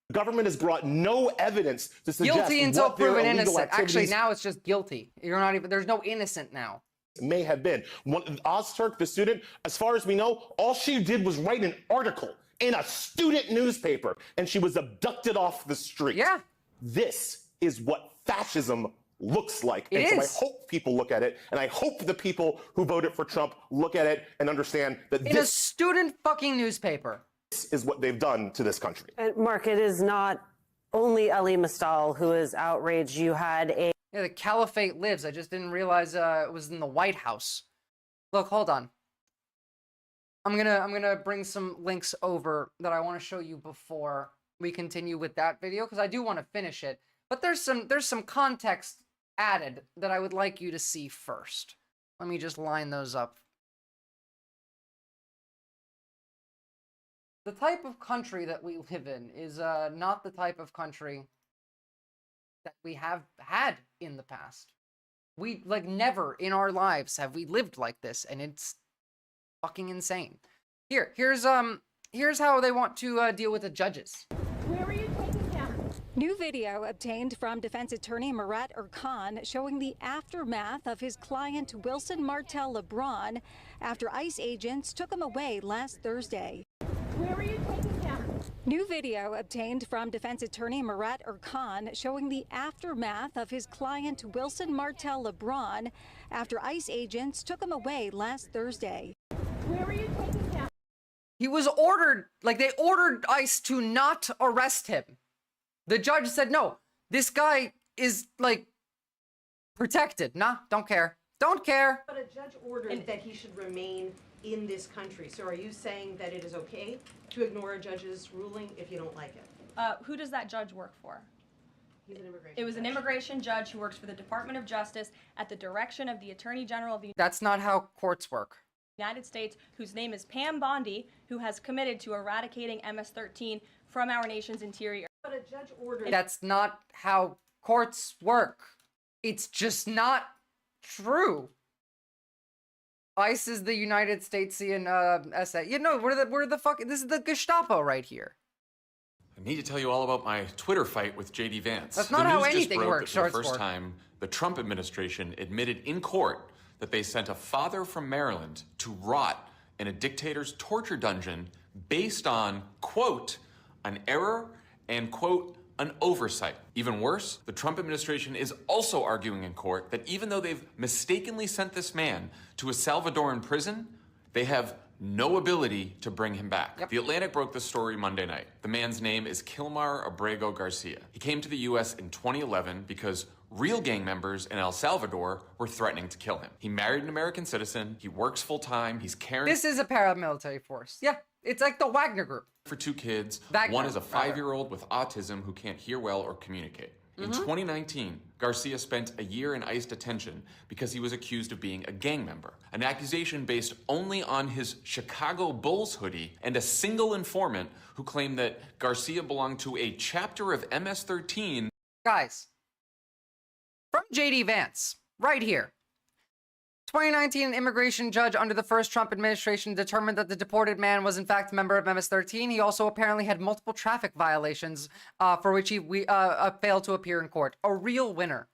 The government has brought no evidence to suggest Guilty until what their proven illegal innocent. Actually, activities now it's just guilty. You're not even, there's no innocent now. may have been. Ozturk, the student, as far as we know, all she did was write an article in a student newspaper, and she was abducted off the street. Yeah. This is what fascism looks like. And so I hope people look at it, and I hope the people who voted for Trump look at it and understand that in a student fucking newspaper. This is what they've done to this country. Mark, it is not only Ali Mastal who is outraged. You had a... Yeah, the caliphate lives. I just didn't realize it was in the White House. Look, hold on. I'm gonna bring some links over that I want to show you before we continue with that video, because I do want to finish it. But there's some context added that I would like you to see first. Let me just line those up. The type of country that we live in is not the type of country that we have had in the past. We, like, never in our lives have we lived like this, and it's fucking insane. Here's how they want to deal with the judges. Where were you taking him? New video obtained from defense attorney Murat Erkan showing the aftermath of his client Wilson Martel LeBron after ICE agents took him away last Thursday. Where were you taking him? New video obtained from defense attorney Murat Erkan showing the aftermath of his client Wilson Martel LeBron after ICE agents took him away last Thursday. Where were you taking him? He was ordered, like, they ordered ICE to not arrest him. The judge said, no, this guy is, like, protected. Nah, don't care. Don't care. But a judge ordered that he should remain in this country. So are you saying that it is okay to ignore a judge's ruling if you don't like it? Who does that judge work for? He's an immigration It was an judge. immigration judge who works for the Department of Justice at the direction of the Attorney General of the That's not how courts work. United States, whose name is Pam Bondi, who has committed to eradicating MS-13 from our nation's interior. But a judge ordered... That's not how courts work. It's just not true. ICE is the United Statesian SA. You know, we're the fuck. This is the Gestapo right here. I need to tell you all about my Twitter fight with JD Vance. That's not the how news just anything broke works, that for the short first sport. time, the Trump administration admitted in court that they sent a father from Maryland to rot in a dictator's torture dungeon based on, quote, an error and, quote, an oversight. Even worse, the Trump administration is also arguing in court that even though they've mistakenly sent this man to a Salvadoran prison, they have no ability to bring him back. The Atlantic broke the story Monday night. The man's name is Kilmar Abrego Garcia. He came to the U.S. in 2011 because real gang members in El Salvador were threatening to kill him. He married an American citizen. He works full-time. He's caring... This is a paramilitary force. Yeah, it's like the Wagner Group. For two kids. Wagner, One is a rather. 5-year-old with autism who can't hear well or communicate. In Mhm. 2019, Garcia spent a year in ICE detention because he was accused of being a gang member. An accusation based only on his Chicago Bulls hoodie and a single informant who claimed that Garcia belonged to a chapter of MS-13. Guys, from JD Vance, right here. 2019, an immigration judge under the first Trump administration determined that the deported man was in fact a member of MS-13. He also apparently had multiple traffic violations for which he failed to appear in court. A real winner.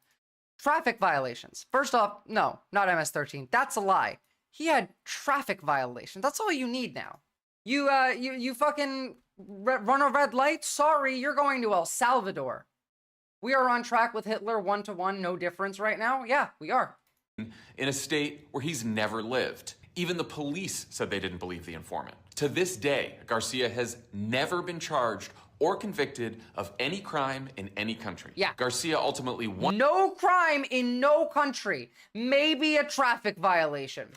Traffic violations. First off, no, not MS-13. That's a lie. He had traffic violations. That's all you need now. You fucking run a red light? Sorry, you're going to El Salvador. We are on track with Hitler 1-to-1, no difference right now. Yeah, we are. In a state where he's never lived. Even the police said they didn't believe the informant. To this day, Garcia has never been charged or convicted of any crime in any country. Yeah. Garcia ultimately won. No crime in no country. Maybe a traffic violation.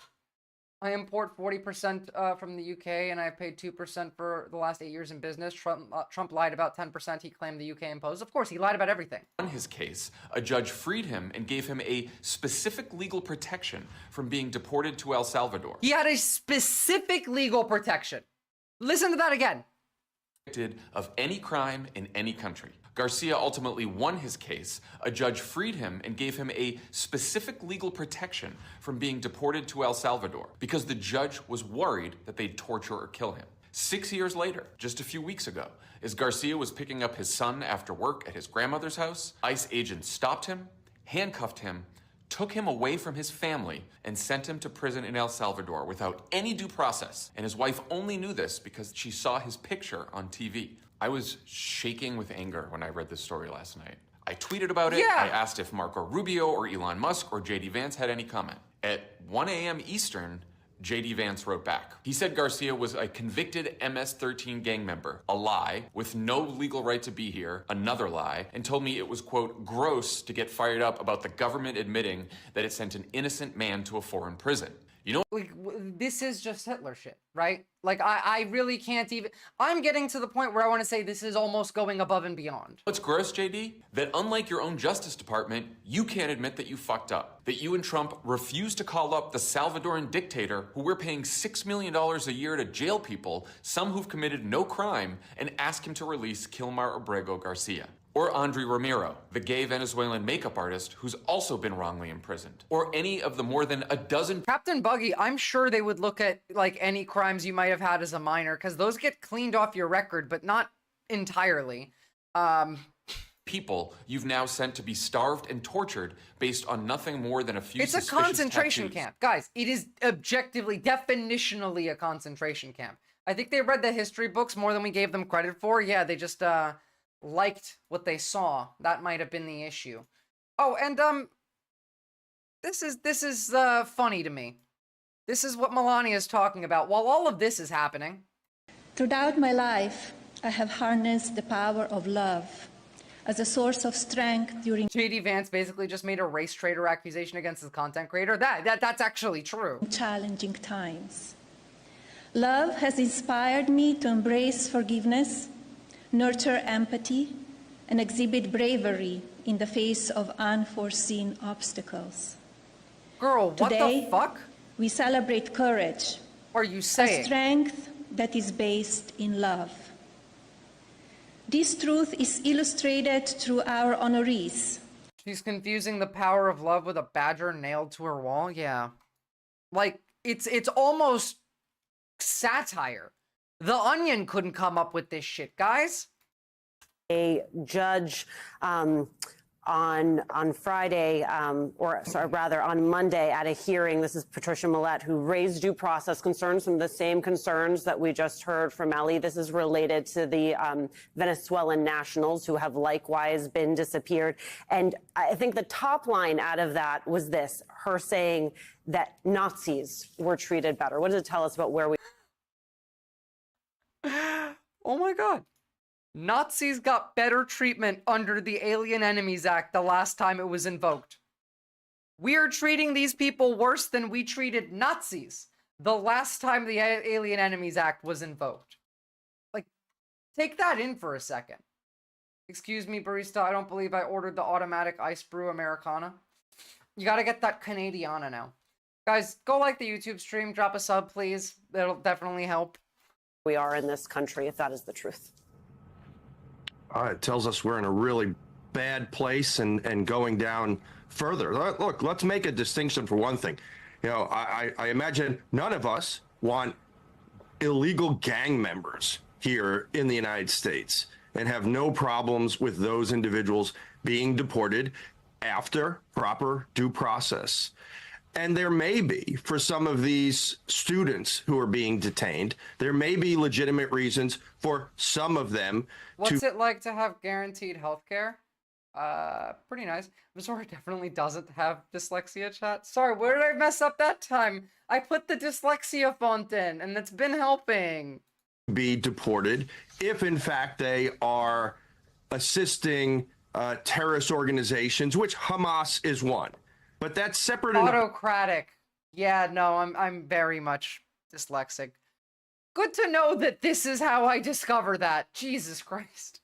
I import 40% from the UK, and I paid 2% for the last 8 years in business. Trump lied about 10% he claimed the UK imposed. Of course, he lied about everything. In his case, a judge freed him and gave him a specific legal protection from being deported to El Salvador. He had a specific legal protection. Listen to that again. Of any crime in any country. Garcia ultimately won his case. A judge freed him and gave him a specific legal protection from being deported to El Salvador because the judge was worried that they'd torture or kill him. 6 years later, just a few weeks ago, as Garcia was picking up his son after work at his grandmother's house, ICE agents stopped him, handcuffed him, took him away from his family, and sent him to prison in El Salvador without any due process. And his wife only knew this because she saw his picture on TV. I was shaking with anger when I read this story last night. I tweeted about it. Yeah. I asked if Marco Rubio or Elon Musk or JD Vance had any comment. At 1 a.m. Eastern, JD Vance wrote back. He said Garcia was a convicted MS-13 gang member, a lie, with no legal right to be here, another lie, and told me it was, quote, gross to get fired up about the government admitting that it sent an innocent man to a foreign prison. You know, like, this is just Hitler shit, right? Like, I really can't even... I'm getting to the point where I want to say this is almost going above and beyond. What's gross, JD? That unlike your own Justice Department, you can't admit that you fucked up. That you and Trump refused to call up the Salvadoran dictator who we're paying $6 million a year to jail people, some who've committed no crime, and ask him to release Kilmar Abrego Garcia. Or Andre Romero, the gay Venezuelan makeup artist who's also been wrongly imprisoned. Or any of the more than a dozen... Captain Buggy, I'm sure they would look at, like, any crimes you might have had as a minor, because those get cleaned off your record, but not entirely. People you've now sent to be starved and tortured based on nothing more than a few It's a suspicious concentration tattoos. camp. Guys, it is objectively, definitionally a concentration camp. I think they read the history books more than we gave them credit for. Yeah, they just, liked what they saw. That might have been the issue. Oh, and this is funny to me. This is what Melania is talking about. While all of this is happening, throughout my life, I have harnessed the power of love as a source of strength during... JD Vance basically just made a race traitor accusation against his content creator. That's actually true. Challenging times. Love has inspired me to embrace forgiveness, nurture empathy, and exhibit bravery in the face of unforeseen obstacles. Girl, what Today, the fuck? We celebrate courage. What are you saying? A strength that is based in love. This truth is illustrated through our honorees. She's confusing the power of love with a badger nailed to her wall? Yeah. Like, it's almost satire. The Onion couldn't come up with this shit, guys. A judge on Friday, or sorry, rather on Monday at a hearing, this is Patricia Millett, who raised due process concerns, some of the same concerns that we just heard from Ellie. This is related to the Venezuelan nationals who have likewise been disappeared. And I think the top line out of that was this, her saying that Nazis were treated better. What does it tell us about where we... Oh my god. Nazis got better treatment under the Alien Enemies Act the last time it was invoked. We're treating these people worse than we treated Nazis the last time the Alien Enemies Act was invoked. Like, take that in for a second. Excuse me, barista, I don't believe I ordered the automatic ice brew Americana. You gotta get that Canadiana now. Guys, go like the YouTube stream, drop a sub, please. That'll definitely help. We are in this country, if that is the truth. It tells us we're in a really bad place and going down further. Look, let's make a distinction for one thing. You know, I imagine none of us want illegal gang members here in the United States and have no problems with those individuals being deported after proper due process. And there may be, for some of these students who are being detained, there may be legitimate reasons for some of them What's it like to have guaranteed health care? Pretty nice. Visora definitely doesn't have dyslexia, chat. Sorry, where did I mess up that time? I put the dyslexia font in, and it's been helping. Be deported if, in fact, they are assisting terrorist organizations, which Hamas is one. But that's separate. Autocratic. Yeah, no, I'm very much dyslexic. Good to know that this is how I discover that. Jesus Christ.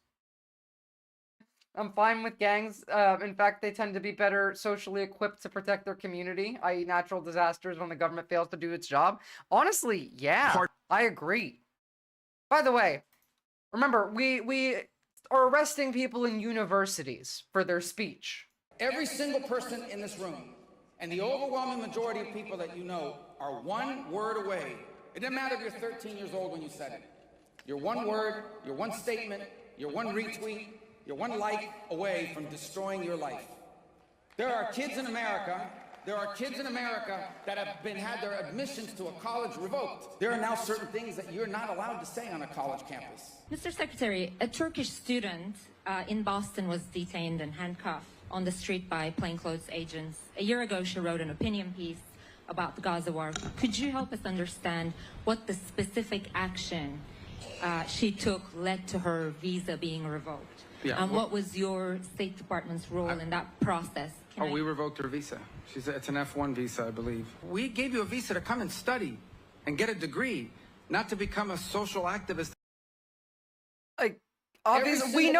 I'm fine with gangs. In fact, they tend to be better socially equipped to protect their community, i.e. natural disasters when the government fails to do its job. Honestly, yeah, I agree. By the way, remember, we are arresting people in universities for their speech. Every single person in this room and the overwhelming majority of people that you know are one word away. It didn't matter if you're 13 years old when you said it. You're one word, you're one statement, you're one retweet, you're one like away from destroying your life. There are kids in America that have had their admissions to a college revoked. There are now certain things that you're not allowed to say on a college campus. Mr. Secretary, a Turkish student in Boston was detained and handcuffed on the street by plainclothes agents. A year ago, she wrote an opinion piece about the Gaza war. Could you help us understand what the specific action she took led to her visa being revoked? Yeah, and what was your State Department's role in that process? We revoked her visa. It's an F1 visa, I believe. We gave you a visa to come and study and get a degree, not to become a social activist. Like, obviously, we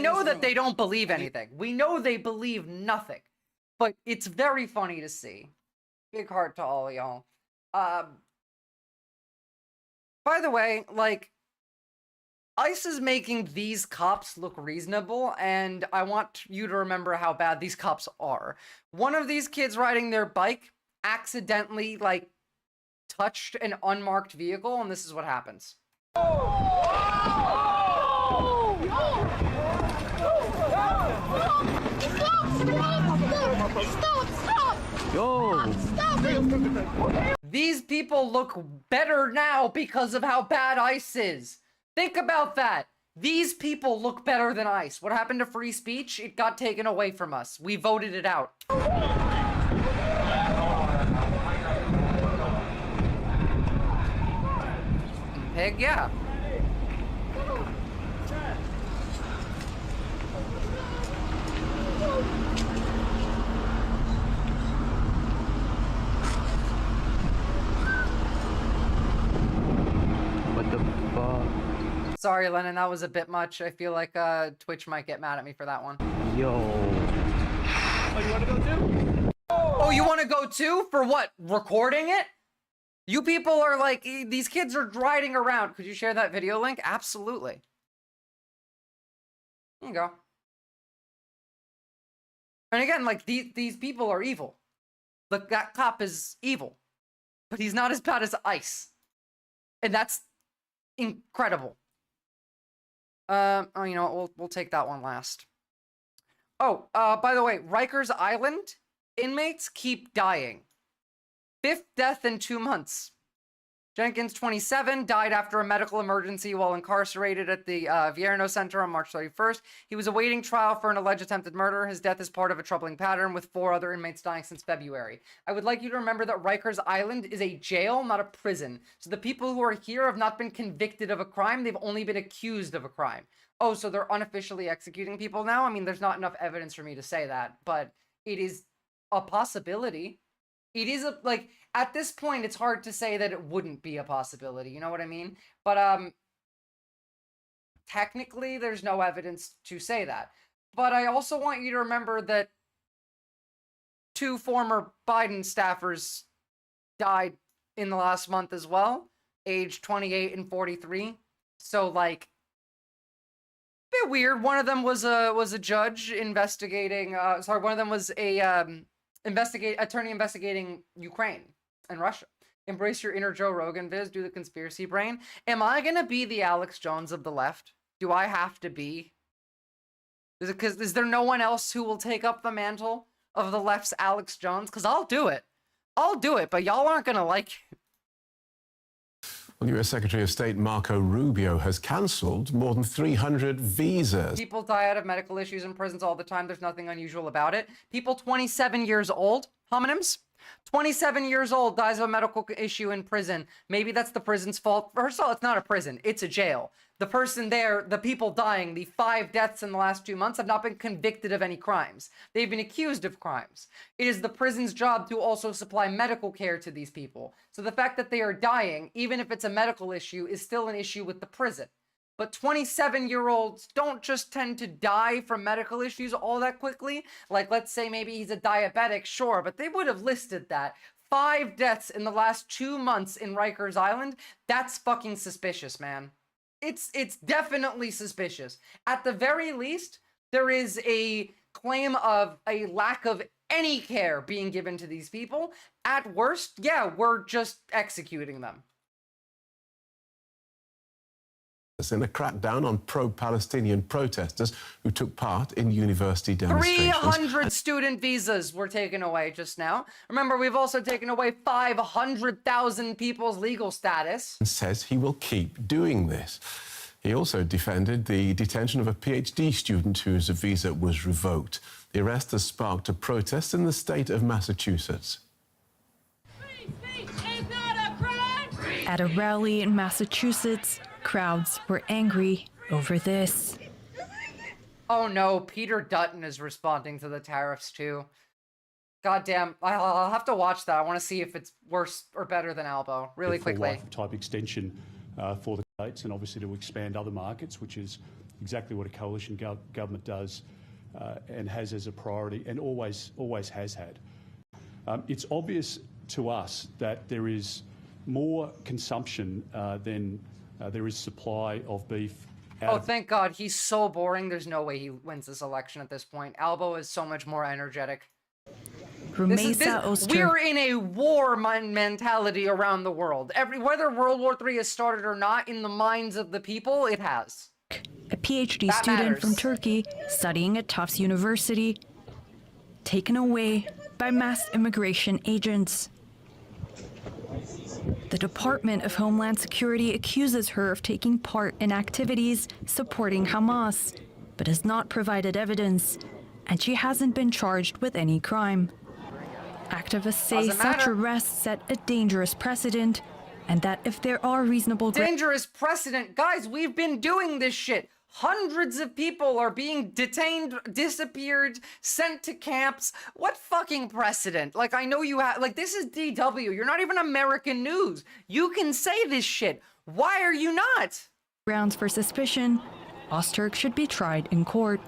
know that they don't believe anything. We know they believe nothing. But it's very funny to see. Big heart to all y'all. By the way, like, ICE is making these cops look reasonable, and I want you to remember how bad these cops are. One of these kids riding their bike accidentally, like, touched an unmarked vehicle, and this is what happens. Yo! These people look better now because of how bad ICE is. Think about that. These people look better than ICE. What happened to free speech? It got taken away from us. We voted it out. Pig, yeah. What the fuck? Sorry, Lennon, that was a bit much. I feel like Twitch might get mad at me for that one. Yo. Oh, you want to go too? Oh, you want to go too? For what? Recording it? You people are like, these kids are riding around. Could you share that video link? Absolutely. There you go. And again, like, these people are evil. Look, that cop is evil. But he's not as bad as ICE. And that's incredible. Oh, you know what? We'll take that one last. Oh, by the way, Rikers Island inmates keep dying. 5th death in 2 months. Jenkins, 27, died after a medical emergency while incarcerated at the Vierno Center on March 31st. He was awaiting trial for an alleged attempted murder. His death is part of a troubling pattern, with 4 other inmates dying since February. I would like you to remember that Rikers Island is a jail, not a prison. So the people who are here have not been convicted of a crime. They've only been accused of a crime. Oh, so they're unofficially executing people now? I mean, there's not enough evidence for me to say that, but it is a possibility. It is like, at this point, it's hard to say that it wouldn't be a possibility. You know what I mean? But, technically, there's no evidence to say that. But I also want you to remember that 2 former Biden staffers died in the last month as well, aged 28 and 43. So, like, bit weird. One of them was a judge investigating, one of them was a, attorney investigating Ukraine and Russia. Embrace your inner Joe Rogan viz. Do the conspiracy brain. Am I gonna be the Alex Jones of the left? Do I have to be? Is there no one else who will take up the mantle of the left's Alex Jones? Because I'll do it. I'll do it, but y'all aren't gonna like it. Well, U.S. Secretary of State Marco Rubio has cancelled more than 300 visas. People die out of medical issues in prisons all the time. There's nothing unusual about it. People 27 years old, homonyms, 27 years old dies of a medical issue in prison. Maybe that's the prison's fault. First of all, it's not a prison. It's a jail. The person there, the people dying, the 5 deaths in the last 2 months have not been convicted of any crimes. They've been accused of crimes. It is the prison's job to also supply medical care to these people. So the fact that they are dying, even if it's a medical issue, is still an issue with the prison. But 27-year-olds don't just tend to die from medical issues all that quickly. Like, let's say maybe he's a diabetic, sure, but they would have listed that. 5 deaths in the last 2 months in Rikers Island. That's fucking suspicious, man. It's definitely suspicious. At the very least, there is a claim of a lack of any care being given to these people. At worst, yeah, we're just executing them. In a crackdown on pro-Palestinian protesters who took part in university demonstrations. 300 student visas were taken away just now. Remember, we've also taken away 500,000 people's legal status. And says he will keep doing this. He also defended the detention of a PhD student whose visa was revoked. The arrest has sparked a protest in the state of Massachusetts. At a rally in Massachusetts, crowds were angry over this. Oh no, Peter Dutton is responding to the tariffs too. Goddamn, I'll have to watch that. I want to see if it's worse or better than Albo, really quickly. Life type extension for the states, and obviously to expand other markets, which is exactly what a coalition government does and has as a priority, and always has had. It's obvious to us that there is more consumption than there is supply of beef. Oh, thank God. He's so boring. There's no way he wins this election at this point. Albo is so much more energetic. We're in a war mentality around the world. Whether World War III has started or not, in the minds of the people, it has. A PhD student from Turkey studying at Tufts University, taken away by mass immigration agents. The Department of Homeland Security accuses her of taking part in activities supporting Hamas, but has not provided evidence, and she hasn't been charged with any crime. Activists say such arrests set a dangerous precedent, and that if there are reasonable dangerous precedent. Guys, we've been doing this shit. Hundreds of people are being detained, disappeared, sent to camps. What fucking precedent? Like, I know you have, like, this is DW. You're not even American news. You can say this shit. Why are you not? Grounds for suspicion, Ozturk should be tried in court.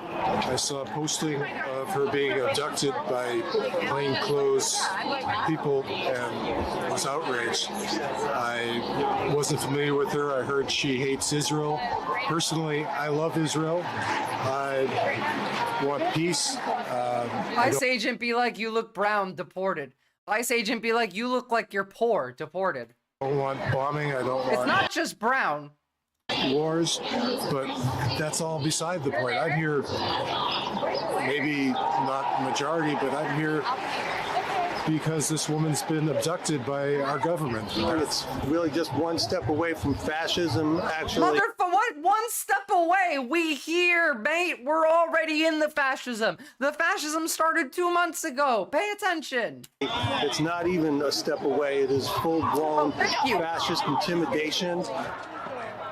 I saw a posting of her being abducted by plainclothes people and was outraged. I wasn't familiar with her. I heard she hates Israel. Personally, I love Israel. I want peace. ICE agent be like, you look brown, deported. ICE agent be like, you look like you're poor, deported. I don't want bombing. I don't want... It's not just brown. Wars, but that's all beside the point. I'm here, maybe not majority, but I'm here because this woman's been abducted by our government. It's really just one step away from fascism, actually. What? One step away? We here, mate. We're already in the fascism. The fascism started 2 months ago. Pay attention. It's not even a step away. It is full-blown fascist intimidation.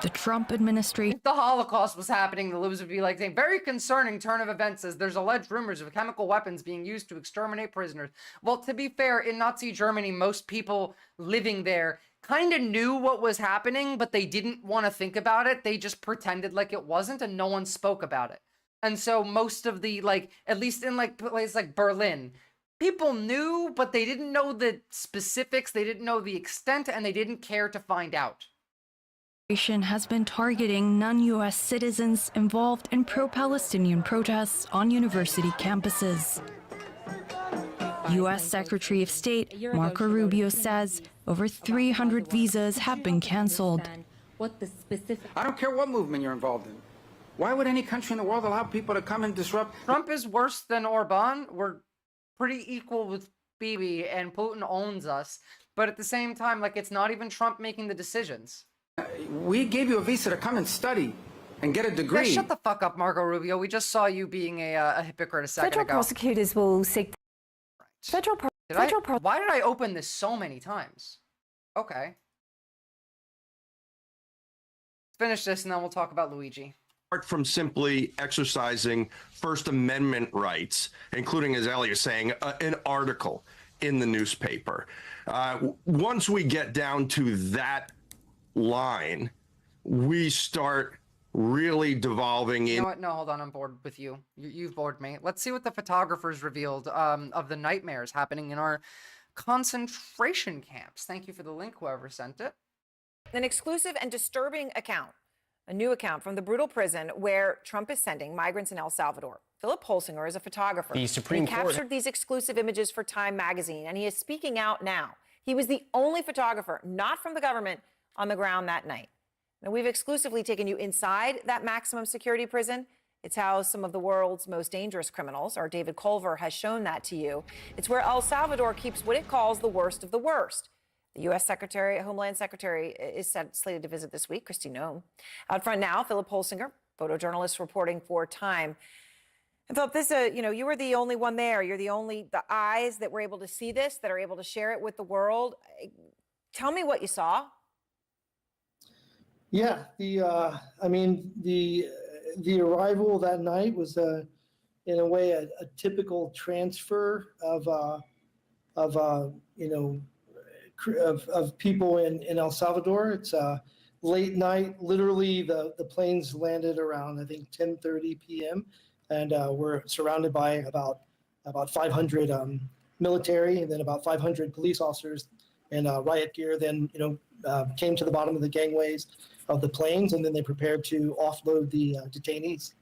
The Trump administration. If the Holocaust was happening, the Libs would be like saying, very concerning turn of events as there's alleged rumors of chemical weapons being used to exterminate prisoners. Well, to be fair, in Nazi Germany, most people living there kind of knew what was happening, but they didn't want to think about it. They just pretended like it wasn't, and no one spoke about it. And so most of the, like, at least in like places like Berlin, people knew, but they didn't know the specifics, they didn't know the extent, and they didn't care to find out. Has been targeting non-U.S. citizens involved in pro-Palestinian protests on university campuses. U.S. Secretary of State Marco Rubio says over 300 visas have been canceled. I don't care what movement you're involved in. Why would any country in the world allow people to come and disrupt? Trump is worse than Orban. We're pretty equal with Bibi, and Putin owns us. But at the same time, like, it's not even Trump making the decisions. We gave you a visa to come and study and get a degree. Yeah, shut the fuck up, Marco Rubio. We just saw you being a hypocrite a second Federal ago. prosecutors will seek. Why did I open this so many times? Okay. Let's finish this and then we'll talk about Luigi. Apart from simply exercising First Amendment rights, including, as Ellie is saying, an article in the newspaper. Once we get down to that line, we start really devolving in. You know what? No, hold on. I'm bored with you. You've bored me. Let's see what the photographers revealed of the nightmares happening in our concentration camps. Thank you for the link, whoever sent it. An exclusive and disturbing account, a new account from the brutal prison where Trump is sending migrants in El Salvador. Philip Holsinger is a photographer. The Supreme Court captured these exclusive images for Time magazine, and he is speaking out now. He was the only photographer, not from the government, on the ground that night. Now, we've exclusively taken you inside that maximum security prison. It's housed some of the world's most dangerous criminals. Our David Culver has shown that to you. It's where El Salvador keeps what it calls the worst of the worst. The U.S. Homeland Secretary is slated to visit this week, Kristi Noem. Out front now, Philip Holsinger, photojournalist reporting for Time. And Philip, this, you were the only one there. You're the eyes that were able to see this, that are able to share it with the world. Tell me what you saw. Yeah, the arrival that night was in a way a typical transfer of people in El Salvador. It's late night. Literally, the planes landed around, I think, 10:30 p.m. and we're surrounded by about 500 military and then about 500 police officers in riot gear. Then came to the bottom of the gangways of the planes, and then they prepared to offload the detainees.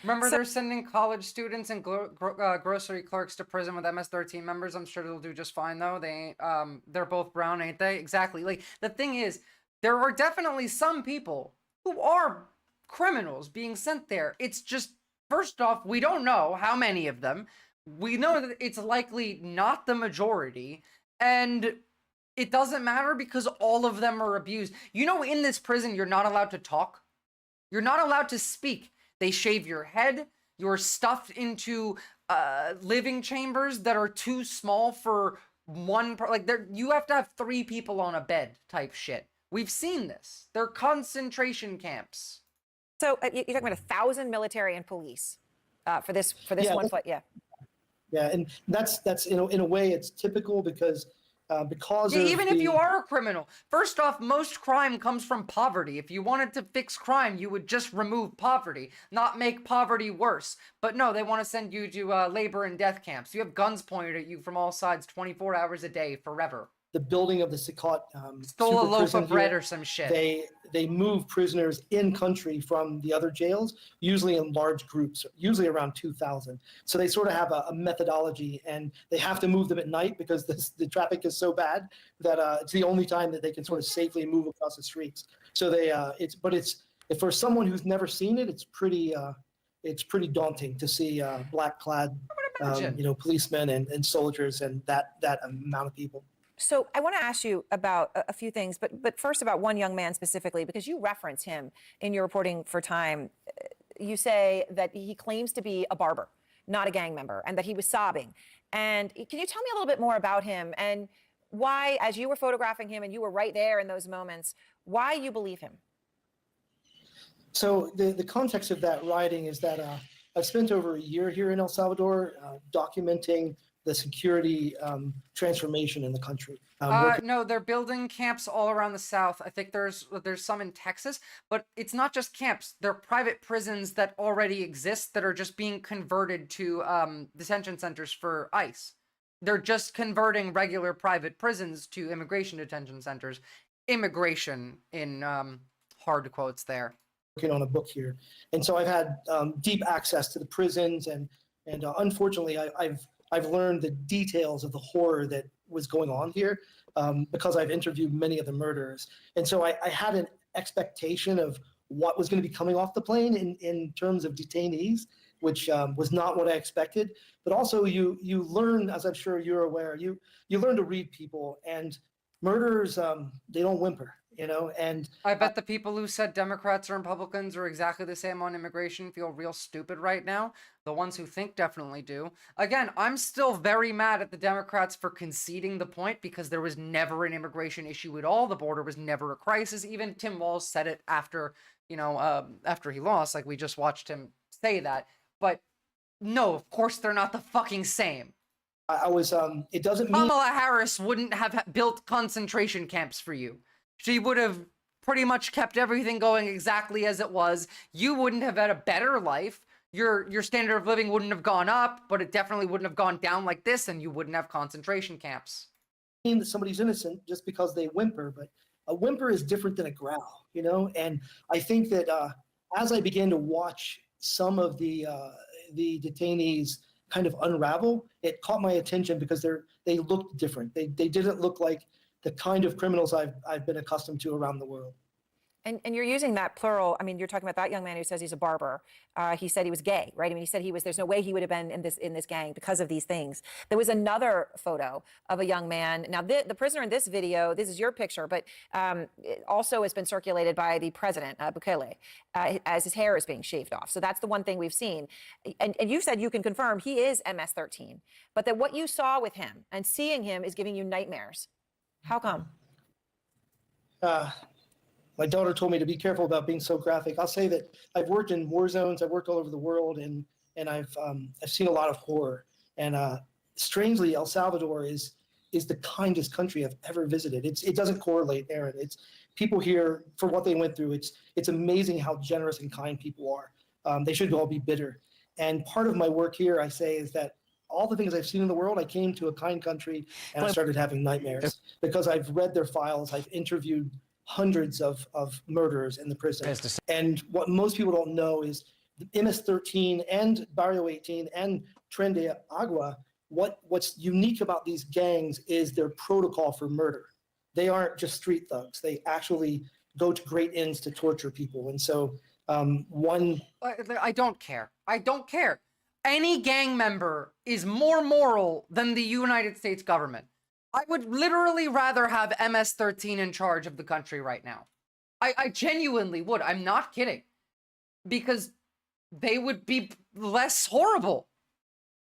Remember, they're sending college students and grocery clerks to prison with MS-13 members. I'm sure they'll do just fine, though. They ain't, they're both brown, ain't they? Exactly. Like, the thing is, there are definitely some people who are criminals being sent there. It's just, first off, we don't know how many of them. We know that it's likely not the majority, and it doesn't matter because all of them are abused. You know, in this prison, you're not allowed to talk. You're not allowed to speak. They shave your head. You're stuffed into living chambers that are too small for one. You have to have 3 people on a bed type shit. We've seen this. They're concentration camps. So you're talking about 1,000 military and police for this one foot, yeah. Yeah, and that's in a way it's typical because even if you are a criminal, first off, most crime comes from poverty. If you wanted to fix crime, you would just remove poverty, not make poverty worse. But no, they want to send you to labor and death camps. You have guns pointed at you from all sides 24 hours a day forever. The building of the Sikot stole a loaf of bread or some shit. They move prisoners in country from the other jails, usually in large groups, usually around 2,000. So they sort of have a methodology, and they have to move them at night because the traffic is so bad that it's the only time that they can sort of safely move across the streets. So it's for someone who's never seen it, it's pretty daunting to see black-clad policemen and soldiers and that amount of people. So I want to ask you about a few things, but first about one young man specifically, because you reference him in your reporting for Time. You say that he claims to be a barber, not a gang member, and that he was sobbing. And can you tell me a little bit more about him and why, as you were photographing him and you were right there in those moments, why you believe him? So the context of that writing is that I've spent over a year here in El Salvador documenting the security transformation in the country. No, they're building camps all around the South. I think there's some in Texas, but it's not just camps. They're private prisons that already exist that are just being converted to detention centers for ICE. They're just converting regular private prisons to immigration detention centers. Immigration in hard quotes there. Working on a book here, and so I've had deep access to the prisons, and unfortunately, I've learned the details of the horror that was going on here because I've interviewed many of the murderers. And so I had an expectation of what was going to be coming off the plane in terms of detainees. which was not what I expected. But also you learn, as I'm sure you're aware, you learn to read people, and murderers, they don't whimper, and I bet the people who said Democrats and Republicans are exactly the same on immigration feel real stupid right now. The ones who think definitely do. Again, I'm still very mad at the Democrats for conceding the point because there was never an immigration issue at all. The border was never a crisis. Even Tim Walz said it after, after he lost, like we just watched him say that. But no, of course they're not the fucking same. It doesn't mean Kamala Harris wouldn't have built concentration camps for you. She would have pretty much kept everything going exactly as it was. You wouldn't have had a better life. Your standard of living wouldn't have gone up, but it definitely wouldn't have gone down like this, and you wouldn't have concentration camps. That somebody's innocent just because they whimper, but a whimper is different than a growl, And I think that as I began to watch some of the detainees kind of unravel, it caught my attention because they looked different. They didn't look like the kind of criminals I've been accustomed to around the world. And you're using that plural. I mean, you're talking about that young man who says he's a barber. He said he was gay, right? I mean, he said there's no way he would have been in this gang because of these things. There was another photo of a young man. Now, the prisoner in this video, this is your picture, but it also has been circulated by the president, Bukele, as his hair is being shaved off. So that's the one thing we've seen. And you said you can confirm he is MS-13, but that what you saw with him and seeing him is giving you nightmares. How come? My daughter told me to be careful about being so graphic. I'll say that I've worked in war zones. I've worked all over the world, and I've seen a lot of horror. And strangely, El Salvador is the kindest country I've ever visited. It doesn't correlate, Aaron. It's people here for what they went through. It's amazing how generous and kind people are. They should all be bitter. And part of my work here, I say, is that all the things I've seen in the world, I came to a kind country and I started having nightmares because I've read their files. I've interviewed hundreds of murderers in the prison. And what most people don't know is MS-13 and Barrio 18 and Tren de Agua, what's unique about these gangs is their protocol for murder. They aren't just street thugs. They actually go to great ends to torture people. And so I don't care. I don't care. Any gang member is more moral than the United States government. I would literally rather have MS-13 in charge of the country right now. I genuinely would. I'm not kidding. Because they would be less horrible.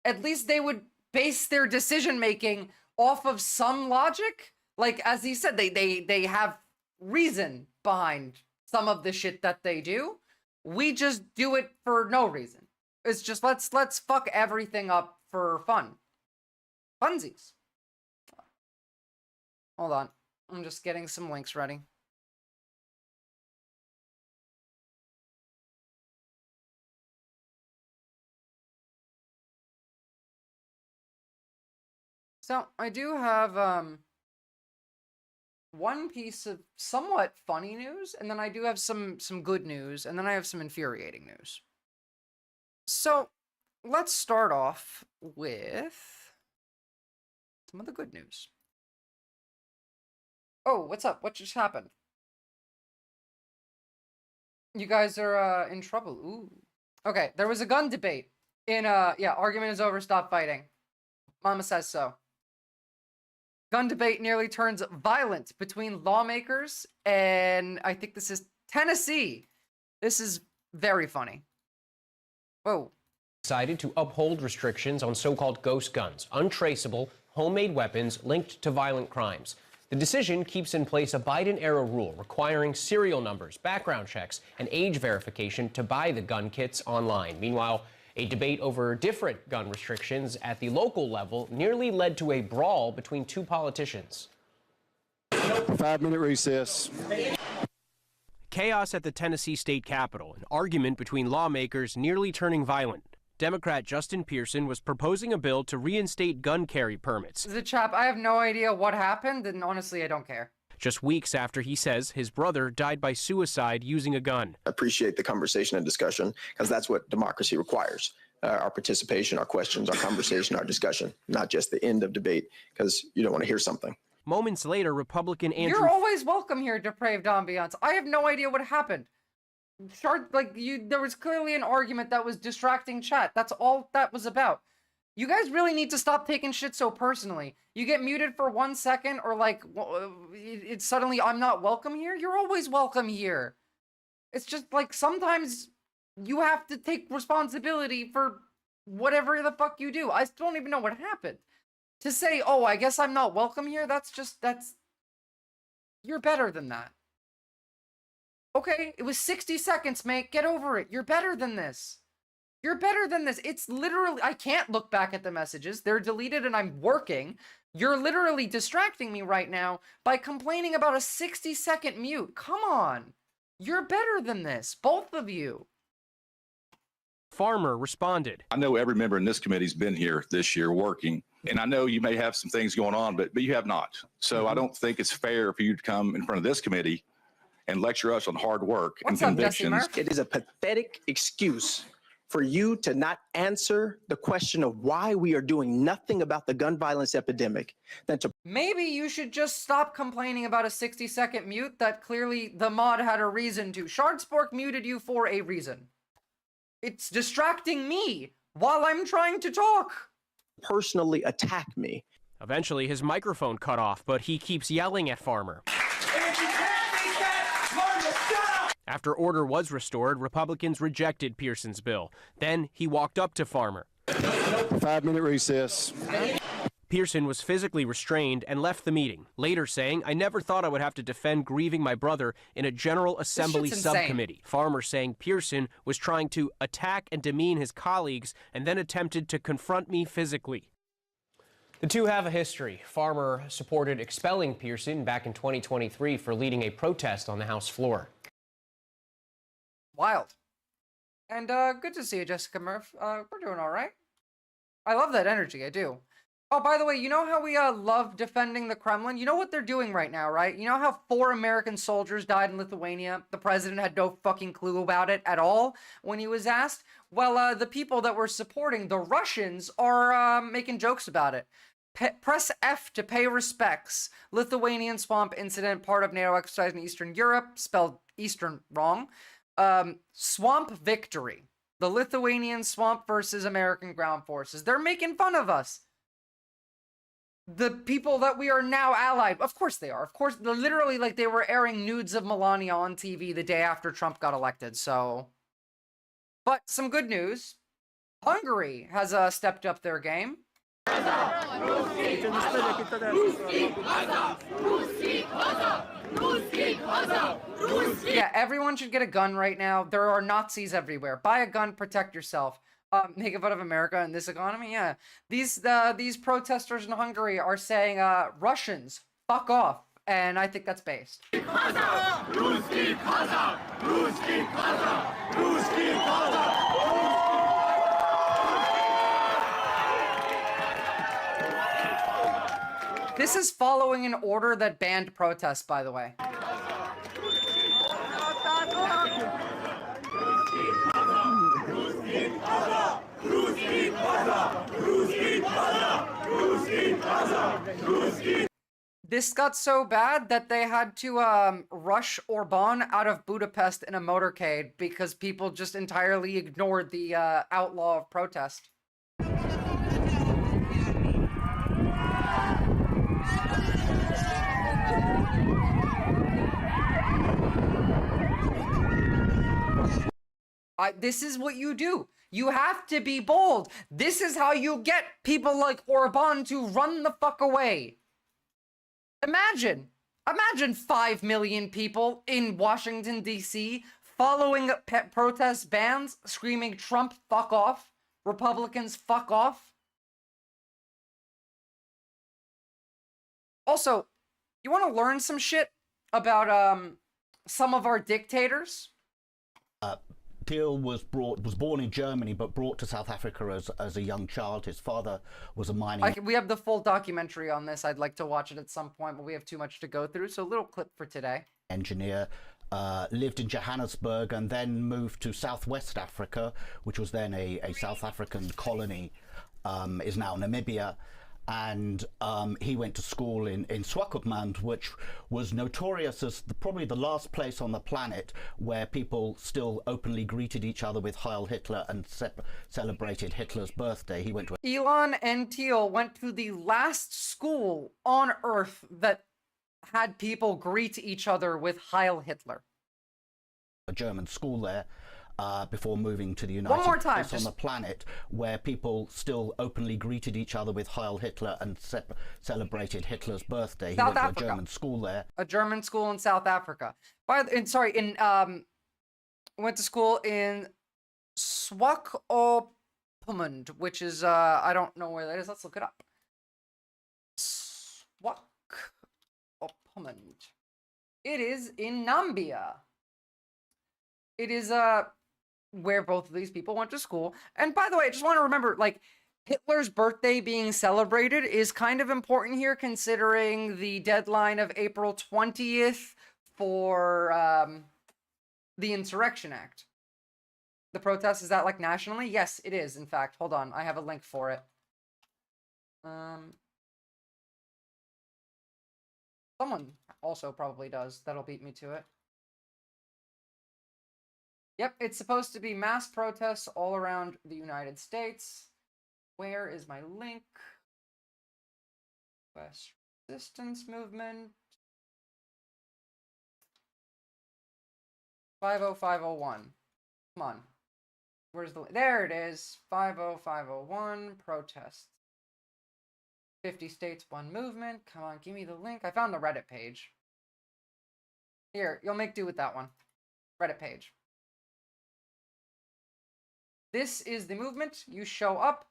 At least they would base their decision-making off of some logic. Like, as he said, they have reason behind some of the shit that they do. We just do it for no reason. It's just, let's fuck everything up for fun. Funsies. Hold on. I'm just getting some links ready. So, I do have, one piece of somewhat funny news, and then I do have some good news, and then I have some infuriating news. So, let's start off with some of the good news. Oh, what's up? What just happened? You guys are in trouble. Ooh. Okay, there was a gun debate in argument is over, stop fighting. Mama says so. Gun debate nearly turns violent between lawmakers, and I think this is Tennessee. This is very funny. Whoa. Decided to uphold restrictions on so-called ghost guns, untraceable, homemade weapons linked to violent crimes. The decision keeps in place a Biden-era rule requiring serial numbers, background checks, and age verification to buy the gun kits online. Meanwhile, a debate over different gun restrictions at the local level nearly led to a brawl between two politicians. 5-minute recess. Chaos at the Tennessee state capitol, an argument between lawmakers nearly turning violent. Democrat Justin Pearson was proposing a bill to reinstate gun carry permits. The chap, I have no idea what happened, and honestly, I don't care. Just weeks after he says his brother died by suicide using a gun. I appreciate the conversation and discussion because that's what democracy requires. Our participation, our questions, our conversation, our discussion, not just the end of debate because you don't want to hear something. Moments later, Republican Andrew... You're always welcome here, depraved ambiance. I have no idea what happened. there was clearly an argument that was distracting chat. That's all that was about. You guys really need to stop taking shit so personally. You get muted for 1 second, or like, it's suddenly, I'm not welcome here? You're always welcome here. It's just like, sometimes you have to take responsibility for whatever the fuck you do. I still don't even know what happened. To say, oh, I guess I'm not welcome here, you're better than that. Okay, it was 60 seconds, mate. Get over it. You're better than this. You're better than this. It's literally, I can't look back at the messages. They're deleted and I'm working. You're literally distracting me right now by complaining about a 60-second mute. Come on. You're better than this, both of you. Farmer responded. I know every member in this committee's been here this year working, and I know you may have some things going on, but you have not. So I don't think it's fair for you to come in front of this committee and lecture us on hard work and convictions. It is a pathetic excuse for you to not answer the question of why we are doing nothing about the gun violence epidemic than to... Maybe you should just stop complaining about a 60-second mute that clearly the mod had a reason to. Shardspork muted you for a reason. It's distracting me while I'm trying to talk. Personally attack me. Eventually, his microphone cut off, but he keeps yelling at Farmer. After order was restored, Republicans rejected Pearson's bill. Then he walked up to Farmer. 5-minute recess. Pearson was physically restrained and left the meeting, later saying, I never thought I would have to defend grieving my brother in a General Assembly subcommittee. Farmer saying Pearson was trying to attack and demean his colleagues and then attempted to confront me physically. The two have a history. Farmer supported expelling Pearson back in 2023 for leading a protest on the House floor. Wild. And good to see you, Jessica Murph. We're doing all right. I love that energy, I do. Oh, by the way, you know how we love defending the Kremlin? You know what they're doing right now, right? You know how 4 American soldiers died in Lithuania? The president had no fucking clue about it at all when he was asked? Well, the people that were supporting the Russians are making jokes about it. Press F to pay respects. Lithuanian swamp incident, part of NATO exercise in Eastern Europe, spelled Eastern wrong. Swamp victory. The Lithuanian swamp versus American ground forces. They're making fun of us. The people that we are now allied. Of course they are. Of course, literally, like, they were airing nudes of Melania on TV the day after Trump got elected, so. But some good news. Hungary has stepped up their game. Yeah, everyone should get a gun right now. There are Nazis everywhere. Buy a gun, protect yourself. Make fun of America in this economy? Yeah. These protesters in Hungary are saying, Russians, fuck off. And I think that's based. This is following an order that banned protests, by the way. This got so bad that they had to rush Orban out of Budapest in a motorcade because people just entirely ignored the outlaw of protest. This is what you do. You have to be bold. This is how you get people like Orban to run the fuck away. Imagine 5 million people in Washington, D.C. following protest bans, screaming Trump fuck off, Republicans fuck off. Also, you want to learn some shit about some of our dictators? Thiel was born in Germany, but brought to South Africa as a young child. His father was a mining... We have the full documentary on this. I'd like to watch it at some point, but we have too much to go through, so a little clip for today. Engineer, lived in Johannesburg and then moved to Southwest Africa, which was then a South African colony, is now Namibia. and he went to school in Swakopmund, which was notorious as probably the last place on the planet where people still openly greeted each other with Heil Hitler and celebrated Hitler's birthday. He went to Elon and Teal went to the last school on Earth that had people greet each other with Heil Hitler. a German school there. Before moving to the United States on the planet, where people still openly greeted each other with Heil Hitler and celebrated Hitler's birthday. He went to a German school there. A German school in South Africa. Went to school in Swakopmund, which is I don't know where that is. Let's look it up. Swakopmund. It is in Nambia. It is where both of these people went to school. And by the way, I just want to remember, like, Hitler's birthday being celebrated is kind of important here, considering the deadline of April 20th for the Insurrection Act. The protest, is that like nationally? Yes, it is, in fact. Hold on, I have a link for it. Someone also probably does. That'll beat me to it. Yep, it's supposed to be mass protests all around the United States. Where is my link? West Resistance Movement. 50501. Come on. Where's the... There it is. 50501. Protests. 50 states, one movement. Come on, give me the link. I found the Reddit page. Here, you'll make do with that one. Reddit page. This is the movement. You show up.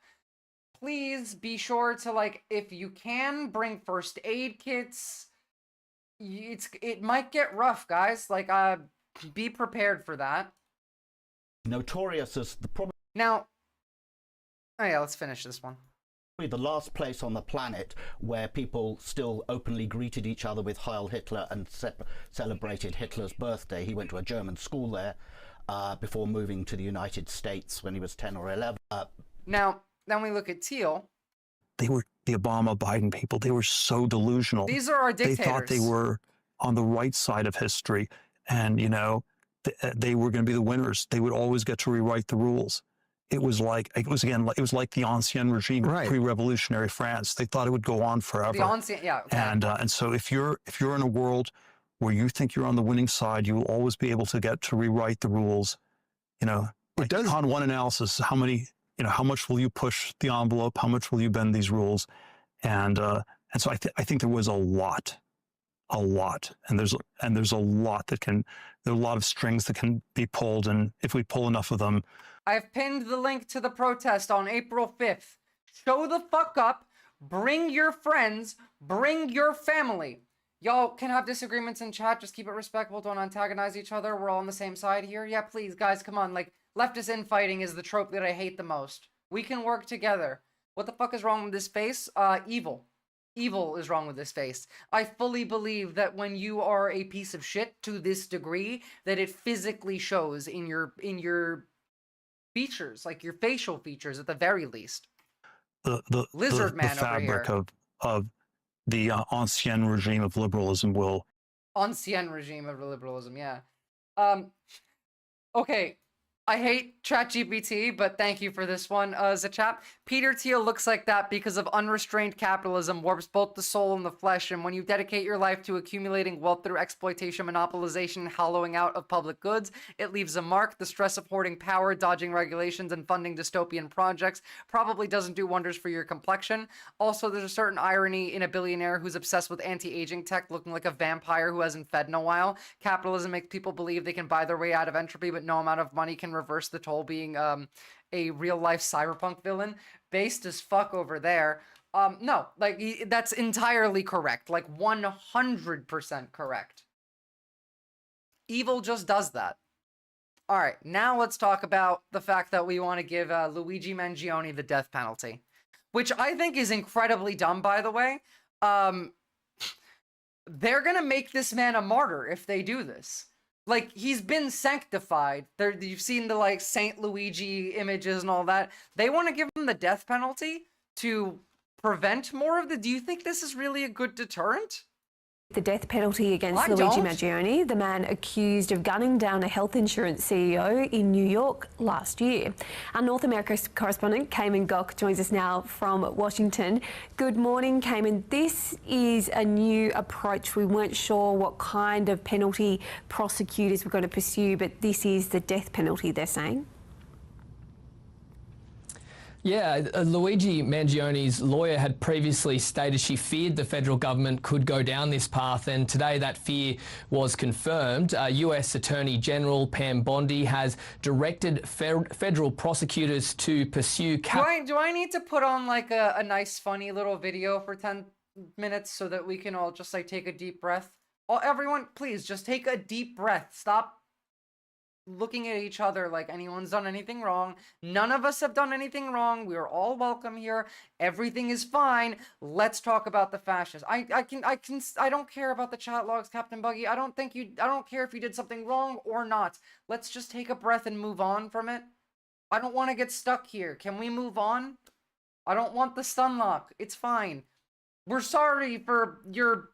Please be sure to, like, if you can, bring first aid kits. It might get rough, guys. Like, be prepared for that. Notorious as the problem. Now, oh yeah, let's finish this one. The last place on the planet where people still openly greeted each other with Heil Hitler and celebrated Hitler's birthday. He went to a German school there. Before moving to the United States when he was 10 or 11. Now, then we look at Teal. They were the Obama-Biden people. They were so delusional. These are our dictators. They thought they were on the right side of history, and, you know, they were going to be the winners. They would always get to rewrite the rules. It was like the Ancien regime, right. Pre-revolutionary France. They thought it would go on forever. The Ancien, yeah. Okay. And so if you're in a world where you think you're on the winning side, you will always be able to get to rewrite the rules. You know, it does. On one analysis, how much will you push the envelope? How much will you bend these rules? And so I think there was a lot, and there's a lot there are a lot of strings that can be pulled, and if we pull enough of them. I've pinned the link to the protest on April 5th. Show the fuck up, bring your friends, bring your family. Y'all can have disagreements in chat, just keep it respectful, don't antagonize each other, we're all on the same side here. Yeah, please, guys, come on, like, leftist infighting is the trope that I hate the most. We can work together. What the fuck is wrong with this face? Evil. Evil is wrong with this face. I fully believe that when you are a piece of shit to this degree, that it physically shows in your features, like your facial features at the very least. The Lizard man the fabric over here. of the ancien regime of liberalism will... Ancien regime of liberalism, yeah. Okay, I hate ChatGPT, but thank you for this one, Zachap. Peter Thiel looks like that because of unrestrained capitalism warps both the soul and the flesh, and when you dedicate your life to accumulating wealth through exploitation, monopolization, hollowing out of public goods, it leaves a mark. The stress of hoarding power, dodging regulations, and funding dystopian projects probably doesn't do wonders for your complexion. Also, there's a certain irony in a billionaire who's obsessed with anti-aging tech looking like a vampire who hasn't fed in a while. Capitalism makes people believe they can buy their way out of entropy, but no amount of money can reverse the toll, being a real-life cyberpunk villain. Based as fuck over there. No, like, that's entirely correct. Like, 100% correct. Evil just does that. Alright, now let's talk about the fact that we want to give Luigi Mangione the death penalty. Which I think is incredibly dumb, by the way. They're gonna make this man a martyr if they do this. Like, he's been sanctified. You've seen the, like, Saint Luigi images and all that. They want to give him the death penalty to prevent more of the... Do you think this is really a good deterrent? The death penalty against Luigi Mangione, the man accused of gunning down a health insurance CEO in New York last year. Our North America correspondent, Cayman Gok, joins us now from Washington. Good morning, Cayman. This is a new approach. We weren't sure what kind of penalty prosecutors were going to pursue, but this is the death penalty, they're saying. Yeah, Luigi Mangione's lawyer had previously stated she feared the federal government could go down this path, and today that fear was confirmed. US Attorney General Pam Bondi has directed federal prosecutors to pursue... Do I need to put on like a nice funny little video for 10 minutes so that we can all just like take a deep breath? Oh, everyone, please just take a deep breath. Stop looking at each other like anyone's done anything wrong. None of us have done anything wrong. We are all welcome here. Everything is fine. Let's talk about the fascists. I don't care about the chat logs, Captain Buggy. I don't care if you did something wrong or not. Let's just take a breath and move on from it. I don't want to get stuck here. Can we move on? I don't want the stun lock. It's fine. We're sorry for your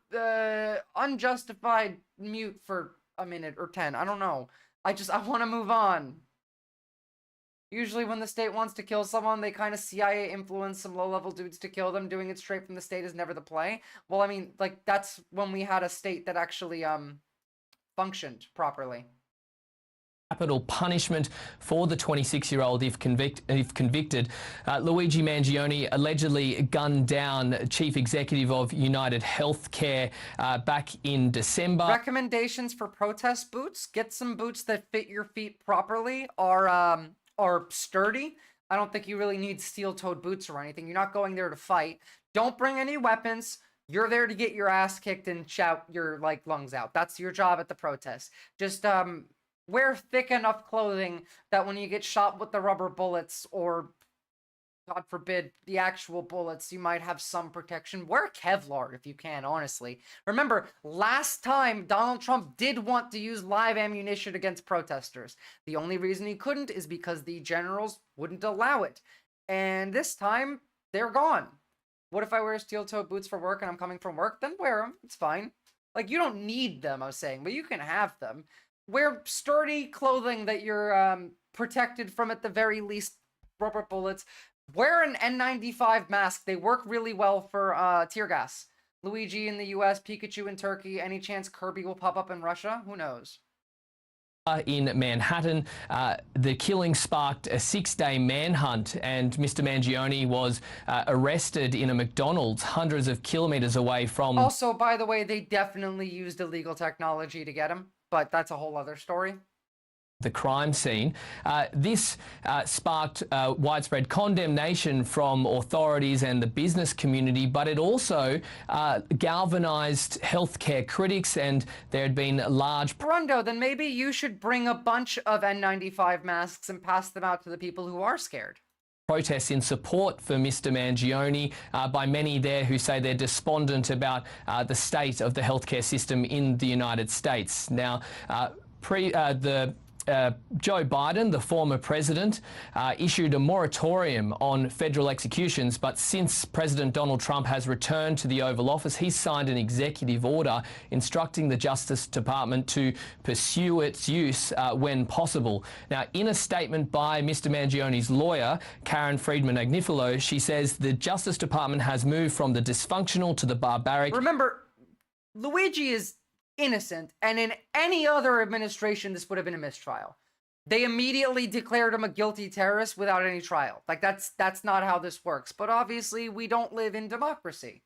unjustified mute for a minute or 10. I don't know. I want to move on. Usually when the state wants to kill someone, they kind of CIA influence some low-level dudes to kill them. Doing it straight from the state is never the play. Well, I mean, like, that's when we had a state that actually, functioned properly. Capital punishment for the 26-year-old if convicted. Luigi Mangione allegedly gunned down Chief Executive of United Healthcare back in December. Recommendations for protest boots: get some boots that fit your feet properly, are sturdy. I don't think you really need steel-toed boots or anything. You're not going there to fight. Don't bring any weapons. You're there to get your ass kicked and shout your lungs out. That's your job at the protest. Just wear thick enough clothing that when you get shot with the rubber bullets, or God forbid, the actual bullets, you might have some protection. Wear Kevlar if you can, honestly. Remember, last time Donald Trump did want to use live ammunition against protesters. The only reason he couldn't is because the generals wouldn't allow it. And this time, they're gone. What if I wear steel-toed boots for work and I'm coming from work? Then wear them. It's fine. Like, you don't need them, I was saying, but you can have them. Wear sturdy clothing that you're protected from, at the very least, rubber bullets. Wear an N95 mask. They work really well for tear gas. Luigi in the US, Pikachu in Turkey. Any chance Kirby will pop up in Russia? Who knows? In Manhattan, the killing sparked a 6-day manhunt, and Mr. Mangione was arrested in a McDonald's hundreds of kilometers away from... Also, by the way, they definitely used illegal technology to get him, but that's a whole other story. The crime scene. This sparked widespread condemnation from authorities and the business community, but it also galvanized healthcare critics, and there had been large... Brundo, then maybe you should bring a bunch of N95 masks and pass them out to the people who are scared. Protests in support for Mr. Mangione by many there who say they're despondent about the state of the healthcare system in the United States. Now, Joe Biden, the former president, issued a moratorium on federal executions, but since President Donald Trump has returned to the Oval Office, he's signed an executive order instructing the Justice Department to pursue its use when possible. Now, in a statement by Mr. Mangione's lawyer, Karen Friedman-Agnifilo, she says the Justice Department has moved from the dysfunctional to the barbaric. Remember, Luigi is innocent, and in any other administration this would have been a mistrial. They immediately declared him a guilty terrorist without any trial. Like, that's not how this works. But obviously we don't live in democracy.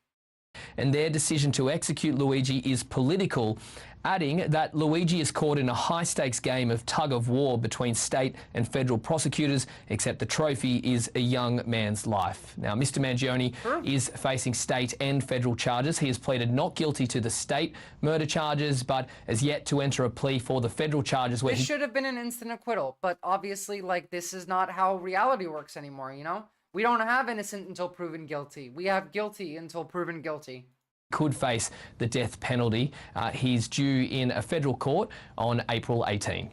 And their decision to execute Luigi is political, adding that Luigi is caught in a high-stakes game of tug-of-war between state and federal prosecutors, except the trophy is a young man's life. Now, Mr. Mangione is facing state and federal charges. He has pleaded not guilty to the state murder charges, but has yet to enter a plea for the federal charges where this should have been an instant acquittal, but obviously, like, this is not how reality works anymore, you know? We don't have innocent until proven guilty. We have guilty until proven guilty. Could face the death penalty. He's due in a federal court on April 18.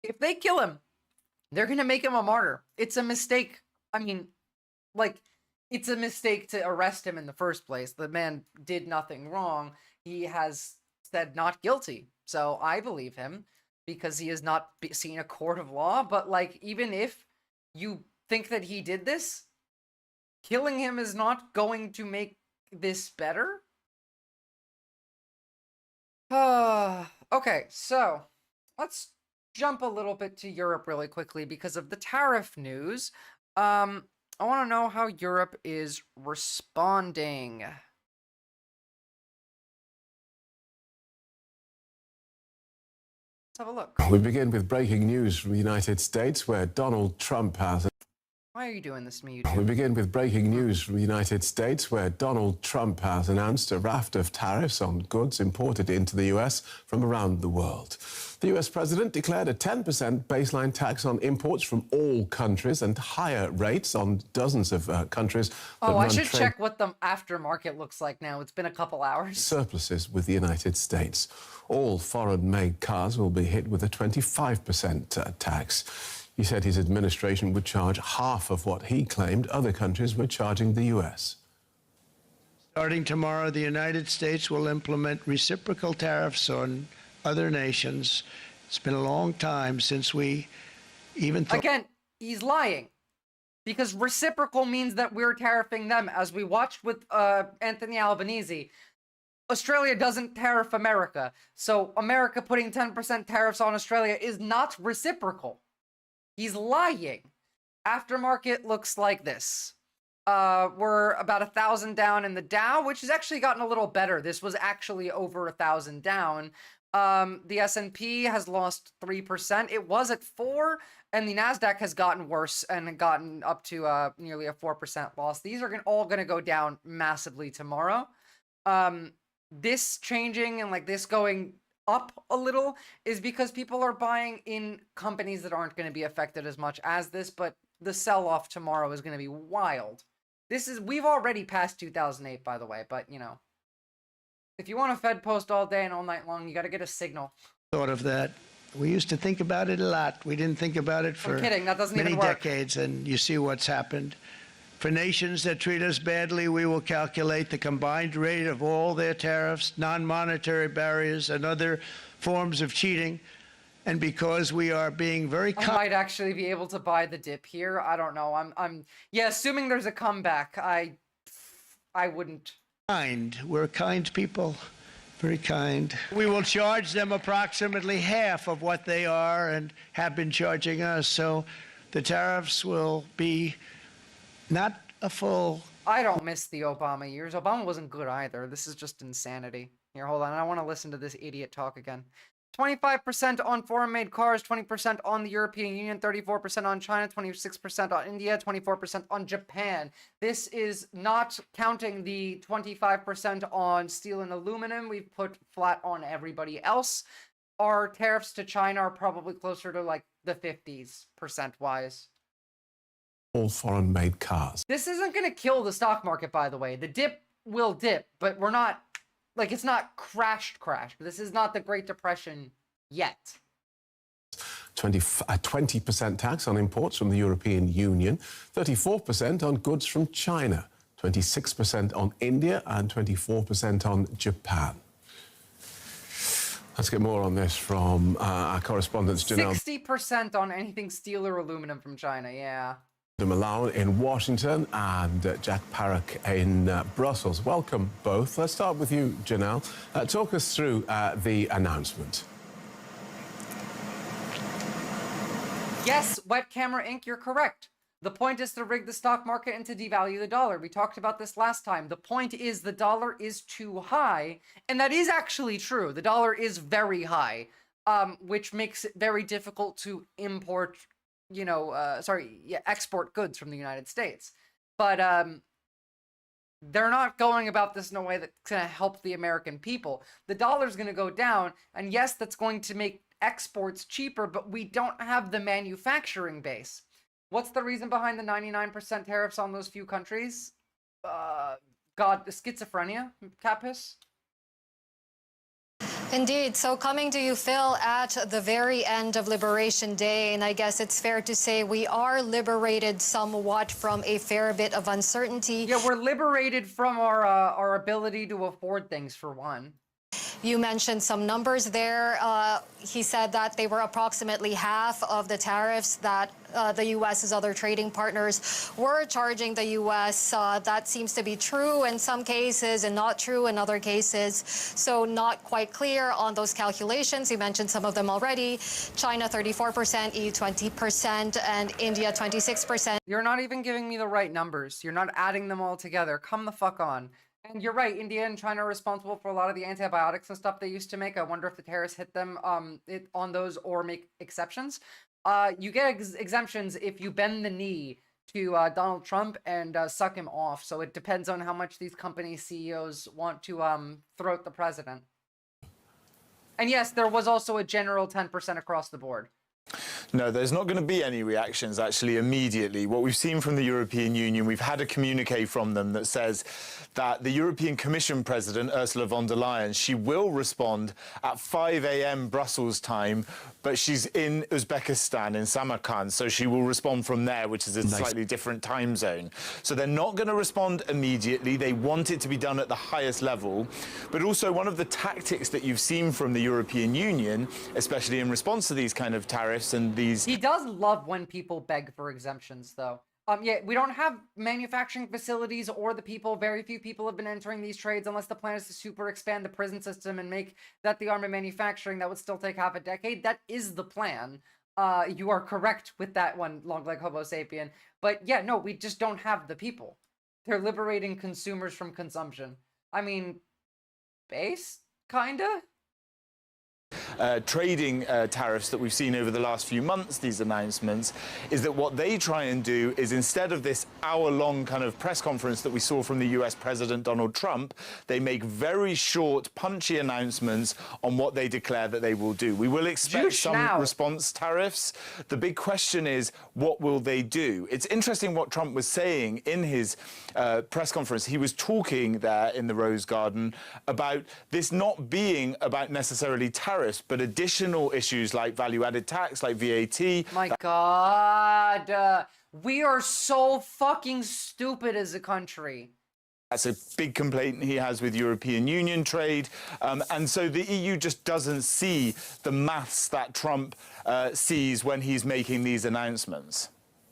If they kill him, they're going to make him a martyr. It's a mistake. I mean, like, it's a mistake to arrest him in the first place. The man did nothing wrong. He has said not guilty. So I believe him because he has not seen a court of law. But, like, even if you think that he did this, killing him is not going to make this better. Okay, so let's jump a little bit to Europe really quickly because of the tariff news. I want to know how Europe is responding. Let's have a look. We begin with breaking news from the United States, where Donald Trump has... Why are you doing this to me, YouTube? We begin with breaking news from the United States, where Donald Trump has announced a raft of tariffs on goods imported into the US from around the world. The US president declared a 10% baseline tax on imports from all countries and higher rates on dozens of countries. Oh, I should check what the aftermarket looks like now. It's been a couple hours. Surpluses with the United States. All foreign-made cars will be hit with a 25% tax. He said his administration would charge half of what he claimed other countries were charging the US. Starting tomorrow, the United States will implement reciprocal tariffs on other nations. It's been a long time since we even thought... Again, he's lying. Because reciprocal means that we're tariffing them. As we watched with Anthony Albanese, Australia doesn't tariff America. So America putting 10% tariffs on Australia is not reciprocal. He's lying. Aftermarket looks like this. We're about 1,000 down in the Dow, which has actually gotten a little better. This was actually over 1,000 down. The S&P has lost 3%. It was at 4%, and the NASDAQ has gotten worse and gotten up to nearly a 4% loss. These are all going to go down massively tomorrow. This changing and like this going up a little is because people are buying in companies that aren't going to be affected as much as this, but the sell-off tomorrow is going to be wild. We've already passed 2008, by the way, but you know, if you want a Fed post all day and all night long, you got to get a signal. Thought of that. We used to think about it a lot. We didn't think about it for I'm kidding. That doesn't many even work. decades, and you see what's happened. For nations that treat us badly, we will calculate the combined rate of all their tariffs, non-monetary barriers, and other forms of cheating. And because we are being very... I might actually be able to buy the dip here. I don't know. Yeah, assuming there's a comeback, I wouldn't. Kind. We're kind people. Very kind. We will charge them approximately half of what they are and have been charging us. So the tariffs will be not a full... I don't miss the Obama years. Obama wasn't good either. This is just insanity. Here, hold on. I want to listen to this idiot talk again. 25% on foreign-made cars, 20% on the European Union, 34% on China, 26% on India, 24% on Japan. This is not counting the 25% on steel and aluminum. We've put flat on everybody else. Our tariffs to China are probably closer to like the 50s percent-wise. All foreign-made cars. This isn't going to kill the stock market, by the way. The dip will dip, but we're not, like, it's not crash. This is not the Great Depression yet. 20% tax on imports from the European Union, 34% on goods from China, 26% on India, and 24% on Japan. Let's get more on this from our correspondents, Janelle. 60% on anything steel or aluminum from China, yeah. Malone in Washington and Jack Parrock in Brussels. Welcome both. Let's start with you, Janelle. Talk us through the announcement. Yes, Wet Camera Inc., you're correct. The point is to rig the stock market and to devalue the dollar. We talked about this last time. The point is the dollar is too high, and that is actually true. The dollar is very high, which makes it very difficult to import export goods from the United States. But they're not going about this in a way that's going to help the American people. The dollar's going to go down, and yes, that's going to make exports cheaper, but we don't have the manufacturing base. What's the reason behind the 99% tariffs on those few countries? The schizophrenia, Capis? Indeed. So coming to you, Phil, at the very end of Liberation Day, and I guess it's fair to say we are liberated somewhat from a fair bit of uncertainty. Yeah, we're liberated from our ability to afford things, for one. You mentioned some numbers there. He said that they were approximately half of the tariffs that the U.S.'s other trading partners were charging the U.S. That seems to be true in some cases and not true in other cases. So not quite clear on those calculations. You mentioned some of them already. China 34%, EU 20%, and India 26%. You're not even giving me the right numbers. You're not adding them all together. Come the fuck on. And you're right, India and China are responsible for a lot of the antibiotics and stuff they used to make. I wonder if the tariffs hit them on those or make exceptions. You get exemptions if you bend the knee to Donald Trump and suck him off. So it depends on how much these company CEOs want to throat the president. And yes, there was also a general 10% across the board. No, there's not going to be any reactions actually immediately. What we've seen from the European Union, we've had a communique from them that says that the European Commission President, Ursula von der Leyen, she will respond at 5 a.m. Brussels time, but she's in Uzbekistan, in Samarkand, so she will respond from there, which is a slightly different time zone. So they're not going to respond immediately. They want it to be done at the highest level. But also one of the tactics that you've seen from the European Union, especially in response to these kind of tariffs and these... He does love when people beg for exemptions, though. Yeah, we don't have manufacturing facilities or the people. Very few people have been entering these trades unless the plan is to super expand the prison system and make that the arm of manufacturing. That would still take half a decade. That is the plan. You are correct with that one, long leg Homo sapien. But yeah, no, we just don't have the people. They're liberating consumers from consumption. I mean, base, kinda? Trading tariffs that we've seen over the last few months, these announcements, is that what they try and do is, instead of this hour-long kind of press conference that we saw from the US President Donald Trump, they make very short, punchy announcements on what they declare that they will do. We will expect some response tariffs. The big question is, what will they do? It's interesting what Trump was saying in his press conference. He was talking there in the Rose Garden about this not being about necessarily tariffs, but additional issues like value-added tax, like VAT. My God, we are so fucking stupid as a country. That's a big complaint he has with European Union trade. And so the EU just doesn't see the maths that Trump sees when he's making these announcements.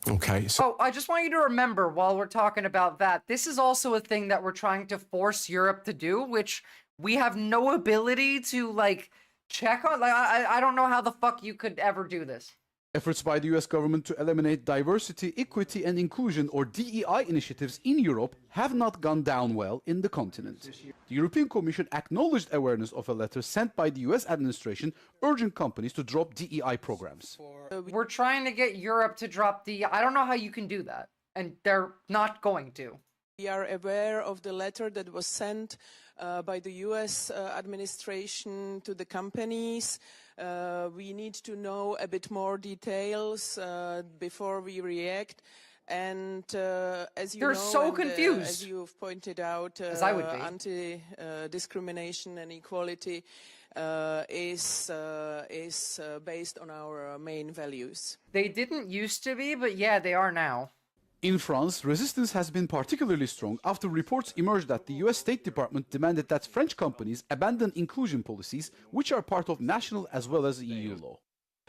Okay. So I just want you to remember, while we're talking about that, this is also a thing that we're trying to force Europe to do, which we have no ability to, like, check on. Like, I don't know how the fuck you could ever do this. Efforts by the US government to eliminate diversity, equity and inclusion, or DEI initiatives in Europe have not gone down well in the continent. The European Commission acknowledged awareness of a letter sent by the US administration urging companies to drop DEI programs. We're trying to get Europe to drop DEI. I don't know how you can do that, and they're not going to. We are aware of the letter that was sent by the US administration to the companies. We need to know a bit more details before we react. And as you know, so confused. As you've pointed out, as I would be. Anti-discrimination and equality is based on our main values. They didn't used to be, but yeah, they are now. In France, resistance has been particularly strong after reports emerged that the US State Department demanded that French companies abandon inclusion policies, which are part of national as well as EU law.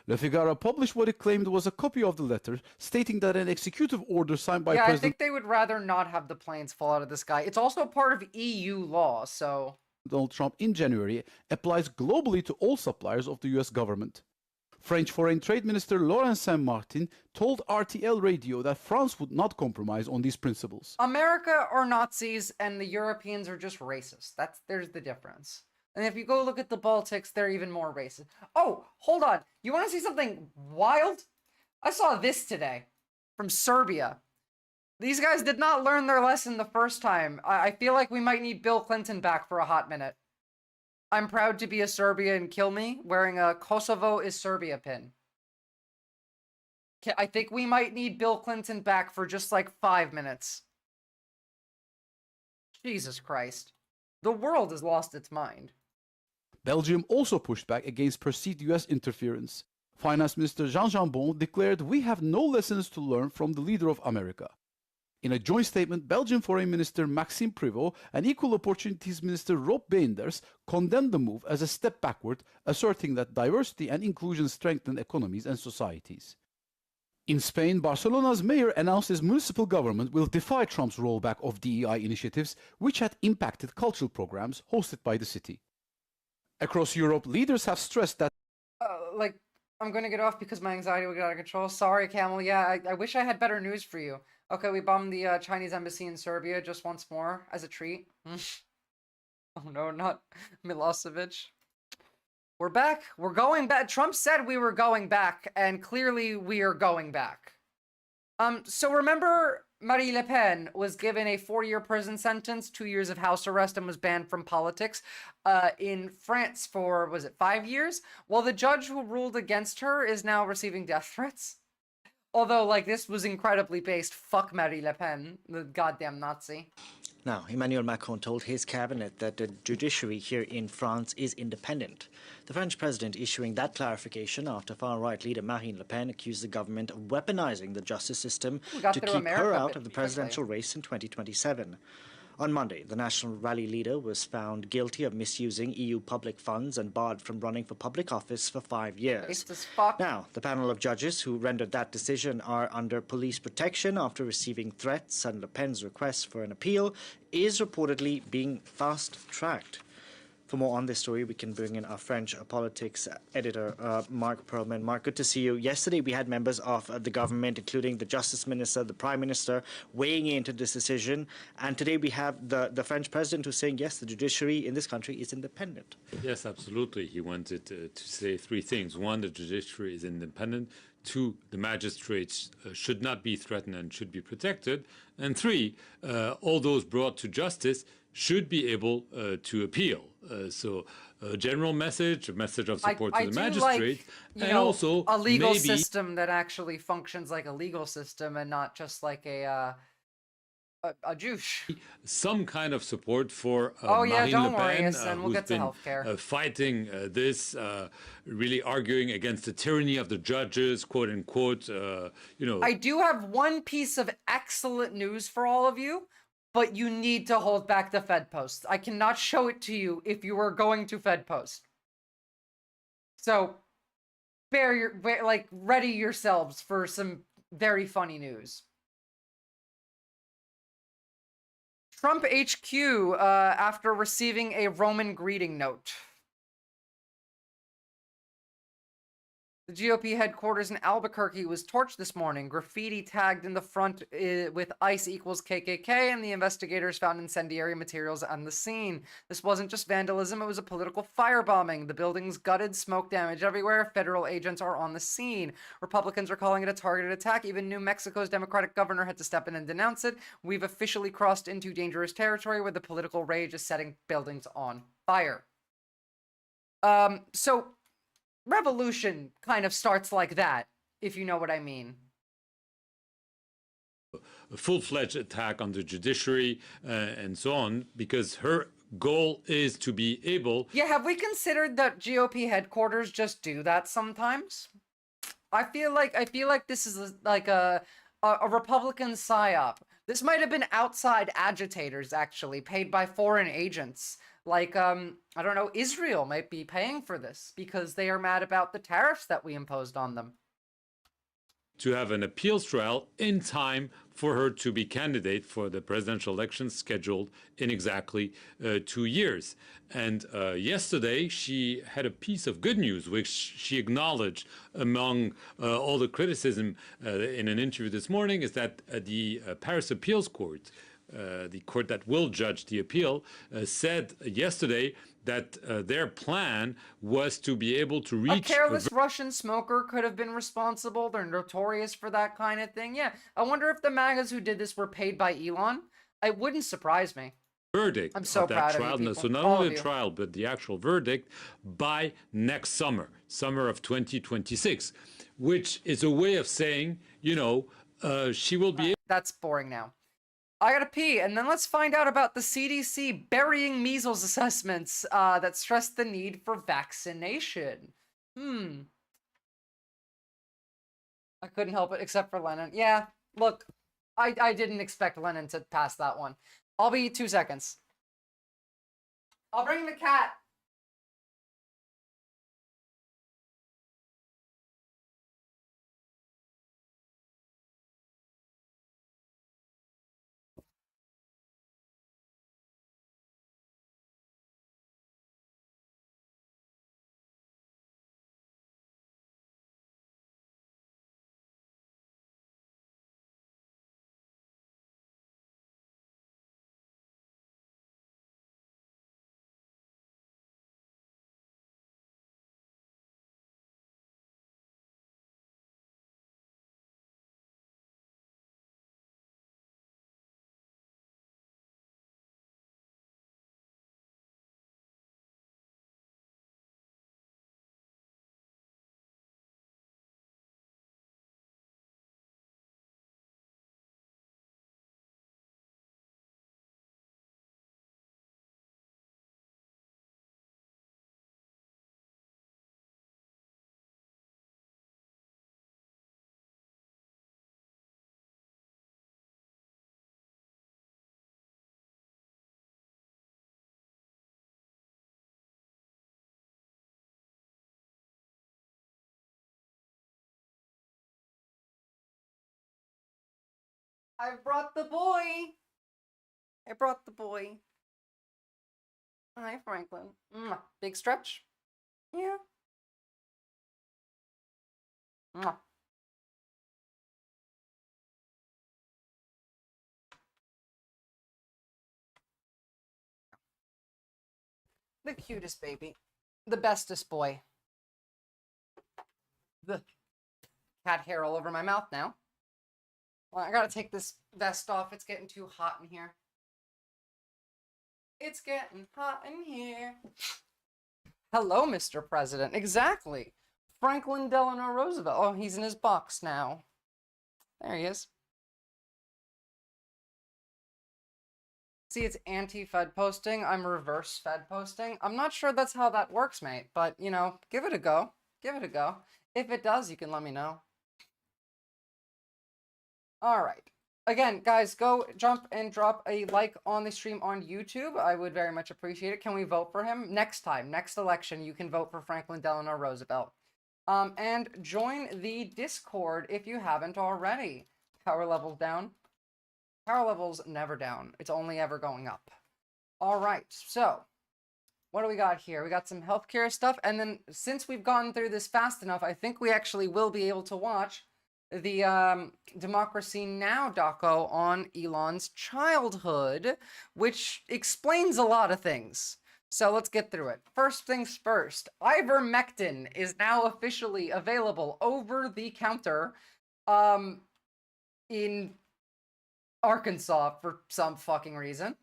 Le Figaro published what it claimed was a copy of the letter, stating that an executive order signed by President... I think they would rather not have the planes fall out of the sky. It's also part of EU law, so... Donald Trump in January applies globally to all suppliers of the US government. French Foreign Trade Minister Laurent Saint-Martin told RTL Radio that France would not compromise on these principles. America are Nazis and the Europeans are just racist. There's the difference. And if you go look at the Baltics, they're even more racist. Oh, hold on. You want to see something wild? I saw this today from Serbia. These guys did not learn their lesson the first time. I feel like we might need Bill Clinton back for a hot minute. I'm proud to be a Serbian, kill me, wearing a Kosovo is Serbia pin. I think we might need Bill Clinton back for just like 5 minutes. Jesus Christ. The world has lost its mind. Belgium also pushed back against perceived US interference. Finance Minister Jean Jambon declared, "We have no lessons to learn from the leader of America." In a joint statement, Belgian Foreign Minister Maxime Prevot and Equal Opportunities Minister Rob Beenders condemned the move as a step backward, asserting that diversity and inclusion strengthen economies and societies. In Spain, Barcelona's mayor announced his municipal government will defy Trump's rollback of DEI initiatives, which had impacted cultural programs hosted by the city. Across Europe, leaders have stressed that I'm going to get off because my anxiety will get out of control. Sorry, Camel. Yeah, I wish I had better news for you. Okay, we bombed the Chinese embassy in Serbia just once more as a treat. Oh no, not Milosevic. We're back. We're going back. Trump said we were going back, and clearly we are going back. So remember Marine Le Pen was given a 4-year prison sentence, 2 years of house arrest, and was banned from politics in France for, was it 5 years? Well, the judge who ruled against her is now receiving death threats. Although, like, this was incredibly based. Fuck Marine Le Pen, the goddamn Nazi. Now, Emmanuel Macron told his cabinet that the judiciary here in France is independent. The French president issuing that clarification after far-right leader Marine Le Pen accused the government of weaponizing the justice system to keep her out of the presidential race in 2027. On Monday, the National Rally leader was found guilty of misusing EU public funds and barred from running for public office for 5 years. Now, the panel of judges who rendered that decision are under police protection after receiving threats, and Le Pen's request for an appeal is reportedly being fast-tracked. For more on this story, we can bring in our French politics editor, Mark Perlman. Mark, good to see you. Yesterday, we had members of the government, including the Justice Minister, the Prime Minister, weighing into this decision. And today, we have the French president who's saying, yes, the judiciary in this country is independent. Yes, absolutely. He wanted to say 3 things. 1, the judiciary is independent. 2, the magistrates should not be threatened and should be protected. And 3, all those brought to justice should be able to appeal. So a general message, a message of support to the magistrate, and also a legal system that actually functions like a legal system and not just like a juice. Some kind of support for Marine Le don't worry, Pen, and we'll get to healthcare. Fighting this, really arguing against the tyranny of the judges, quote unquote. I do have one piece of excellent news for all of you. But you need to hold back the Fed posts. I cannot show it to you if you are going to Fed post. So, ready yourselves for some very funny news. Trump HQ, after receiving a Roman greeting note. The GOP headquarters in Albuquerque was torched this morning. Graffiti tagged in the front with ICE equals KKK, and the investigators found incendiary materials on the scene. This wasn't just vandalism, it was a political firebombing. The building's gutted, smoke damage everywhere. Federal agents are on the scene. Republicans are calling it a targeted attack. Even New Mexico's Democratic governor had to step in and denounce it. We've officially crossed into dangerous territory where the political rage is setting buildings on fire. So revolution kind of starts like that, if you know what I mean. A full-fledged attack on the judiciary and so on, because her goal is to be able... Yeah, have we considered that GOP headquarters just do that sometimes? I feel like this is like a Republican psyop. This might have been outside agitators, actually, paid by foreign agents. Like, I don't know, Israel might be paying for this because they are mad about the tariffs that we imposed on them. To have an appeals trial in time for her to be candidate for the presidential election scheduled in exactly 2 years. And yesterday, she had a piece of good news, which she acknowledged among all the criticism in an interview this morning, is that the Paris Appeals Court, the court that will judge the appeal, said yesterday that their plan was to be able to reach... A careless Russian smoker could have been responsible. They're notorious for that kind of thing. Yeah, I wonder if the MAGAs who did this were paid by Elon. It wouldn't surprise me. Verdict I'm so of that proud trial. of you people. So not All only of the you. trial, but the actual verdict by next summer of 2026, which is a way of saying, you know, she will be... That's boring now. I gotta pee, and then let's find out about the CDC burying measles assessments that stress the need for vaccination. I couldn't help it, except for Lennon. Yeah, look, I didn't expect Lennon to pass that one. I'll be 2 seconds. I'll bring the cat. I brought the boy. I brought the boy. Hi, Franklin. Big stretch. Yeah. The cutest baby. The bestest boy. The cat hair all over my mouth now. Well, I gotta take this vest off. It's getting too hot in here. It's getting hot in here. Hello, Mr. President. Exactly. Franklin Delano Roosevelt. Oh, he's in his box now. There he is. See, it's anti-Fed posting. I'm reverse Fed posting. I'm not sure that's how that works, mate. But, you know, give it a go. Give it a go. If it does, you can let me know. All right. Again, guys, go jump and drop a like on the stream on YouTube. I would very much appreciate it. Can we vote for him? Next time, next election, you can vote for Franklin Delano Roosevelt. And join the Discord if you haven't already. Power levels down. Power levels never down. It's only ever going up. All right, so what do we got here? We got some healthcare stuff. And then since we've gone through this fast enough, I think we actually will be able to watch the Democracy Now! Doco on Elon's childhood, which explains a lot of things. So let's get through it. First things first, ivermectin is now officially available over the counter in Arkansas for some fucking reason.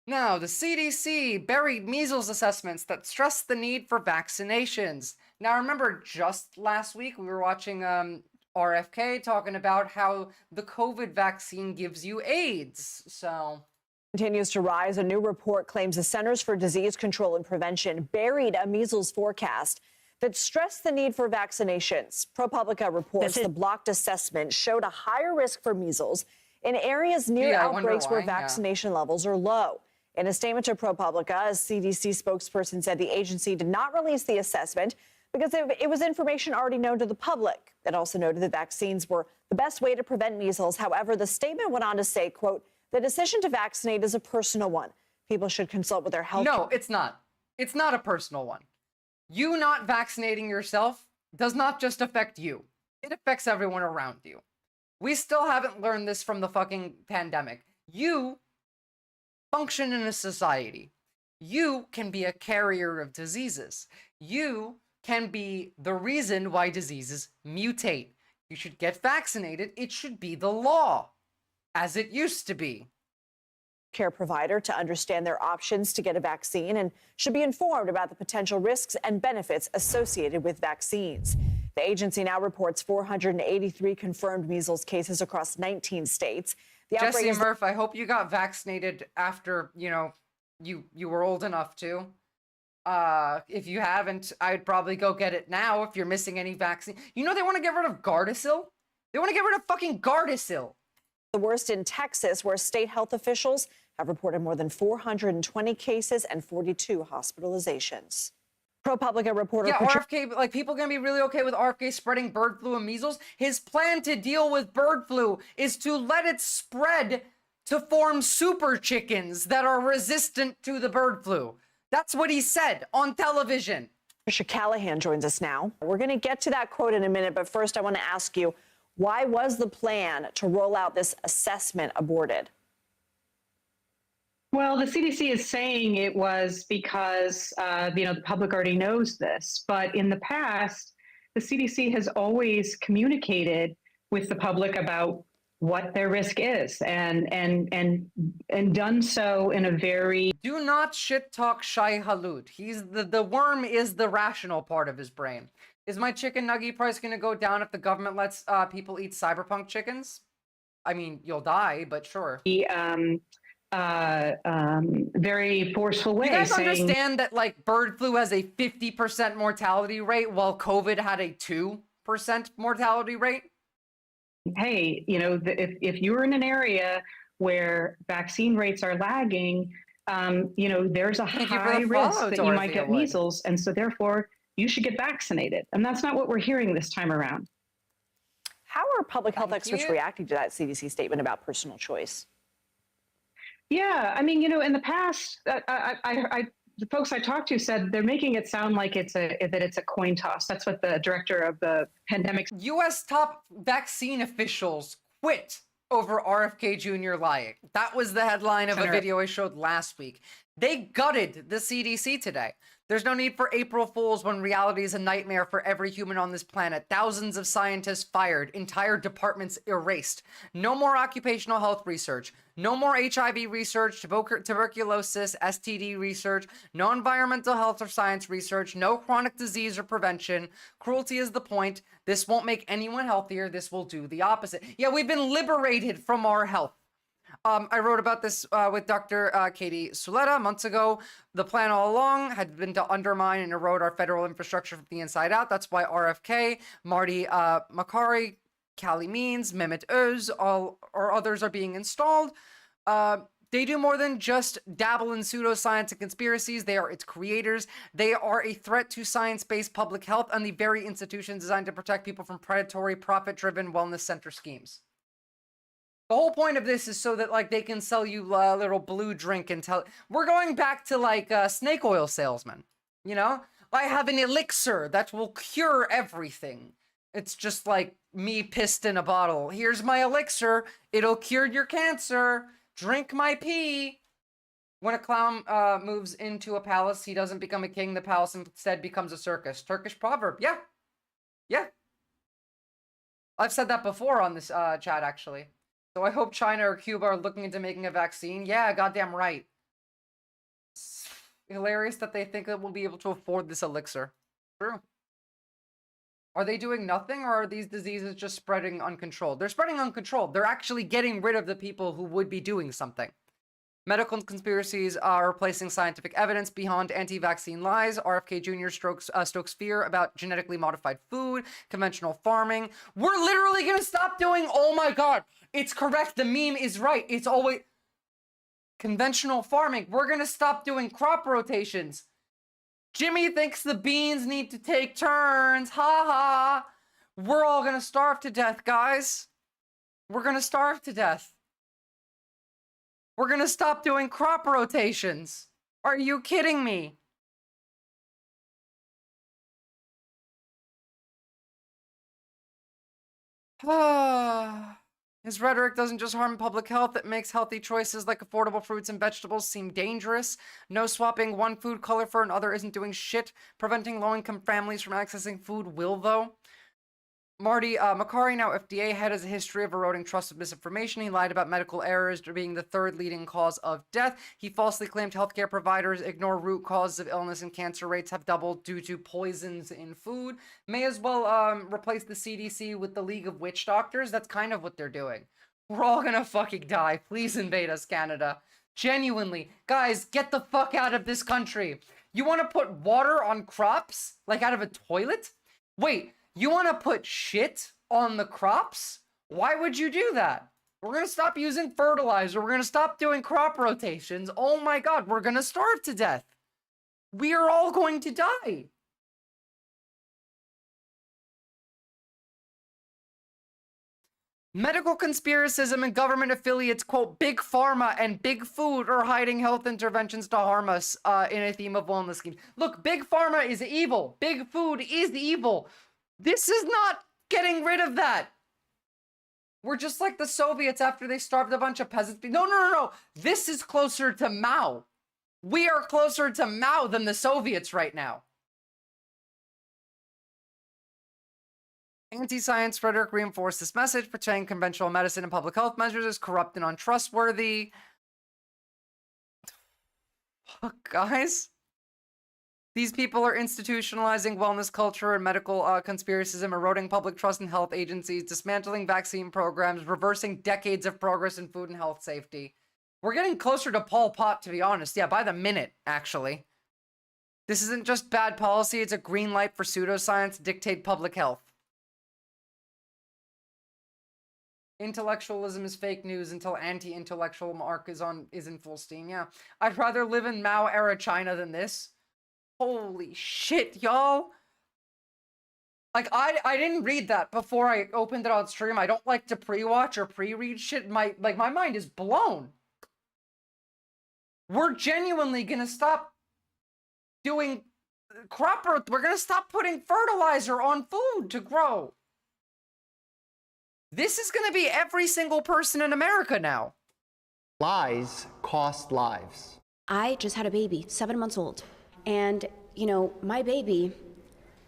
Now, the CDC buried measles assessments that stress the need for vaccinations. Now, remember, just last week we were watching RFK talking about how the COVID vaccine gives you AIDS. So continues to rise. A new report claims the Centers for Disease Control and Prevention buried a measles forecast that stressed the need for vaccinations. ProPublica reports the blocked assessment showed a higher risk for measles in areas near outbreaks where vaccination levels are low. In a statement to ProPublica, a CDC spokesperson said the agency did not release the assessment because it was information already known to the public. It also noted that vaccines were the best way to prevent measles. However, the statement went on to say, quote, the decision to vaccinate is a personal one. People should consult with their health. No, it's not. It's not a personal one. You not vaccinating yourself does not just affect you. It affects everyone around you. We still haven't learned this from the fucking pandemic. You function in a society. You can be a carrier of diseases. You can be the reason why diseases mutate. You should get vaccinated. It should be the law, as it used to be. Care provider to understand their options to get a vaccine and should be informed about the potential risks and benefits associated with vaccines. The agency now reports 483 confirmed measles cases across 19 states. The Jesse Murph, I hope you got vaccinated after, you know, you were old enough to. If you haven't, I'd probably go get it now if you're missing any vaccine. You know they want to get rid of Gardasil? They want to get rid of fucking Gardasil. The worst in Texas, where state health officials have reported more than 420 cases and 42 hospitalizations. ProPublica reporter... Yeah, RFK, like, people gonna be really okay with RFK spreading bird flu and measles? His plan to deal with bird flu is to let it spread to form super chickens that are resistant to the bird flu. That's what he said on television. Patricia Callahan joins us now. We're going to get to that quote in a minute, but first I want to ask you, why was the plan to roll out this assessment aborted? Well, the CDC is saying it was because, the public already knows this. But in the past, the CDC has always communicated with the public about what their risk is and done so in a very... Do not shit talk Shai Hulud. He's the worm is the rational part of his brain. Is my chicken nugget price going to go down if the government lets people eat cyberpunk chickens? I mean, you'll die, but sure. Very forceful way. You guys saying, understand that, like, bird flu has a 50% mortality rate while COVID had a 2% mortality rate? Hey, if you're in an area where vaccine rates are lagging, there's a high risk that you might get measles, and so therefore you should get vaccinated. And that's not what we're hearing this time around. How are public health experts reacting to that CDC statement about personal choice? Yeah, I mean, in the past, the folks I talked to said they're making it sound like it's a coin toss. That's what the director of the pandemic... U.S. top vaccine officials quit over RFK Jr. lying. That was the headline of a video I showed last week. They gutted the CDC today. There's no need for April Fools when reality is a nightmare for every human on this planet. Thousands of scientists fired, entire departments erased. No more occupational health research. No more HIV research, tuberculosis, STD research, no environmental health or science research, no chronic disease or prevention. Cruelty is the point. This won't make anyone healthier. This will do the opposite. Yeah, we've been liberated from our health. I wrote about this with Dr. Katie Suleta months ago. The plan all along had been to undermine and erode our federal infrastructure from the inside out. That's why RFK, Marty Makary, Callie Means, Mehmet Öz, or others are being installed. They do more than just dabble in pseudoscience and conspiracies. They are its creators. They are a threat to science-based public health and the very institutions designed to protect people from predatory, profit-driven wellness center schemes. The whole point of this is so that, like, they can sell you a little blue drink and tell... We're going back to, like, snake oil salesmen, you know? I have an elixir that will cure everything. It's just like me pissed in a bottle. Here's my elixir. It'll cure your cancer. Drink my pee. When a clown moves into a palace, he doesn't become a king. The palace instead becomes a circus. Turkish proverb. Yeah. Yeah. I've said that before on this chat, actually. So I hope China or Cuba are looking into making a vaccine. Yeah, goddamn right. It's hilarious that they think that we'll be able to afford this elixir. True. Are they doing nothing, or are these diseases just spreading uncontrolled? They're spreading uncontrolled. They're actually getting rid of the people who would be doing something. Medical conspiracies are replacing scientific evidence beyond anti-vaccine lies. RFK Jr. stokes fear about genetically modified food, conventional farming. We're literally going to stop doing... Oh my god, it's correct. The meme is right. It's always... Conventional farming. We're going to stop doing crop rotations. Jimmy thinks the beans need to take turns. Ha ha. We're all going to starve to death, guys. We're going to starve to death. We're going to stop doing crop rotations. Are you kidding me? His rhetoric doesn't just harm public health, it makes healthy choices like affordable fruits and vegetables seem dangerous. No swapping one food color for another isn't doing shit. Preventing low-income families from accessing food will, though. Marty, Makari, now FDA head, has a history of eroding trust with misinformation. He lied about medical errors being the third leading cause of death. He falsely claimed healthcare providers ignore root causes of illness and cancer rates have doubled due to poisons in food. May as well replace the CDC with the League of Witch Doctors. That's kind of what they're doing. We're all gonna fucking die. Please invade us, Canada. Genuinely. Guys, get the fuck out of this country. You want to put water on crops? Like out of a toilet? Wait. You want to put shit on the crops? Why would you do that? We're going to stop using fertilizer. We're going to stop doing crop rotations. Oh my God, we're going to starve to death. We are all going to die. Medical conspiracism and government affiliates, quote, Big Pharma and Big Food are hiding health interventions to harm us in a theme of wellness schemes. Look, Big Pharma is evil. Big Food is evil. This is not getting rid of that. We're just like the Soviets after they starved a bunch of peasants. No. This is closer to Mao. We are closer to Mao than the Soviets right now. Anti-science rhetoric reinforced this message, portraying conventional medicine and public health measures as corrupt and untrustworthy. Fuck, guys. These people are institutionalizing wellness culture and medical conspiracism, eroding public trust in health agencies, dismantling vaccine programs, reversing decades of progress in food and health safety. We're getting closer to Pol Pot, to be honest. Yeah, by the minute, actually. This isn't just bad policy, it's a green light for pseudoscience to dictate public health. Intellectualism is fake news until anti-intellectual mark is in full steam. Yeah, I'd rather live in Mao-era China than this. Holy shit, y'all. Like, I didn't read that before I opened it on stream. I don't like to pre-watch or pre-read shit. My mind is blown. We're genuinely gonna stop doing crop growth. We're gonna stop putting fertilizer on food to grow. This is gonna be every single person in America now. Lies cost lives. I just had a baby, 7 months old. And, you know, my baby,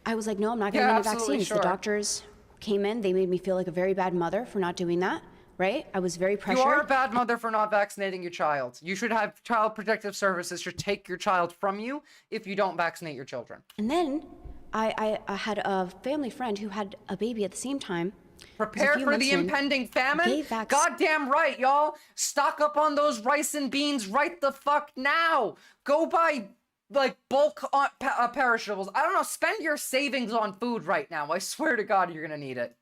I was like, no, I'm not going to get any vaccines. Sure. The doctors came in. They made me feel like a very bad mother for not doing that, right? I was very pressured. You are a bad mother for not vaccinating your child. You should have Child Protective Services should take your child from you if you don't vaccinate your children. And then I had a family friend who had a baby at the same time. Prepare for the impending famine? Goddamn right, y'all. Stock up on those rice and beans right the fuck now. Go buy, like, bulk perishables. I don't know, spend your savings on food right now. I swear to God, you're gonna need it.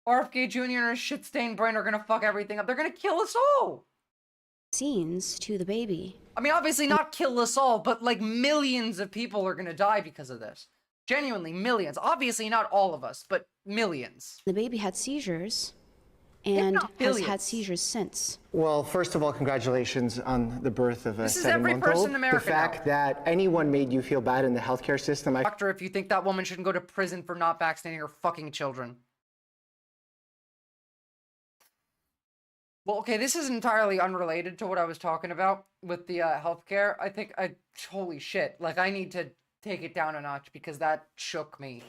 RFK Jr. and his shit-stained brain are gonna fuck everything up. They're gonna kill us all. Vaccines to the baby. I mean, obviously not kill us all, but, like, millions of people are gonna die because of this. Genuinely, millions. Obviously not all of us, but millions. The baby had seizures and has had seizures since. Well, first of all, congratulations on the birth of a 7-month-old. This is every person in America The fact that anyone made you feel bad in the healthcare system. Doctor, if you think that woman shouldn't go to prison for not vaccinating her fucking children. Well, okay, this is entirely unrelated to what I was talking about with the healthcare. I think holy shit, like I need to take it down a notch because that shook me.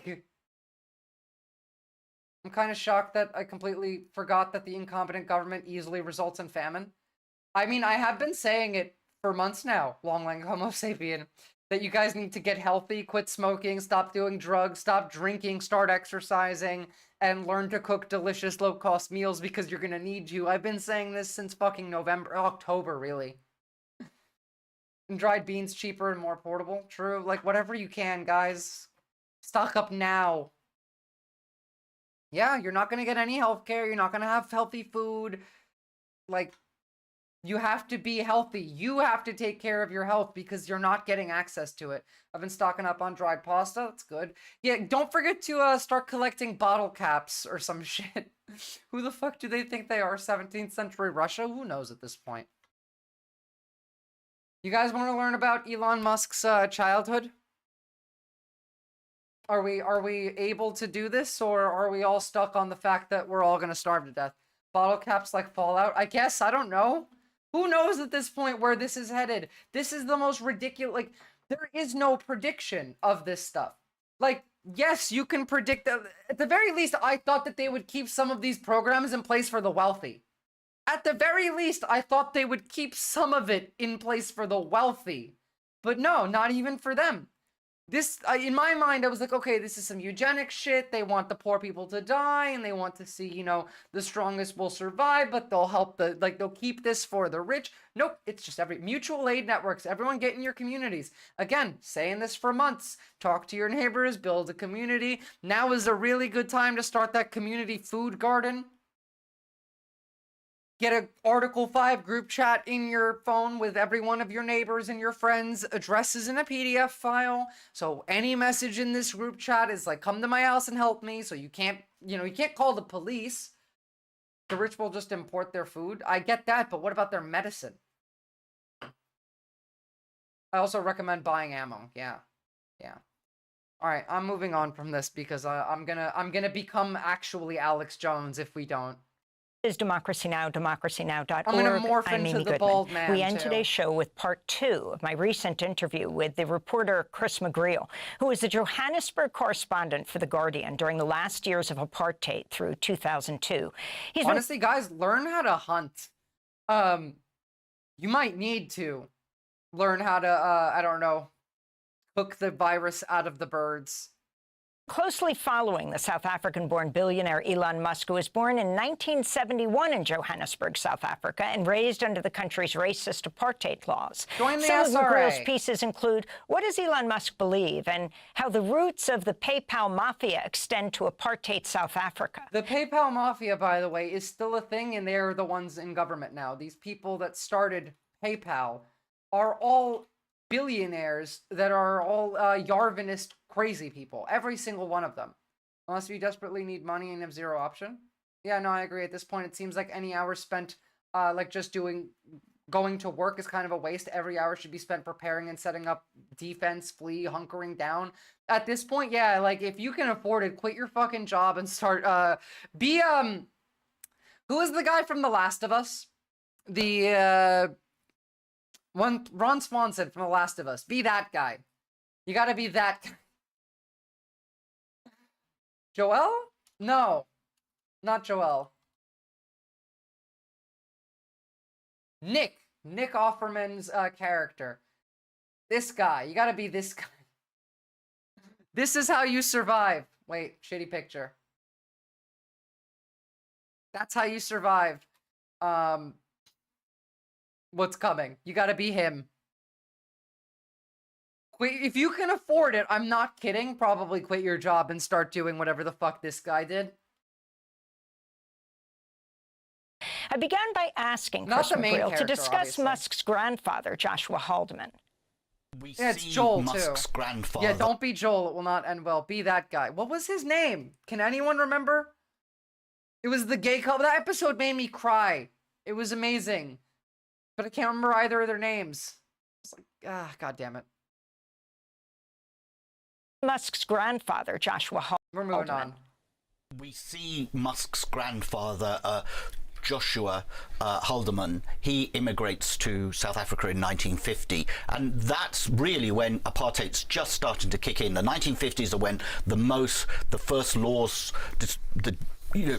I'm kind of shocked that I completely forgot that the incompetent government easily results in famine. I mean, I have been saying it for months now, long lang homo sapien, that you guys need to get healthy, quit smoking, stop doing drugs, stop drinking, start exercising, and learn to cook delicious low-cost meals because you're gonna need to. I've been saying this since fucking October, really. And dried beans cheaper and more portable. True. Like, whatever you can, guys. Stock up now. Yeah, you're not going to get any healthcare. You're not going to have healthy food. Like, you have to be healthy. You have to take care of your health because you're not getting access to it. I've been stocking up on dried pasta. That's good. Yeah, don't forget to start collecting bottle caps or some shit. Who the fuck do they think they are? 17th century Russia? Who knows at this point? You guys want to learn about Elon Musk's childhood? Are we able to do this, or are we all stuck on the fact that we're all gonna starve to death? Bottle caps like Fallout? I guess, I don't know. Who knows at this point where this is headed? This is the most ridiculous, like, there is no prediction of this stuff. Like, yes, you can predict that. At the very least, I thought that they would keep some of these programs in place for the wealthy. At the very least, I thought they would keep some of it in place for the wealthy. But no, not even for them. This, in my mind, I was like, okay, this is some eugenics shit. They want the poor people to die, and they want to see, you know, the strongest will survive, but they'll help they'll keep this for the rich. Nope, it's just mutual aid networks. Everyone get in your communities. Again, saying this for months. Talk to your neighbors, build a community. Now is a really good time to start that community food garden. Get an Article 5 group chat in your phone with every one of your neighbors and your friends, addresses in a PDF file. So any message in this group chat is like, come to my house and help me. So you can't call the police. The rich will just import their food. I get that, but what about their medicine? I also recommend buying ammo. Yeah. All right, I'm moving on from this because I'm gonna become actually Alex Jones if we don't. Is Democracy Now!, democracynow.org. I'm going to morph I'm into Amy the Goodman. bald man, We end too. today's show with part 2 of my recent interview with the reporter Chris McGreal, who was the Johannesburg correspondent for The Guardian during the last years of apartheid through 2002. Honestly, guys, learn how to hunt. You might need to learn how to, I don't know, cook the virus out of the birds. Closely following the South African-born billionaire Elon Musk, who was born in 1971 in Johannesburg, South Africa, and raised under the country's racist apartheid laws. Join the Some of SRA. McGreal's pieces include what does Elon Musk believe and how the roots of the PayPal mafia extend to apartheid South Africa. The PayPal mafia, by the way, is still a thing, and they're the ones in government now. These people that started PayPal are all billionaires that are all Yarvinist crazy people. Every single one of them. Unless you desperately need money and have zero option. Yeah, no, I agree. At this point, it seems like any hour spent like just going to work is kind of a waste. Every hour should be spent preparing and setting up defense, flee, hunkering down. At this point, yeah, like if you can afford it, quit your fucking job and start who is the guy from The Last of Us? The Ron Swanson from The Last of Us. Be that guy. You gotta be that guy. Joel? No. Not Joel. Nick Offerman's character. This guy. You gotta be this guy. This is how you survive. Wait, shitty picture. That's how you survive. What's coming. You gotta be him. If you can afford it, I'm not kidding, probably quit your job and start doing whatever the fuck this guy did. I began by asking Chris McGreal to discuss obviously. Musk's grandfather, Joshua Haldeman. Yeah, it's Joel, Musk's grandfather. Yeah, don't be Joel. It will not end well. Be that guy. What was his name? Can anyone remember? It was the gay couple. That episode made me cry. It was amazing. But I can't remember either of their names. It's like, God damn it. Musk's grandfather, Joshua Haldeman. We're moving on. We see Musk's grandfather, Joshua Haldeman. He immigrates to South Africa in 1950, and that's really when apartheid's just starting to kick in. The 1950s are when the first laws,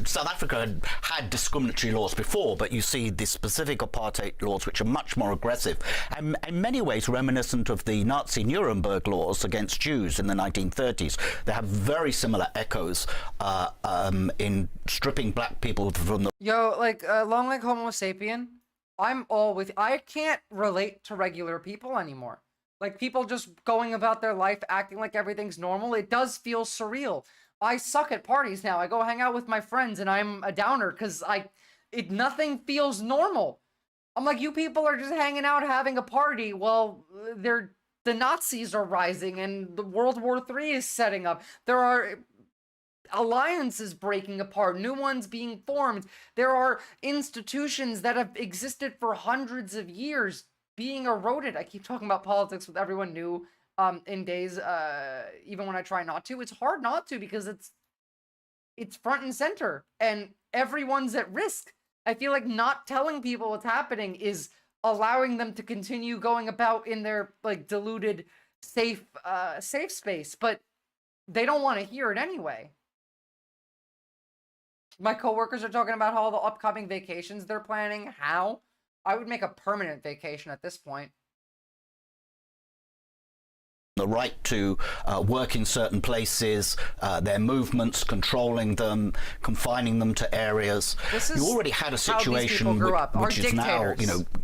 South Africa had discriminatory laws before, but you see the specific apartheid laws, which are much more aggressive, and in many ways reminiscent of the Nazi Nuremberg laws against Jews in the 1930s. They have very similar echoes in stripping black people from the... Yo, like, long like Homo sapien, I'm all with... I can't relate to regular people anymore. Like, people just going about their life acting like everything's normal. It does feel surreal. I suck at parties now. I go hang out with my friends and I'm a downer because nothing feels normal. I'm like, you people are just hanging out having a party. Well, the Nazis are rising and the World War III is setting up. There are alliances breaking apart, new ones being formed. There are institutions that have existed for hundreds of years being eroded. I keep talking about politics with everyone new. In days, even when I try not to, it's hard not to because it's front and center and everyone's at risk. I feel like not telling people what's happening is allowing them to continue going about in their like deluded safe space. But they don't want to hear it anyway. My coworkers are talking about all the upcoming vacations they're planning. How? I would make a permanent vacation at this point. The right to work in certain places, their movements, controlling them, confining them to areas. You already had a situation which is now,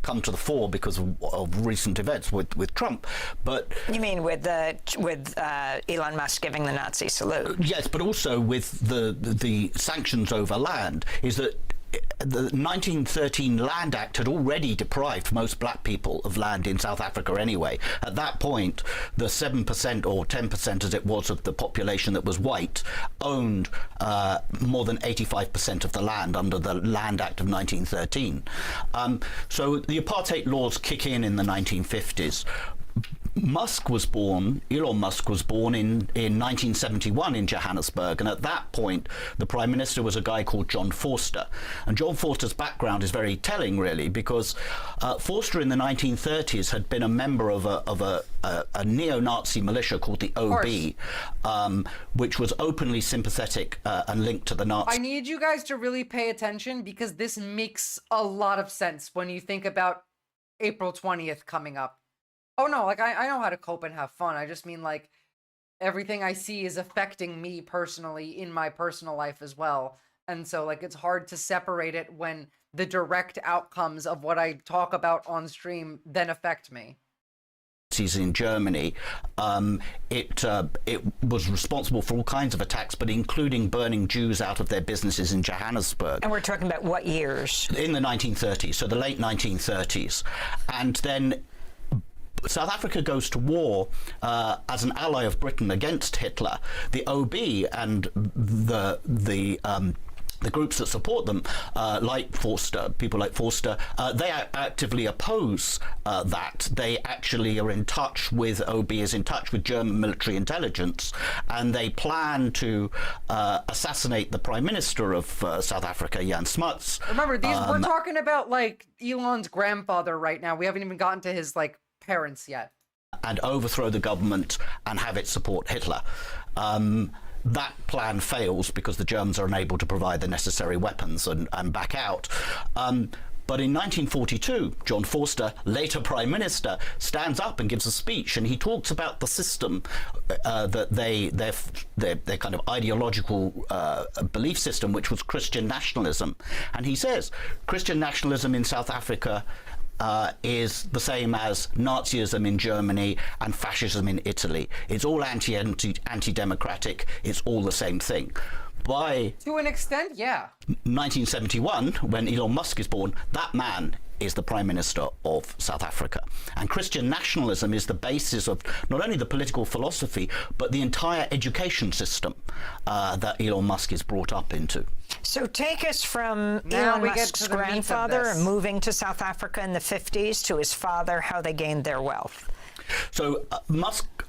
come to the fore because of recent events with Trump. But you mean with Elon Musk giving the Nazi salute? Yes, but also with the sanctions over land, is that the 1913 Land Act had already deprived most black people of land in South Africa anyway. At that point, the 7% or 10% as it was of the population that was white owned more than 85% of the land under the Land Act of 1913. So the apartheid laws kick in the 1950s. Elon Musk was born in 1971 in Johannesburg, and at that point the Prime Minister was a guy called John Vorster. And John Vorster's background is very telling, really, because Vorster in the 1930s had been a member of a neo-Nazi militia called the OB, which was openly sympathetic and linked to the Nazis. I need you guys to really pay attention because this makes a lot of sense when you think about April 20th coming up. Oh no, like I know how to cope and have fun. I just mean like everything I see is affecting me personally in my personal life as well. And so like it's hard to separate it when the direct outcomes of what I talk about on stream then affect me. In Germany, it was responsible for all kinds of attacks, but including burning Jews out of their businesses in Johannesburg. And we're talking about what years? In the 1930s, so the late 1930s. And then South Africa goes to war as an ally of Britain against Hitler. The OB and the groups that support them, like Vorster, people like Vorster, they actively oppose that. They actually are in touch with, OB is in touch with German military intelligence, and they plan to assassinate the Prime Minister of South Africa, Jan Smuts. Remember, we're talking about like Elon's grandfather right now. We haven't even gotten to his like parents yet. And overthrow the government and have it support Hitler. That plan fails because the Germans are unable to provide the necessary weapons and back out. But in 1942, John Vorster, later Prime Minister, stands up and gives a speech, and he talks about the system that their kind of ideological belief system, which was Christian nationalism. And he says, Christian nationalism in South Africa is the same as Nazism in Germany and fascism in Italy. It's all anti-democratic. It's all the same thing. By to an extent, yeah. 1971, when Elon Musk is born, that man is the Prime Minister of South Africa. And Christian nationalism is the basis of not only the political philosophy, but the entire education system that Elon Musk is brought up into. So take us from Elon Musk's grandfather moving to South Africa in the 50s to his father, how they gained their wealth. So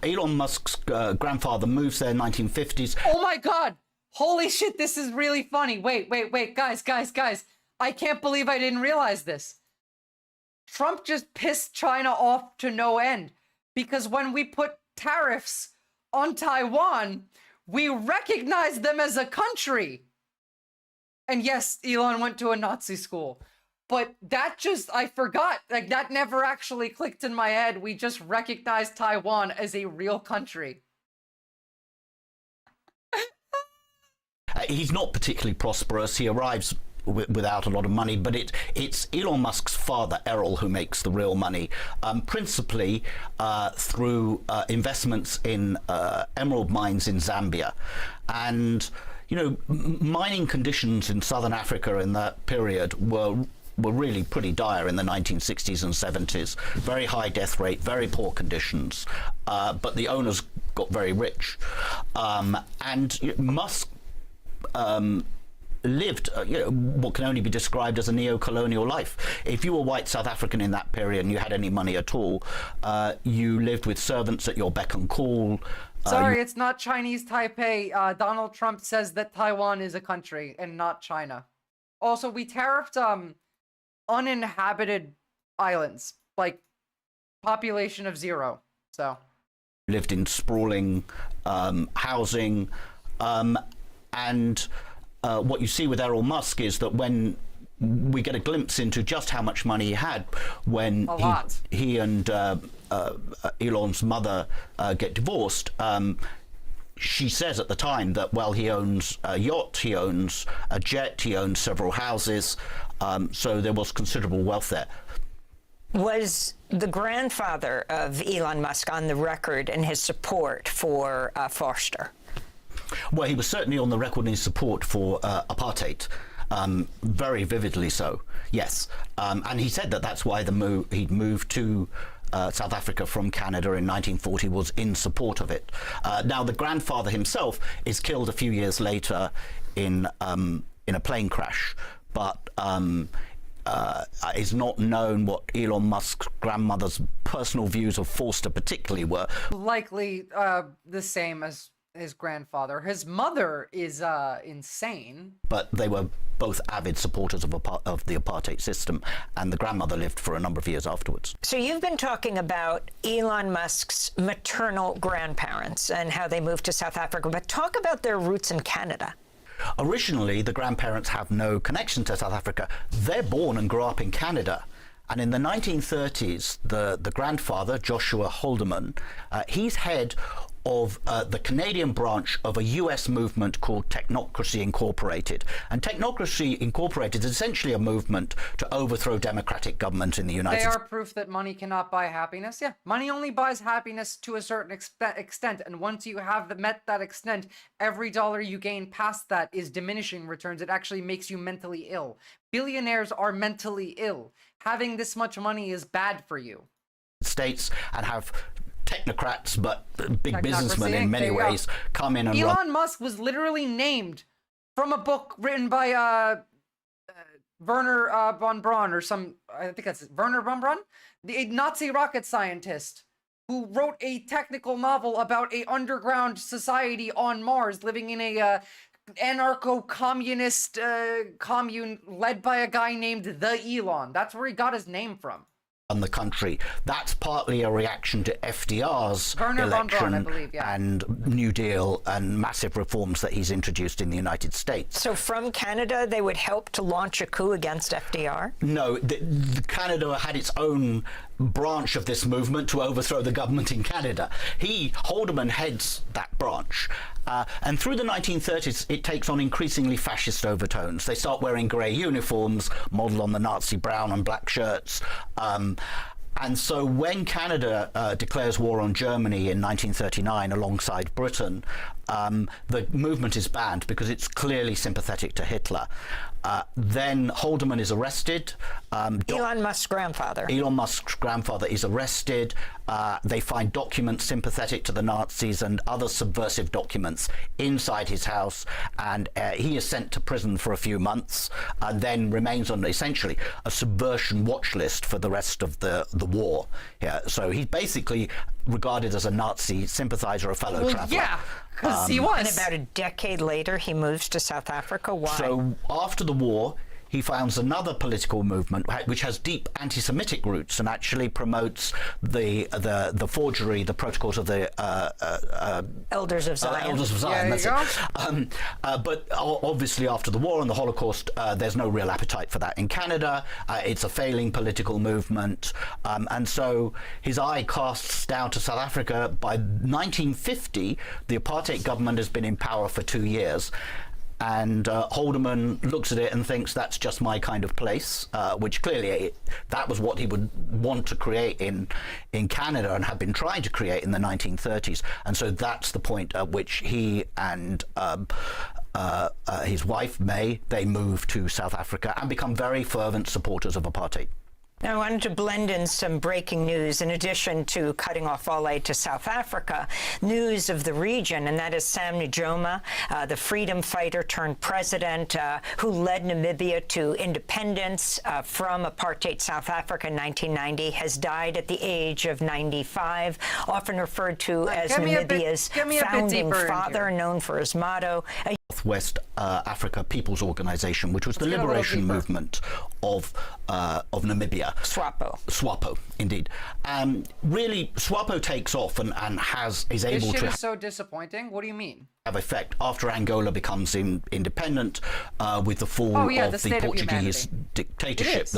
Elon Musk's grandfather moves there in the 1950s. Oh my God! Holy shit, this is really funny. Wait, guys. I can't believe I didn't realize this. Trump just pissed China off to no end because when we put tariffs on Taiwan, we recognize them as a country. And yes, Elon went to a Nazi school, but that just, I forgot, like that never actually clicked in my head. We just recognized Taiwan as a real country. He's not particularly prosperous. He arrives without a lot of money, but it's Elon Musk's father, Errol, who makes the real money, principally through investments in emerald mines in Zambia. And mining conditions in southern Africa in that period were really pretty dire in the 1960s and 70s. Very high death rate, very poor conditions, but the owners got very rich. And Musk lived what can only be described as a neo-colonial life. If you were white South African in that period and you had any money at all, you lived with servants at your beck and call. Sorry, it's not Chinese Taipei. Donald Trump says that Taiwan is a country and not China. Also, we tariffed uninhabited islands, like population of 0. So lived in sprawling housing. And what you see with Elon Musk is that when we get a glimpse into just how much money he had when he and Elon's mother get divorced, she says at the time that, well, he owns a yacht, he owns a jet, he owns several houses, so there was considerable wealth there. Was the grandfather of Elon Musk on the record in his support for Forster? Well, he was certainly on the record in his support for apartheid, very vividly so, yes. And he said that that's why he'd moved to South Africa from Canada in 1940 was in support of it. Now, the grandfather himself is killed a few years later in a plane crash, but it's not known what Elon Musk's grandmother's personal views of Forster particularly were. Likely the same as his grandfather. His mother is insane. But they were both avid supporters of the apartheid system, and the grandmother lived for a number of years afterwards. So you've been talking about Elon Musk's maternal grandparents and how they moved to South Africa, but talk about their roots in Canada. Originally, the grandparents have no connection to South Africa. They're born and grew up in Canada. And in the 1930s, the grandfather, Joshua Haldeman, he's head of the Canadian branch of a US movement called Technocracy Incorporated. And Technocracy Incorporated is essentially a movement to overthrow democratic government in the United States. They are proof that money cannot buy happiness. Yeah, money only buys happiness to a certain extent. And once you have met that extent, every dollar you gain past that is diminishing returns. It actually makes you mentally ill. Billionaires are mentally ill. Having this much money is bad for you. States and have technocrats, but big businessmen in many ways, come in and Elon Musk was literally named from a book written by Werner von Braun, or I think that's Werner von Braun, a Nazi rocket scientist who wrote a technical novel about a underground society on Mars living in a anarcho-communist commune led by a guy named the Elon. That's where he got his name from. On the country. That's partly a reaction to FDR's election, I believe, yeah. And New Deal and massive reforms that he's introduced in the United States. So from Canada, they would help to launch a coup against FDR? No, Canada had its own branch of this movement to overthrow the government in Canada. Haldeman heads that branch. And through the 1930s, it takes on increasingly fascist overtones. They start wearing grey uniforms, modelled on the Nazi brown and black shirts. And so when Canada declares war on Germany in 1939 alongside Britain, the movement is banned because it's clearly sympathetic to Hitler. Then Haldeman is arrested. Elon Musk's grandfather. Elon Musk's grandfather is arrested. They find documents sympathetic to the Nazis and other subversive documents inside his house, and he is sent to prison for a few months and then remains on essentially a subversion watch list for the rest of the war. Yeah, so he's basically regarded as a Nazi sympathizer, a fellow traveler. Yeah, because he was. And about a decade later, he moves to South Africa. Why? So after the war, he founds another political movement which has deep anti-Semitic roots and actually promotes the forgery, the protocols of the Elders of Zion. Elders of Zion. That's it. But obviously, after the war and the Holocaust, there's no real appetite for that in Canada. It's a failing political movement, and so his eye casts down to South Africa. By 1950, the apartheid government has been in power for 2 years. And Haldeman looks at it and thinks that's just my kind of place, which clearly that was what he would want to create in Canada and had been trying to create in the 1930s. And so that's the point at which he and his wife, May, they move to South Africa and become very fervent supporters of apartheid. Now, I wanted to blend in some breaking news. In addition to cutting off all aid to South Africa, news of the region, and that is Sam Nujoma, the freedom fighter turned president who led Namibia to independence from apartheid South Africa in 1990, has died at the age of 95, often referred to as Namibia's founding father, known for his motto. Southwest Africa People's Organization, which was the liberation movement of Namibia. SWAPO, indeed. Really, SWAPO takes off and is able This shit to is so disappointing. What do you mean? have effect after Angola becomes independent with the fall of the Portuguese dictatorship.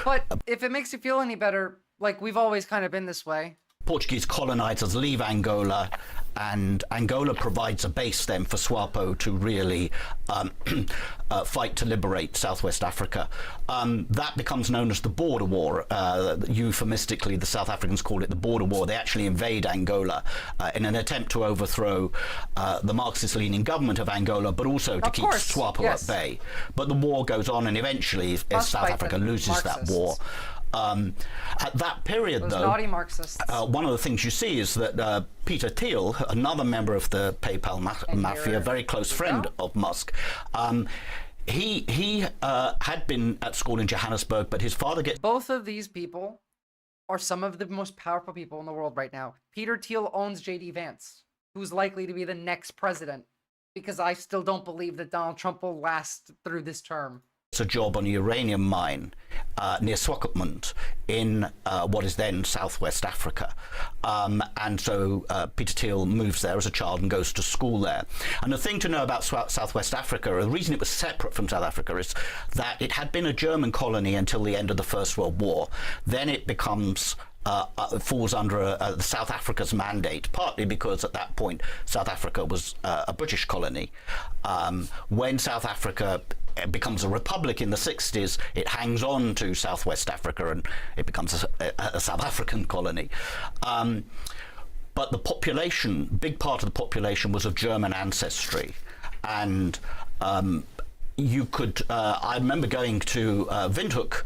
But if it makes you feel any better, like, we've always kind of been this way. Portuguese colonizers leave Angola, and Angola provides a base then for SWAPO to really fight to liberate Southwest Africa. That becomes known as the Border War. Euphemistically, the South Africans call it the Border War. They actually invade Angola in an attempt to overthrow the Marxist-leaning government of Angola, but also to keep SWAPO at bay. But the war goes on, and eventually South Africa loses that war. At that period, Those though, naughty Marxists. one of the things you see is that Peter Thiel, another member of the PayPal mafia, very close friend of Musk, he had been at school in Johannesburg, but his father gets... Both of these people are some of the most powerful people in the world right now. Peter Thiel owns J.D. Vance, who's likely to be the next president, because I still don't believe that Donald Trump will last through this term. a job on a uranium mine near Swakopmund in what is then Southwest Africa. And so Peter Thiel moves there as a child and goes to school there. And the thing to know about Southwest Africa, the reason it was separate from South Africa, is that it had been a German colony until the end of the First World War. Then it becomes falls under South Africa's mandate, partly because at that point South Africa was a British colony. When South Africa becomes a republic in the 60s, it hangs on to Southwest Africa and it becomes a South African colony. But the population, big part of the population was of German ancestry. And you could, I remember going to Windhoek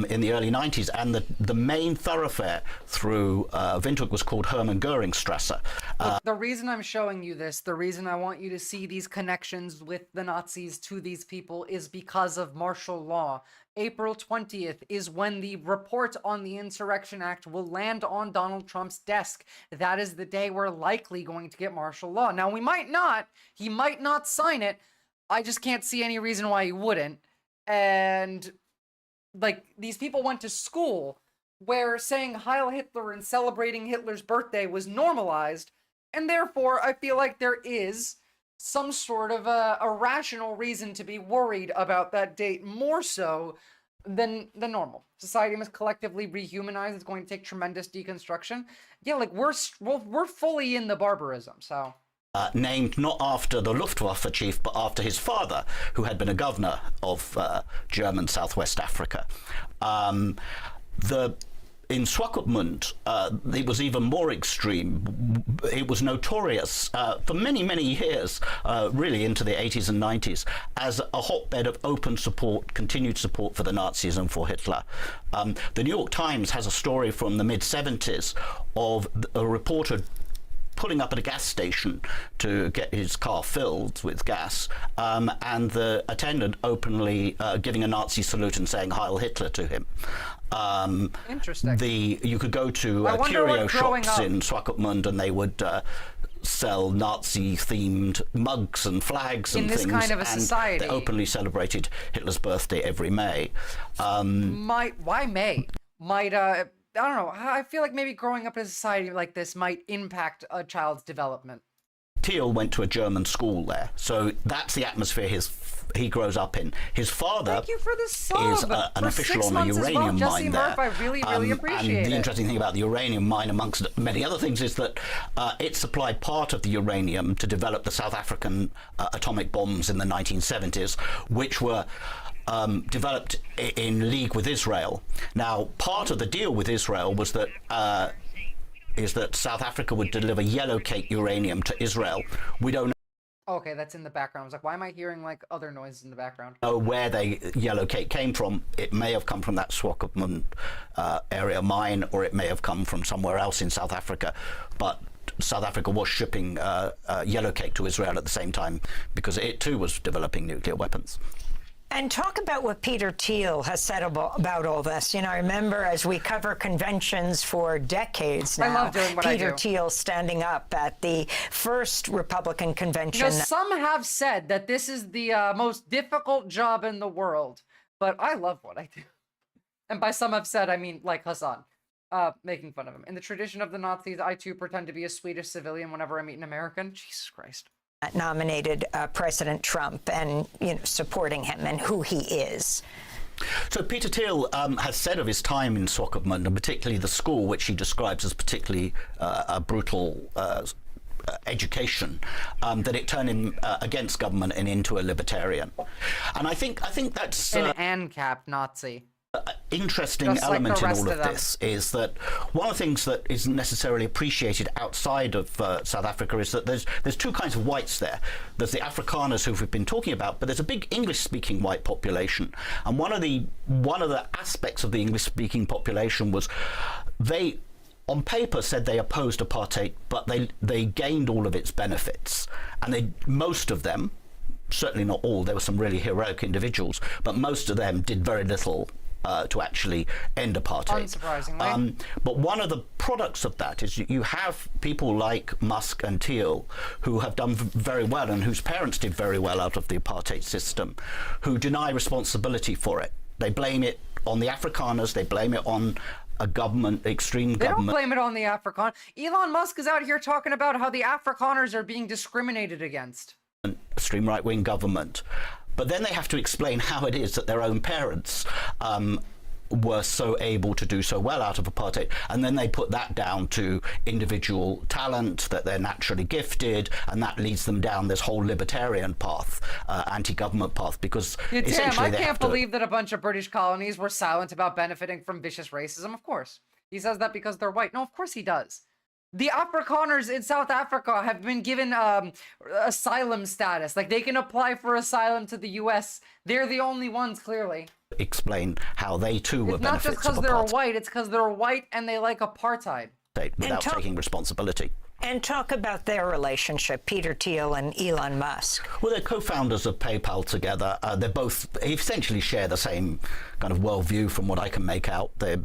in the early 90s, and the main thoroughfare through Windhoek was called Hermann Goeringstrasse. Look, the reason I'm showing you this, the reason I want you to see these connections with the Nazis to these people, is because of martial law. April 20th is when the report on the Insurrection Act will land on Donald Trump's desk. That is the day we're likely going to get martial law. Now, we might not. He might not sign it. I just can't see any reason why he wouldn't. And, like, these people went to school where saying Heil Hitler and celebrating Hitler's birthday was normalized, and therefore I feel like there is some sort of a rational reason to be worried about that date, more so than normal. Society must collectively rehumanize. It's going to take tremendous deconstruction. Yeah, like, we're fully in the barbarism, so... named not after the Luftwaffe chief, but after his father, who had been a governor of German Southwest Africa. In Swakopmund, it was even more extreme. It was notorious for many, many years, really into the 80s and 90s, as a hotbed of open support, continued support for the Nazis and for Hitler. The New York Times has a story from the mid-70s of a reporter pulling up at a gas station to get his car filled with gas, and the attendant openly giving a Nazi salute and saying Heil Hitler to him. Interesting. You could go to curio shops in Swakopmund and they would sell Nazi-themed mugs and flags and things. In this kind of a society. They openly celebrated Hitler's birthday every May. Why May? I don't know. I feel like maybe growing up in a society like this might impact a child's development. Thiel went to a German school there, so that's the atmosphere he grows up in. His father Thank you for the sub. is an official on a uranium mine there. I really appreciate and the it. interesting thing about the uranium mine, amongst many other things, is that it supplied part of the uranium to develop the South African atomic bombs in the 1970s, which were developed in league with Israel. Now, part of the deal with Israel was that South Africa would deliver yellow cake uranium to Israel. We don't Okay, that's in the background. I was like, why am I hearing like other noises in the background? know where the yellow cake came from. It may have come from that Swakopmund area mine, or it may have come from somewhere else in South Africa. But South Africa was shipping yellow cake to Israel at the same time, because it too was developing nuclear weapons. And talk about what Peter Thiel has said about all this. You know, I remember as we cover conventions for decades now, I love doing what I Peter do. Thiel standing up at the first Republican convention. You know, some have said that this is the most difficult job in the world, but I love what I do. And by some have said, I mean like Hassan, making fun of him. In the tradition of the Nazis, I too pretend to be a Swedish civilian whenever I meet an American. Jesus Christ. Nominated President Trump and, you know, supporting him and who he is. So Peter Thiel has said of his time in Swakopmund, and particularly the school, which he describes as particularly a brutal education, that it turned him against government and into a libertarian. And I think that's an ANCAP Nazi. Interesting Just element like in all of this is that one of the things that isn't necessarily appreciated outside of South Africa is that there's two kinds of whites there. There's the Afrikaners who we've been talking about, but there's a big English-speaking white population. And one of the aspects of the English-speaking population was they, on paper, said they opposed apartheid, but they gained all of its benefits, and most of them, certainly not all, there were some really heroic individuals, but most of them did very little to actually end apartheid. Unsurprisingly. But one of the products of that is you have people like Musk and Thiel who have done very well and whose parents did very well out of the apartheid system, who deny responsibility for it. They blame it on the Afrikaners, they blame it on a government, extreme government. They don't blame it on the Afrikaner. Elon Musk is out here talking about how the Afrikaners are being discriminated against. Extreme right-wing government. But then they have to explain how it is that their own parents were so able to do so well out of apartheid, and then they put that down to individual talent, that they're naturally gifted, and that leads them down this whole libertarian path, anti-government path, because essentially I can't believe that a bunch of British colonies were silent about benefiting from vicious racism. Of course. He says that because they're white. No, of course he does. The Afrikaners in South Africa have been given asylum status. Like, they can apply for asylum to the U.S. They're the only ones, clearly. Explain how they too were It's not benefits just because of they're apartheid white, it's because they're white and they like apartheid. without taking responsibility. And talk about their relationship, Peter Thiel and Elon Musk. Well, they're co-founders of PayPal together. They both essentially share the same kind of worldview, from what I can make out. They're,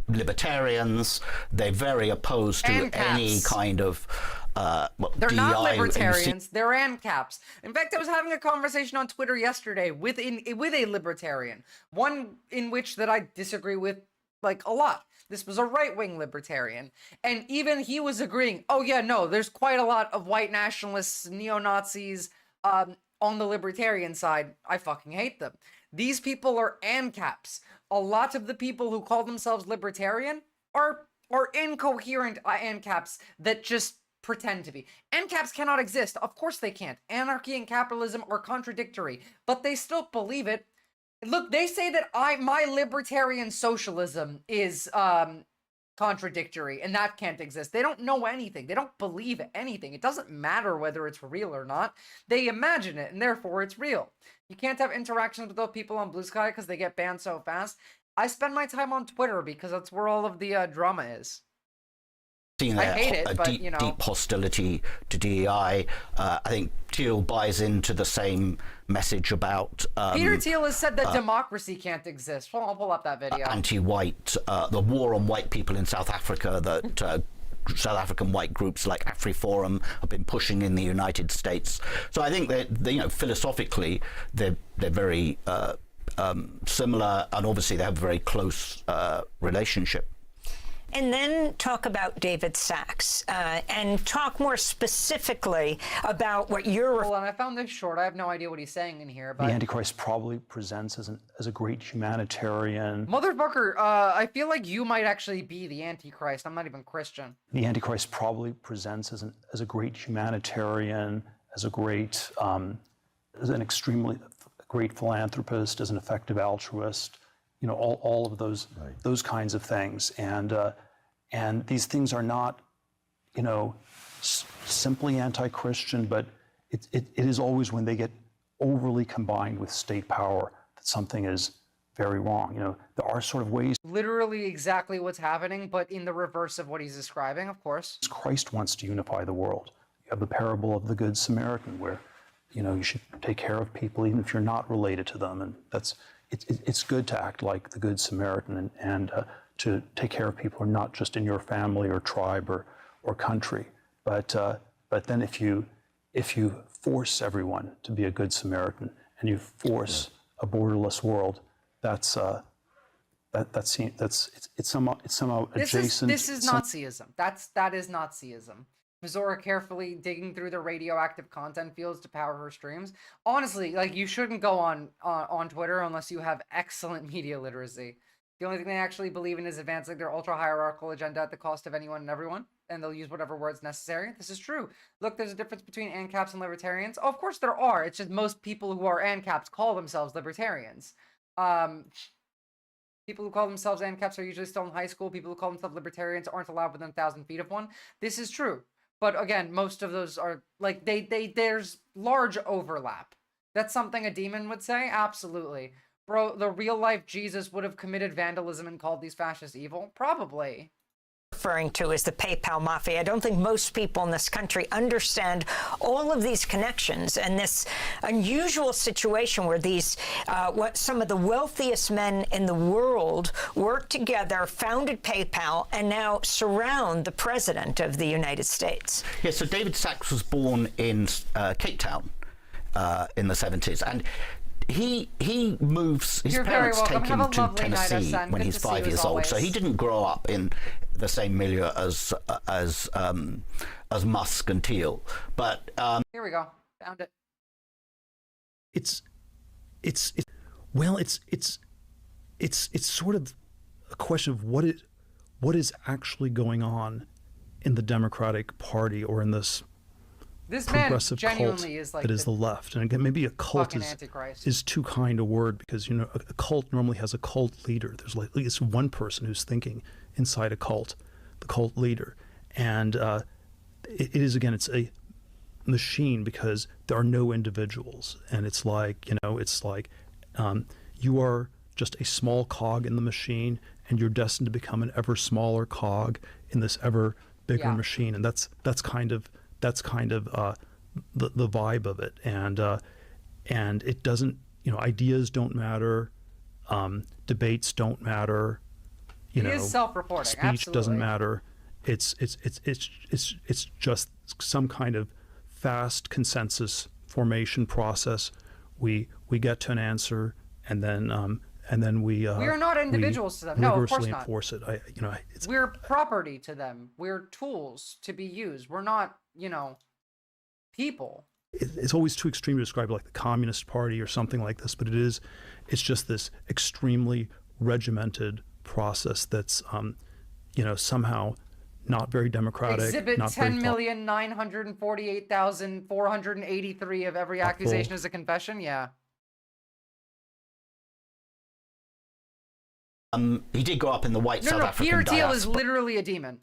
libertarians. They're very opposed to any kind of they're DEI not libertarians. They're ANCAPs. In fact, I was having a conversation on Twitter yesterday with a libertarian, one in which that I disagree with like a lot. This was a right-wing libertarian, and even he was agreeing, oh yeah, no, there's quite a lot of white nationalists, neo-Nazis on the libertarian side. I fucking hate them. These people are ANCAPs. A lot of the people who call themselves libertarian are incoherent ANCAPs that just pretend to be. ANCAPs cannot exist. Of course they can't. Anarchy and capitalism are contradictory, but they still believe it. Look, they say that my libertarian socialism is contradictory, and that can't exist. They don't know anything. They don't believe anything. It doesn't matter whether it's real or not. They imagine it, and therefore it's real. You can't have interactions with those people on Blue Sky because they get banned so fast. I spend my time on Twitter because that's where all of the drama is. I hate it, but, deep hostility to DEI. I think Thiel buys into the same message about... Peter Thiel has said that democracy can't exist. Well, I'll pull up that video. Anti-white, the war on white people in South Africa that South African white groups like AfriForum have been pushing in the United States. So I think that, philosophically, they're very similar, and obviously they have a very close relationship. And then talk about David Sachs and talk more specifically about what you're... Hold on, I found this short. I have no idea what he's saying in here, but... The Antichrist probably presents as a great humanitarian. Motherfucker, I feel like you might actually be the Antichrist. I'm not even Christian. The Antichrist probably presents as a great humanitarian, as a great, as an extremely great philanthropist, as an effective altruist. All of those kinds of things, and these things are not, simply anti-Christian, but it is always when they get overly combined with state power that something is very wrong. There are sort of ways. Literally exactly what's happening, but in the reverse of what he's describing, of course. Christ wants to unify the world. You have the parable of the Good Samaritan, where you should take care of people even if you're not related to them, and it's good to act like the Good Samaritan and to take care of people who are not just in your family or tribe or country. But then if you force everyone to be a Good Samaritan and you force a borderless world, it's somehow adjacent. This is Nazism. That is Nazism. Visora carefully digging through the radioactive content fields to power her streams. Honestly, like, you shouldn't go on Twitter unless you have excellent media literacy. The only thing they actually believe in is advancing their ultra-hierarchical agenda at the cost of anyone and everyone, and they'll use whatever words necessary. This is true. Look, there's a difference between ANCAPs and libertarians. Oh, of course there are. It's just most people who are ANCAPs call themselves libertarians. People who call themselves ANCAPs are usually still in high school. People who call themselves libertarians aren't allowed within 1,000 feet of one. This is true. But again, most of those are, like, there's large overlap. That's something a demon would say? Absolutely. Bro, the real-life Jesus would have committed vandalism and called these fascists evil? Probably. Referring to as the PayPal mafia. I don't think most people in this country understand all of these connections and this unusual situation where these some of the wealthiest men in the world work together, founded PayPal, and now surround the president of the United States. Yeah, so David Sachs was born in Cape Town in the 70s, and he moves, his parents take him to Tennessee when he's 5 years old, so he didn't grow up in the same milieu as Musk and Thiel. But here we go, found it. It's sort of a question of what is actually going on in the Democratic Party or in this progressive cult is like that is the left. And again, maybe a cult is too kind a word, because a cult normally has a cult leader. There's like at least one person who's thinking inside a cult, the cult leader. And it is, again, it's a machine because there are no individuals. And it's like, you are just a small cog in the machine, and you're destined to become an ever smaller cog in this ever bigger machine. And that's kind of the vibe of it. And it doesn't, ideas don't matter, debates don't matter, it is self-reporting. Speech Absolutely. doesn't matter. It's just some kind of fast consensus formation process. We get to an answer, and then we are not individuals to them. No, of course not. Enforce it. We're property to them. We're tools to be used. We're not, people. It's always too extreme to describe it like the Communist Party or something like this, but it's just this extremely regimented process that's, somehow not very democratic. Exhibit 10,948,483 of every accusation is a confession. Yeah. He did grow up in the white South African Peter Thiel is literally a demon.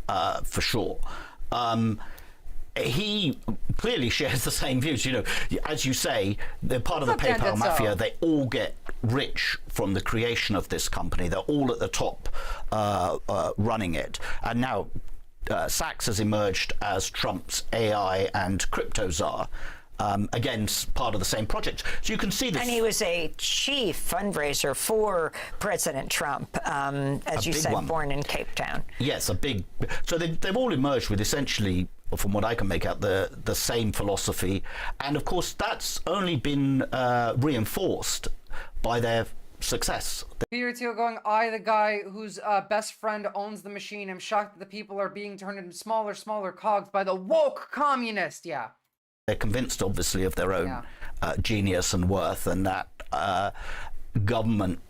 For sure. He clearly shares the same views. As you say, they're part of the PayPal mafia. They all get rich from the creation of this company. They're all at the top running it. And now Sachs has emerged as Trump's AI and crypto czar. Again, part of the same project. So you can see this. And he was a chief fundraiser for President Trump, as you said, born in Cape Town. Yes, a big. So they've all emerged with essentially, from what I can make out, the same philosophy. And of course, that's only been reinforced by their success. Peter Thiel going, the guy whose best friend owns the machine. I'm shocked that the people are being turned into smaller cogs by the woke communist. Yeah. They're convinced, obviously, of their own genius and worth, and that government,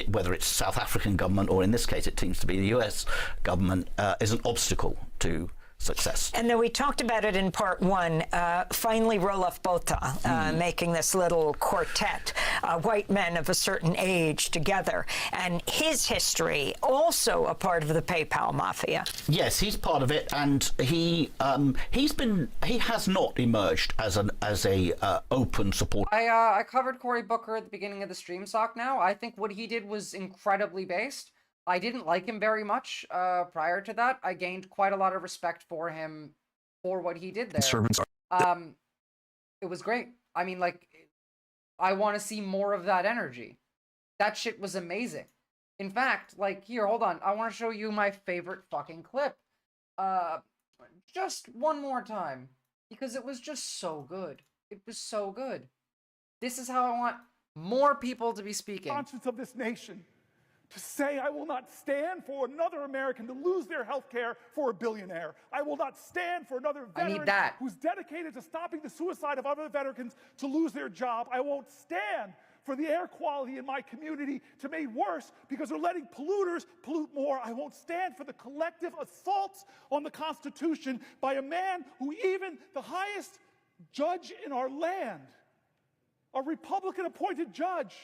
whether it's South African government or in this case it seems to be the US government, is an obstacle to success. And then we talked about it in part one. Finally, Roelof Botha making this little quartet, white men of a certain age together, and his history also a part of the PayPal mafia. Yes, he's part of it, and he has not emerged as a open supporter. I covered Cory Booker at the beginning of the stream sock. Now I think what he did was incredibly based. I didn't like him very much prior to that. I gained quite a lot of respect for him for what he did there. It was great. I mean, like, I want to see more of that energy. That shit was amazing. In fact, like, here, hold on. I want to show you my favorite fucking clip. Just one more time. Because it was just so good. It was so good. This is how I want more people to be speaking. Conscience of this nation. To say I will not stand for another American to lose their health care for a billionaire. I will not stand for another veteran who's dedicated to stopping the suicide of other veterans to lose their job. I won't stand for the air quality in my community to be made worse because they're letting polluters pollute more. I won't stand for the collective assaults on the Constitution by a man who even the highest judge in our land, a Republican-appointed judge,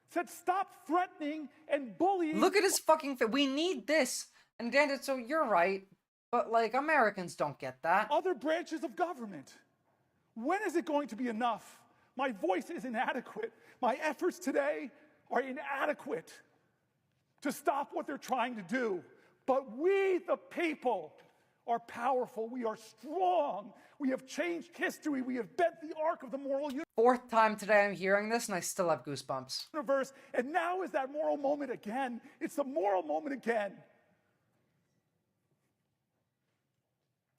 said stop threatening and bullying. Look at his fucking face. We need this. And Dan, so you're right, but like Americans don't get that. Other branches of government. When is it going to be enough? My voice is inadequate. My efforts today are inadequate to stop what they're trying to do. But we, the people, are powerful. We are strong. We have changed history. We have bent the arc of the moral universe. Fourth time today I'm hearing this and I still have goosebumps. And now is that moral moment again. It's the moral moment again.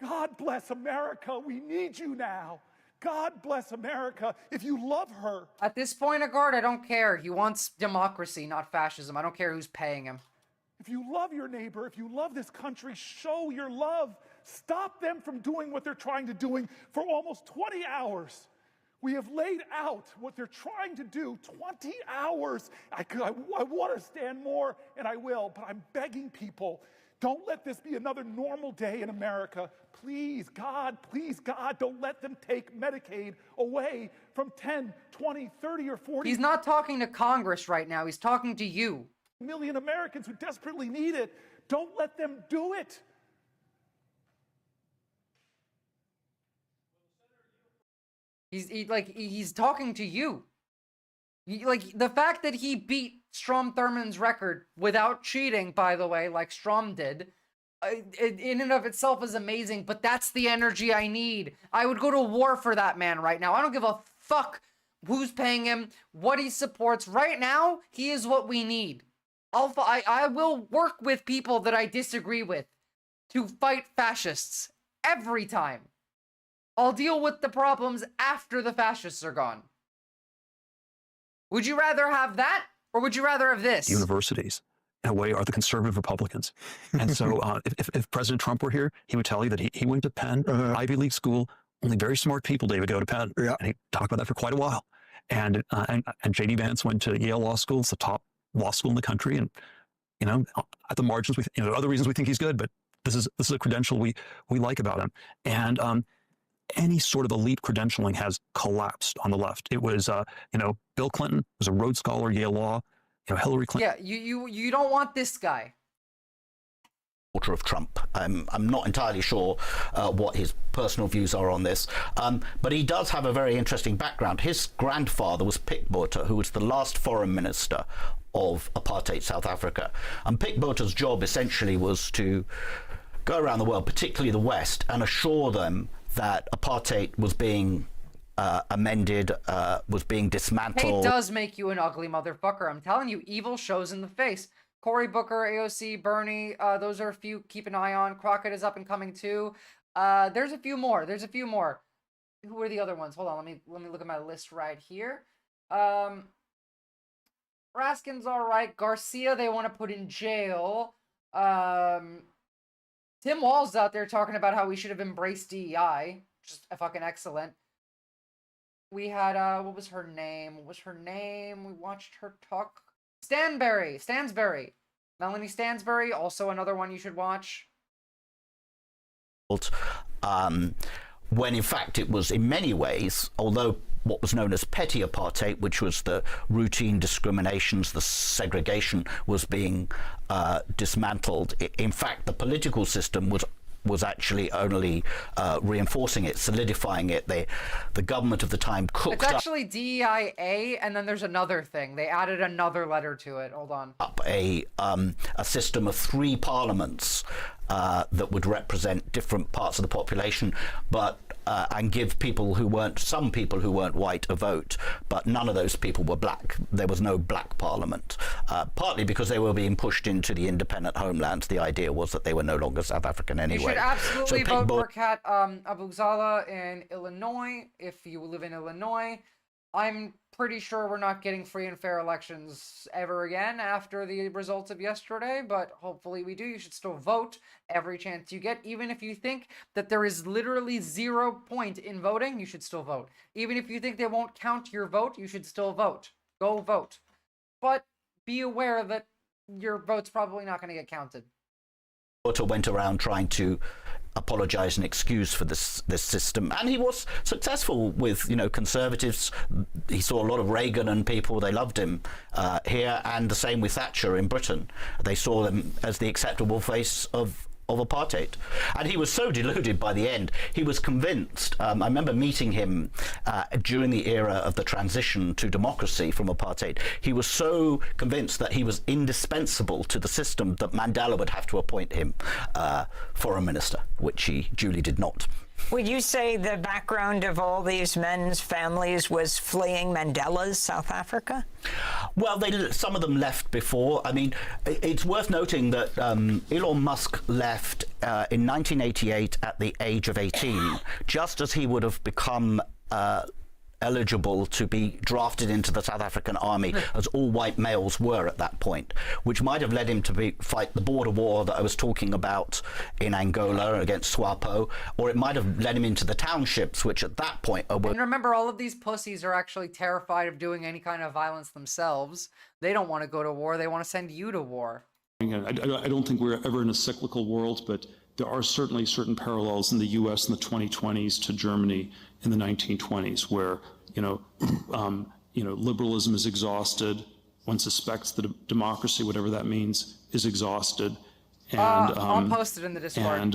God bless America. We need you now. God bless America if you love her. At this point, Agard, I don't care. He wants democracy, not fascism. I don't care who's paying him. If you love your neighbor, if you love this country, show your love. Stop them from doing what they're trying to do for almost 20 hours. We have laid out what they're trying to do, 20 hours. I want to stand more, and I will, but I'm begging people, don't let this be another normal day in America. Please, God, don't let them take Medicaid away from 10, 20, 30, or 40. He's not talking to Congress right now. He's talking to you. Million Americans who desperately need it. Don't let them do it. He's talking to you. Like, the fact that he beat Strom Thurmond's record without cheating, by the way, like Strom did, in and of itself is amazing, but that's the energy I need. I would go to war for that man right now. I don't give a fuck who's paying him, what he supports. Right now, he is what we need. I will work with people that I disagree with to fight fascists every time. I'll deal with the problems after the fascists are gone. Would you rather have that, or would you rather have this? Universities, in a way, are the conservative Republicans. And so if President Trump were here, he would tell you that he went to Penn, Ivy League school. Only very smart people, David, go to Penn. And he talked about that for quite a while. And J.D. Vance went to Yale Law School. It's the top law school in the country. And, you know, at the margins, other reasons we think he's good, but this is a credential we like about him. And any sort of elite credentialing has collapsed on the left. It was, Bill Clinton was a Rhodes Scholar, Yale Law. Hillary Clinton. Yeah, you don't want this guy. Of Trump. I'm not entirely sure what his personal views are on this, but he does have a very interesting background. His grandfather was Pik Botha, who was the last foreign minister of apartheid South Africa. And Pik Botha's job essentially was to go around the world, particularly the West, and assure them that apartheid was being amended, was being dismantled. Hate does make you an ugly motherfucker. I'm telling you, evil shows in the face. Cory Booker, AOC, Bernie, those are a few. Keep an eye on. Crockett is up and coming too. There's a few more. Who are the other ones? Hold on. Let me look at my list right here. Raskin's all right. Garcia, they want to put in jail. Tim Walz out there talking about how we should have embraced DEI. Just fucking excellent. We had, what was her name? We watched her talk. Stansberry. Melanie Stansberry, also another one you should watch. When in fact it was in many ways, although what was known as petty apartheid, which was the routine discriminations, the segregation, was being dismantled. In fact, the political system was actually only reinforcing it, solidifying it. The government of the time cooked up... It's actually DEIA, and then there's another thing. They added another letter to it. Hold on. Up a system of 3 parliaments that would represent different parts of the population, but and give some people who weren't white a vote, but none of those people were black. There was no black parliament, partly because they were being pushed into the independent homelands. The idea was that they were no longer South African anyway. You should absolutely vote for Kat Abugzala in Illinois if you live in Illinois. I'm pretty sure we're not getting free and fair elections ever again after the results of yesterday, but hopefully we do. You should still vote every chance you get. Even if you think that there is literally 0 point in voting, you should still vote. Even if you think they won't count your vote, you should still vote. Go vote. But be aware that your vote's probably not going to get counted. Otto went around trying to apologize and excuse for this system, and he was successful with conservatives. He saw a lot of Reagan and people, they loved him here, and the same with Thatcher in Britain. They saw him as the acceptable face of apartheid, and he was so deluded by the end. He was convinced. I remember meeting him during the era of the transition to democracy from apartheid. He was so convinced that he was indispensable to the system that Mandela would have to appoint him foreign minister, which he duly did not. Would you say the background of all these men's families was fleeing Mandela's South Africa? Well, some of them left before. I mean, it's worth noting that Elon Musk left in 1988 at the age of 18, just as he would have become eligible to be drafted into the South African army, as all white males were at that point, which might have led him to fight the border war that I was talking about in Angola against SWAPO, or it might have led him into the townships, which at that point And remember, all of these pussies are actually terrified of doing any kind of violence themselves. They don't want to go to war. They want to send you to war. I don't think we're ever in a cyclical world, but there are certainly certain parallels in the U.S. in the 2020s to Germany in the 1920s, where liberalism is exhausted. One suspects that democracy, whatever that means, is exhausted, and I'll post it in the Discord. And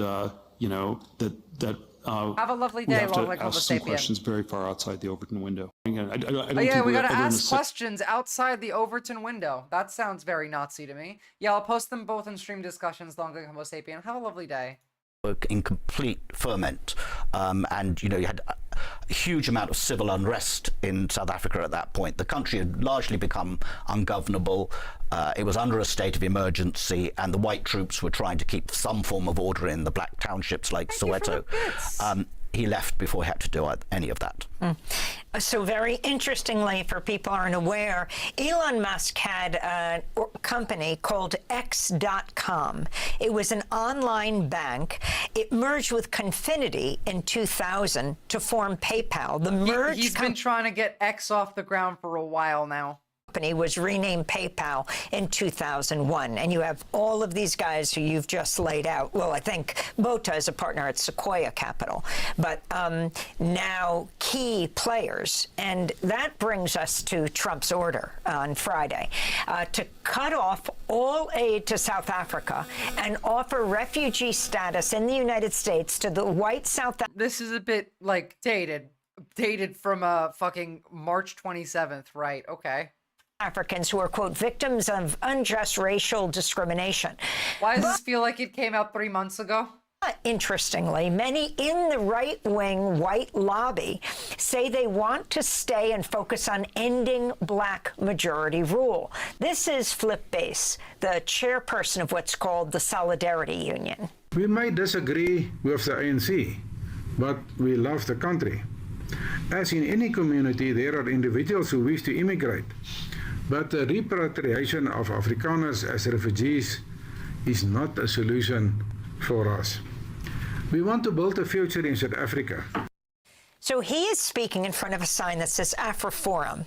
have a lovely we day, have to long like Homo ask some sapien. questions very far outside the Overton window. Again, I don't Oh yeah, think we we're gotta ever in a ask questions outside the Overton window. That sounds very Nazi to me. Yeah, I'll post them both in stream discussions, long like Homo sapien. Have a lovely day. in complete ferment, and you had a huge amount of civil unrest in South Africa at that point. The country had largely become ungovernable. It was under a state of emergency, and the white troops were trying to keep some form of order in the black townships like Soweto. He left before he had to do any of that. So very interestingly, for people who aren't aware, Elon Musk had a company called X.com. It was an online bank. It merged with Confinity in 2000 to form PayPal. The merge He's been trying to get X off the ground for a while now. Company was renamed PayPal in 2001, and you have all of these guys who you've just laid out. Well, I think Bota is a partner at Sequoia Capital, but now key players, and that brings us to Trump's order on Friday to cut off all aid to South Africa and offer refugee status in the United States to the white South. This is a bit like dated from fucking March 27th, right? Okay. Africans who are, quote, victims of unjust racial discrimination. Why does this feel like it came out 3 months ago? Interestingly, many in the right-wing white lobby say they want to stay and focus on ending black majority rule. This is Flip Bass, the chairperson of what's called the Solidarity Union. We might disagree with the ANC, but we love the country. As in any community, there are individuals who wish to immigrate. But the repatriation of Afrikaners as refugees is not a solution for us. We want to build a future in South Africa. So he is speaking in front of a sign that says AfriForum.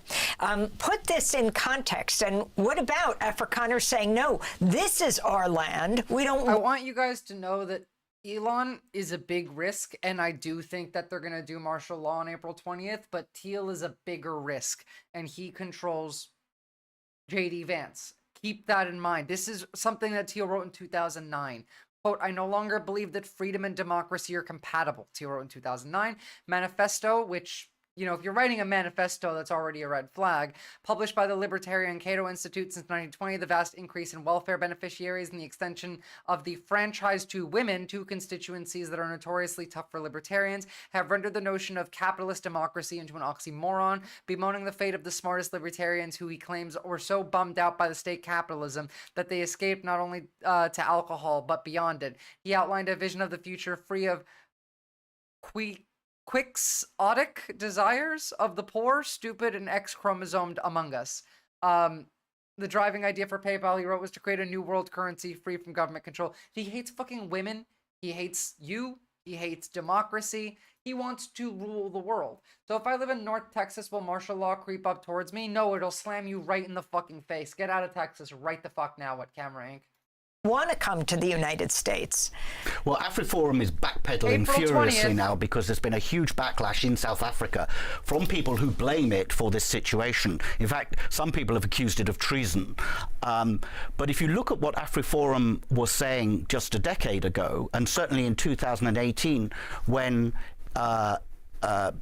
Put this in context. And what about Afrikaners saying, no, this is our land. We don't. I want you guys to know that Elon is a big risk, and I do think that they're going to do martial law on April 20th, but Teal is a bigger risk, and he controls J.D. Vance. Keep that in mind. This is something that Teal wrote in 2009. Quote, I no longer believe that freedom and democracy are compatible, Teal wrote in 2009. Manifesto, which, you know, if you're writing a manifesto, that's already a red flag. Published by the Libertarian Cato Institute since 1920, the vast increase in welfare beneficiaries and the extension of the franchise to women, two constituencies that are notoriously tough for libertarians, have rendered the notion of capitalist democracy into an oxymoron, bemoaning the fate of the smartest libertarians who he claims were so bummed out by the state capitalism that they escaped not only to alcohol, but beyond it. He outlined a vision of the future free of quixotic desires of the poor, stupid, and X-chromosomed among us. The driving idea for PayPal, he wrote, was to create a new world currency free from government control. He hates fucking women. He hates you. He hates democracy. He wants to rule the world. So if I live in North Texas, will martial law creep up towards me? No, it'll slam you right in the fucking face. Get out of Texas right the fuck now, What Camera Inc. Want to come to the United States. Well, AfriForum is backpedaling furiously now because there's been a huge backlash in South Africa from people who blame it for this situation. In fact, some people have accused it of treason. But if you look at what AfriForum was saying just a decade ago, and certainly in 2018, when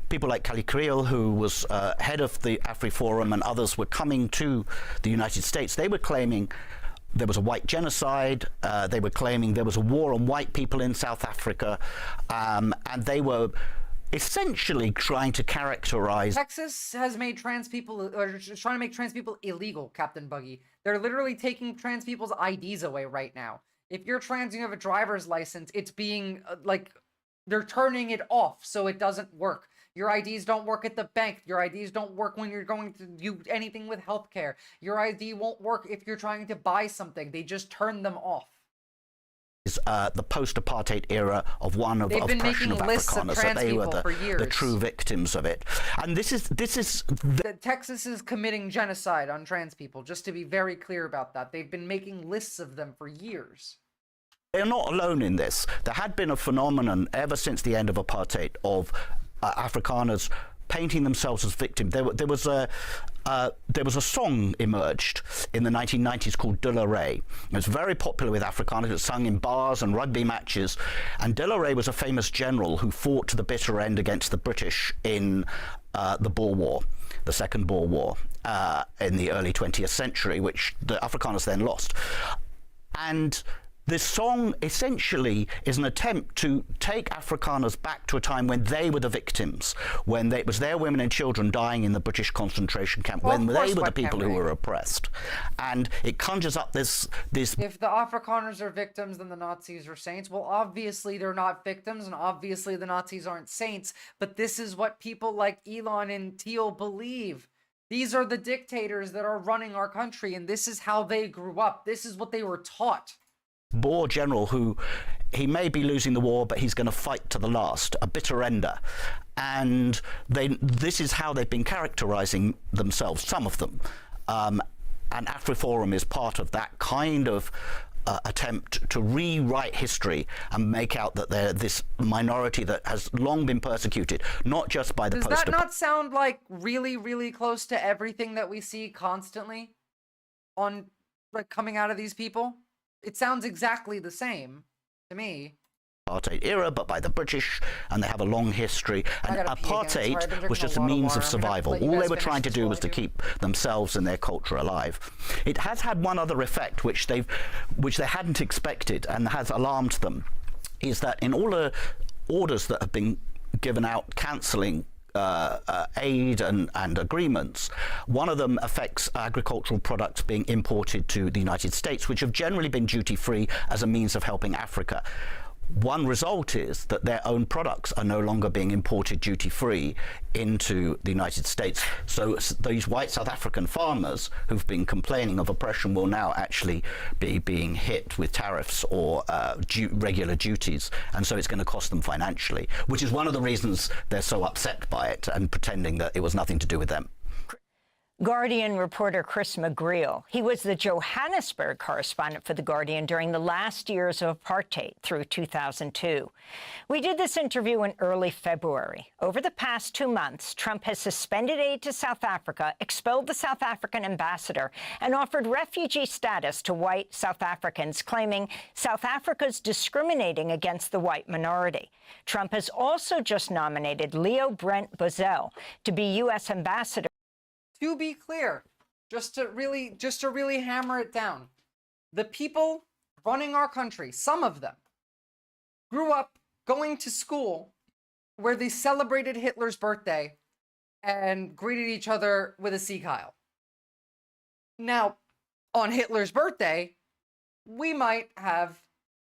people like Kali Kriel, who was head of the AfriForum, and others were coming to the United States, they were claiming there was a white genocide. They were claiming there was a war on white people in South Africa, and they were essentially trying to characterize. Texas has made trans people, or trying to make trans people illegal, Captain Buggy. They're literally taking trans people's IDs away right now. If you're trans and you have a driver's license, it's being, they're turning it off so it doesn't work. Your IDs don't work at the bank. Your IDs don't work when you're going to do anything with healthcare. Your ID won't work if you're trying to buy something. They just turn them off. The post-apartheid era of one of oppression of Afrikaners, so they were the true victims of it. And this is Texas is committing genocide on trans people, just to be very clear about that. They've been making lists of them for years. They're not alone in this. There had been a phenomenon ever since the end of apartheid of Afrikaners painting themselves as victims. There was a song emerged in the 1990s called De La Rey. It was very popular with Afrikaners. It was sung in bars and rugby matches. And De La Rey was a famous general who fought to the bitter end against the British in the Boer War, the Second Boer War, in the early 20th century, which the Afrikaners then lost. And this song essentially is an attempt to take Afrikaners back to a time when they were the victims, when it was their women and children dying in the British concentration camp, when they were the people who were oppressed. And it conjures up this... If the Afrikaners are victims, then the Nazis are saints. Well, obviously they're not victims, and obviously the Nazis aren't saints, but this is what people like Elon and Thiel believe. These are the dictators that are running our country, and this is how they grew up. This is what they were taught. Boer general who he may be losing the war, but he's going to fight to the last, a bitter ender. And this is how they've been characterizing themselves, some of them. And AfriForum is part of that kind of attempt to rewrite history and make out that they're this minority that has long been persecuted, not just by the Does that not sound like really, really close to everything that we see constantly on, coming out of these people? It sounds exactly the same to me. Apartheid era, but by the British, and they have a long history. And apartheid was just a means of survival. All they were trying to do was to keep themselves and their culture alive. It has had one other effect, which they hadn't expected and has alarmed them, is that in all the orders that have been given out cancelling aid and agreements, one of them affects agricultural products being imported to the United States, which have generally been duty-free as a means of helping Africa. One result is that their own products are no longer being imported duty-free into the United States. So these white South African farmers who've been complaining of oppression will now actually be being hit with tariffs or regular duties. And so it's going to cost them financially, which is one of the reasons they're so upset by it and pretending that it was nothing to do with them. Guardian reporter Chris McGreal. He was the Johannesburg correspondent for The Guardian during the last years of apartheid through 2002. We did this interview in early February. Over the past 2 months, Trump has suspended aid to South Africa, expelled the South African ambassador, and offered refugee status to white South Africans, claiming South Africa's discriminating against the white minority. Trump has also just nominated Leo Brent Bozell to be U.S. ambassador. To be clear, just to really hammer it down, the people running our country, some of them, grew up going to school where they celebrated Hitler's birthday and greeted each other with a Sieg Heil. Now, on Hitler's birthday, we might have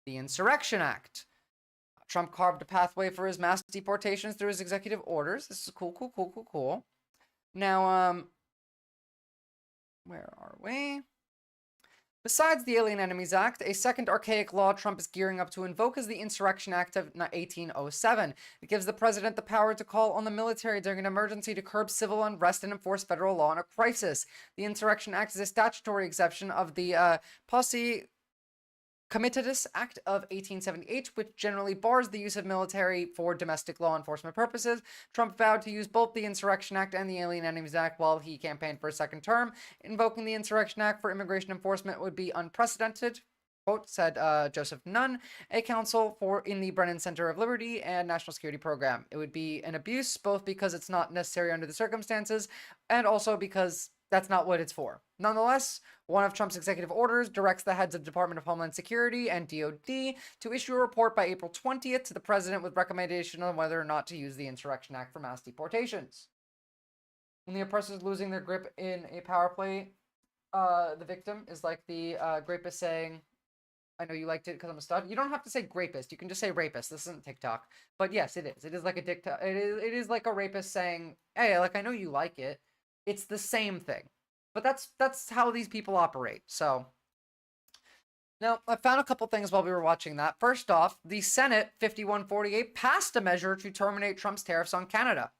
the Insurrection Act. Trump carved a pathway for his mass deportations through his executive orders. This is cool. Now, where are we? Besides the Alien Enemies Act, a second archaic law Trump is gearing up to invoke is the Insurrection Act of 1807. It gives the president the power to call on the military during an emergency to curb civil unrest and enforce federal law in a crisis. The Insurrection Act is a statutory exception of the Posse Comitatus Act of 1878, which generally bars the use of military for domestic law enforcement purposes. Trump vowed to use both the Insurrection Act and the Alien Enemies Act while he campaigned for a second term. Invoking the Insurrection Act for immigration enforcement would be unprecedented, quote, said Joseph Nunn, a counsel in the Brennan Center of Liberty and National Security Program. It would be an abuse, both because it's not necessary under the circumstances, and also because that's not what it's for. Nonetheless, one of Trump's executive orders directs the heads of the Department of Homeland Security and DOD to issue a report by April 20th to the president with recommendation on whether or not to use the Insurrection Act for mass deportations. When the oppressors losing their grip in a power play, the victim is like the rapist saying, I know you liked it because I'm a stud. You don't have to say rapist. You can just say rapist. This isn't TikTok. But yes, it is. It is like a it is like a rapist saying, hey, like, I know you like it. It's the same thing. But that's how these people operate. So now I found a couple things while we were watching that. First off, the Senate 51-48 passed a measure to terminate Trump's tariffs on Canada.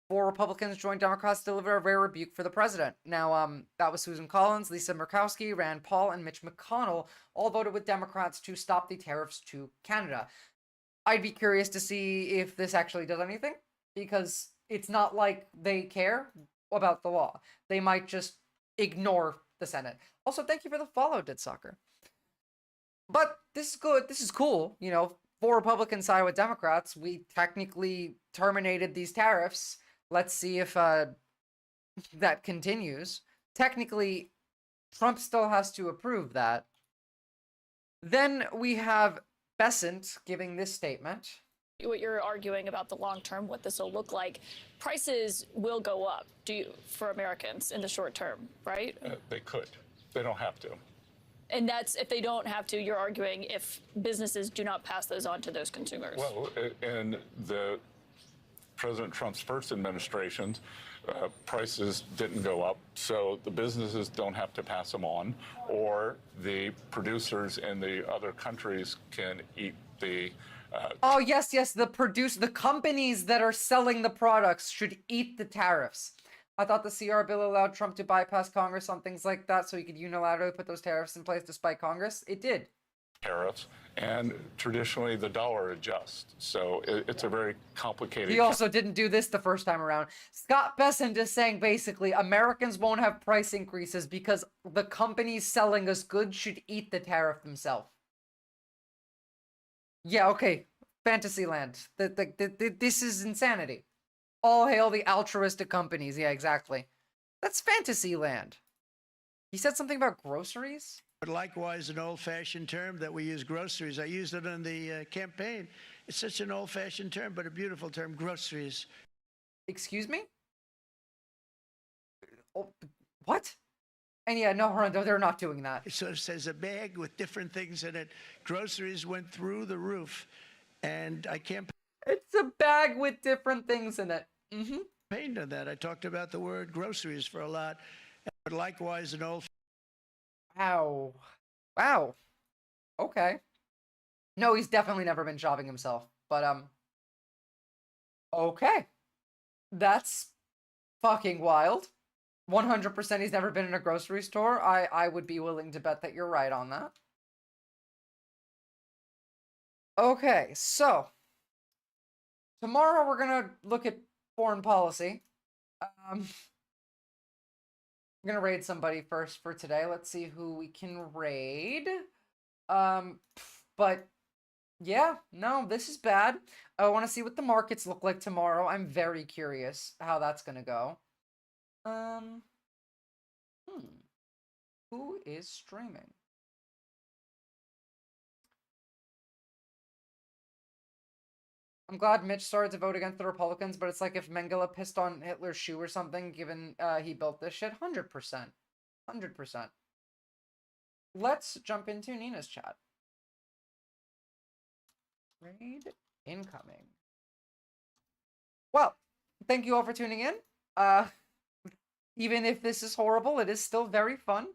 4 Republicans joined Democrats to deliver a rare rebuke for the president. Now, that was Susan Collins, Lisa Murkowski, Rand Paul, and Mitch McConnell all voted with Democrats to stop the tariffs to Canada. I'd be curious to see if this actually does anything, because it's not like they care about the law. They might just ignore the Senate. Also, thank you for the follow, Did Soccer. But this is good. This is cool. You know, 4 Republicans side with Democrats. We technically terminated these tariffs. Let's see if that continues. Technically, Trump still has to approve that. Then we have Bessent giving this statement. What you're arguing about the long term, what this will look like, prices will go up for Americans in the short term, right? They could. They don't have to. And that's, if they don't have to, you're arguing if businesses do not pass those on to those consumers. Well, in the President Trump's first administration, prices didn't go up, so the businesses don't have to pass them on, or the producers in the other countries can eat the oh, yes, the companies that are selling the products should eat the tariffs. I thought the CR bill allowed Trump to bypass Congress on things like that so he could unilaterally put those tariffs in place despite Congress. It did. Tariffs, and traditionally the dollar adjusts. So it's a very complicated... He also didn't do this the first time around. Scott Bessent is saying basically Americans won't have price increases because the companies selling us goods should eat the tariff themselves. Yeah, okay. Fantasyland. This is insanity. All hail the altruistic companies. Yeah, exactly. That's Fantasyland. He said something about groceries? But likewise, an old-fashioned term that we use, groceries. I used it in the campaign. It's such an old-fashioned term, but a beautiful term, groceries. Excuse me? Oh, what? And yeah, no, they're not doing that. It sort of says a bag with different things in it. Groceries went through the roof, and I can't... It's a bag with different things in it. Mm-hmm. Pain on that. I talked about the word groceries for a lot, but likewise, an old... Wow. Wow. Okay. No, he's definitely never been shopping himself, but, okay. That's fucking wild. 100% he's never been in a grocery store. I would be willing to bet that you're right on that. Okay, so tomorrow we're gonna look at foreign policy. I'm gonna raid somebody first for today. Let's see who we can raid. But yeah, no, this is bad. I want to see what the markets look like tomorrow. I'm very curious how that's gonna go. Who is streaming? I'm glad Mitch started to vote against the Republicans, but it's like if Mengele pissed on Hitler's shoe or something, given he built this shit. 100%. 100%. Let's jump into Nina's chat. Raid incoming. Well, thank you all for tuning in. Even if this is horrible, it is still very fun.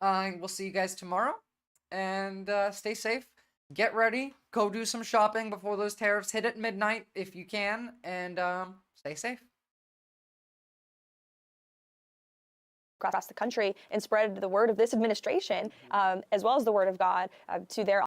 We'll see you guys tomorrow. And stay safe. Get ready. Go do some shopping before those tariffs hit at midnight if you can. And stay safe. Across the country and spread the word of this administration, as well as the word of God, to their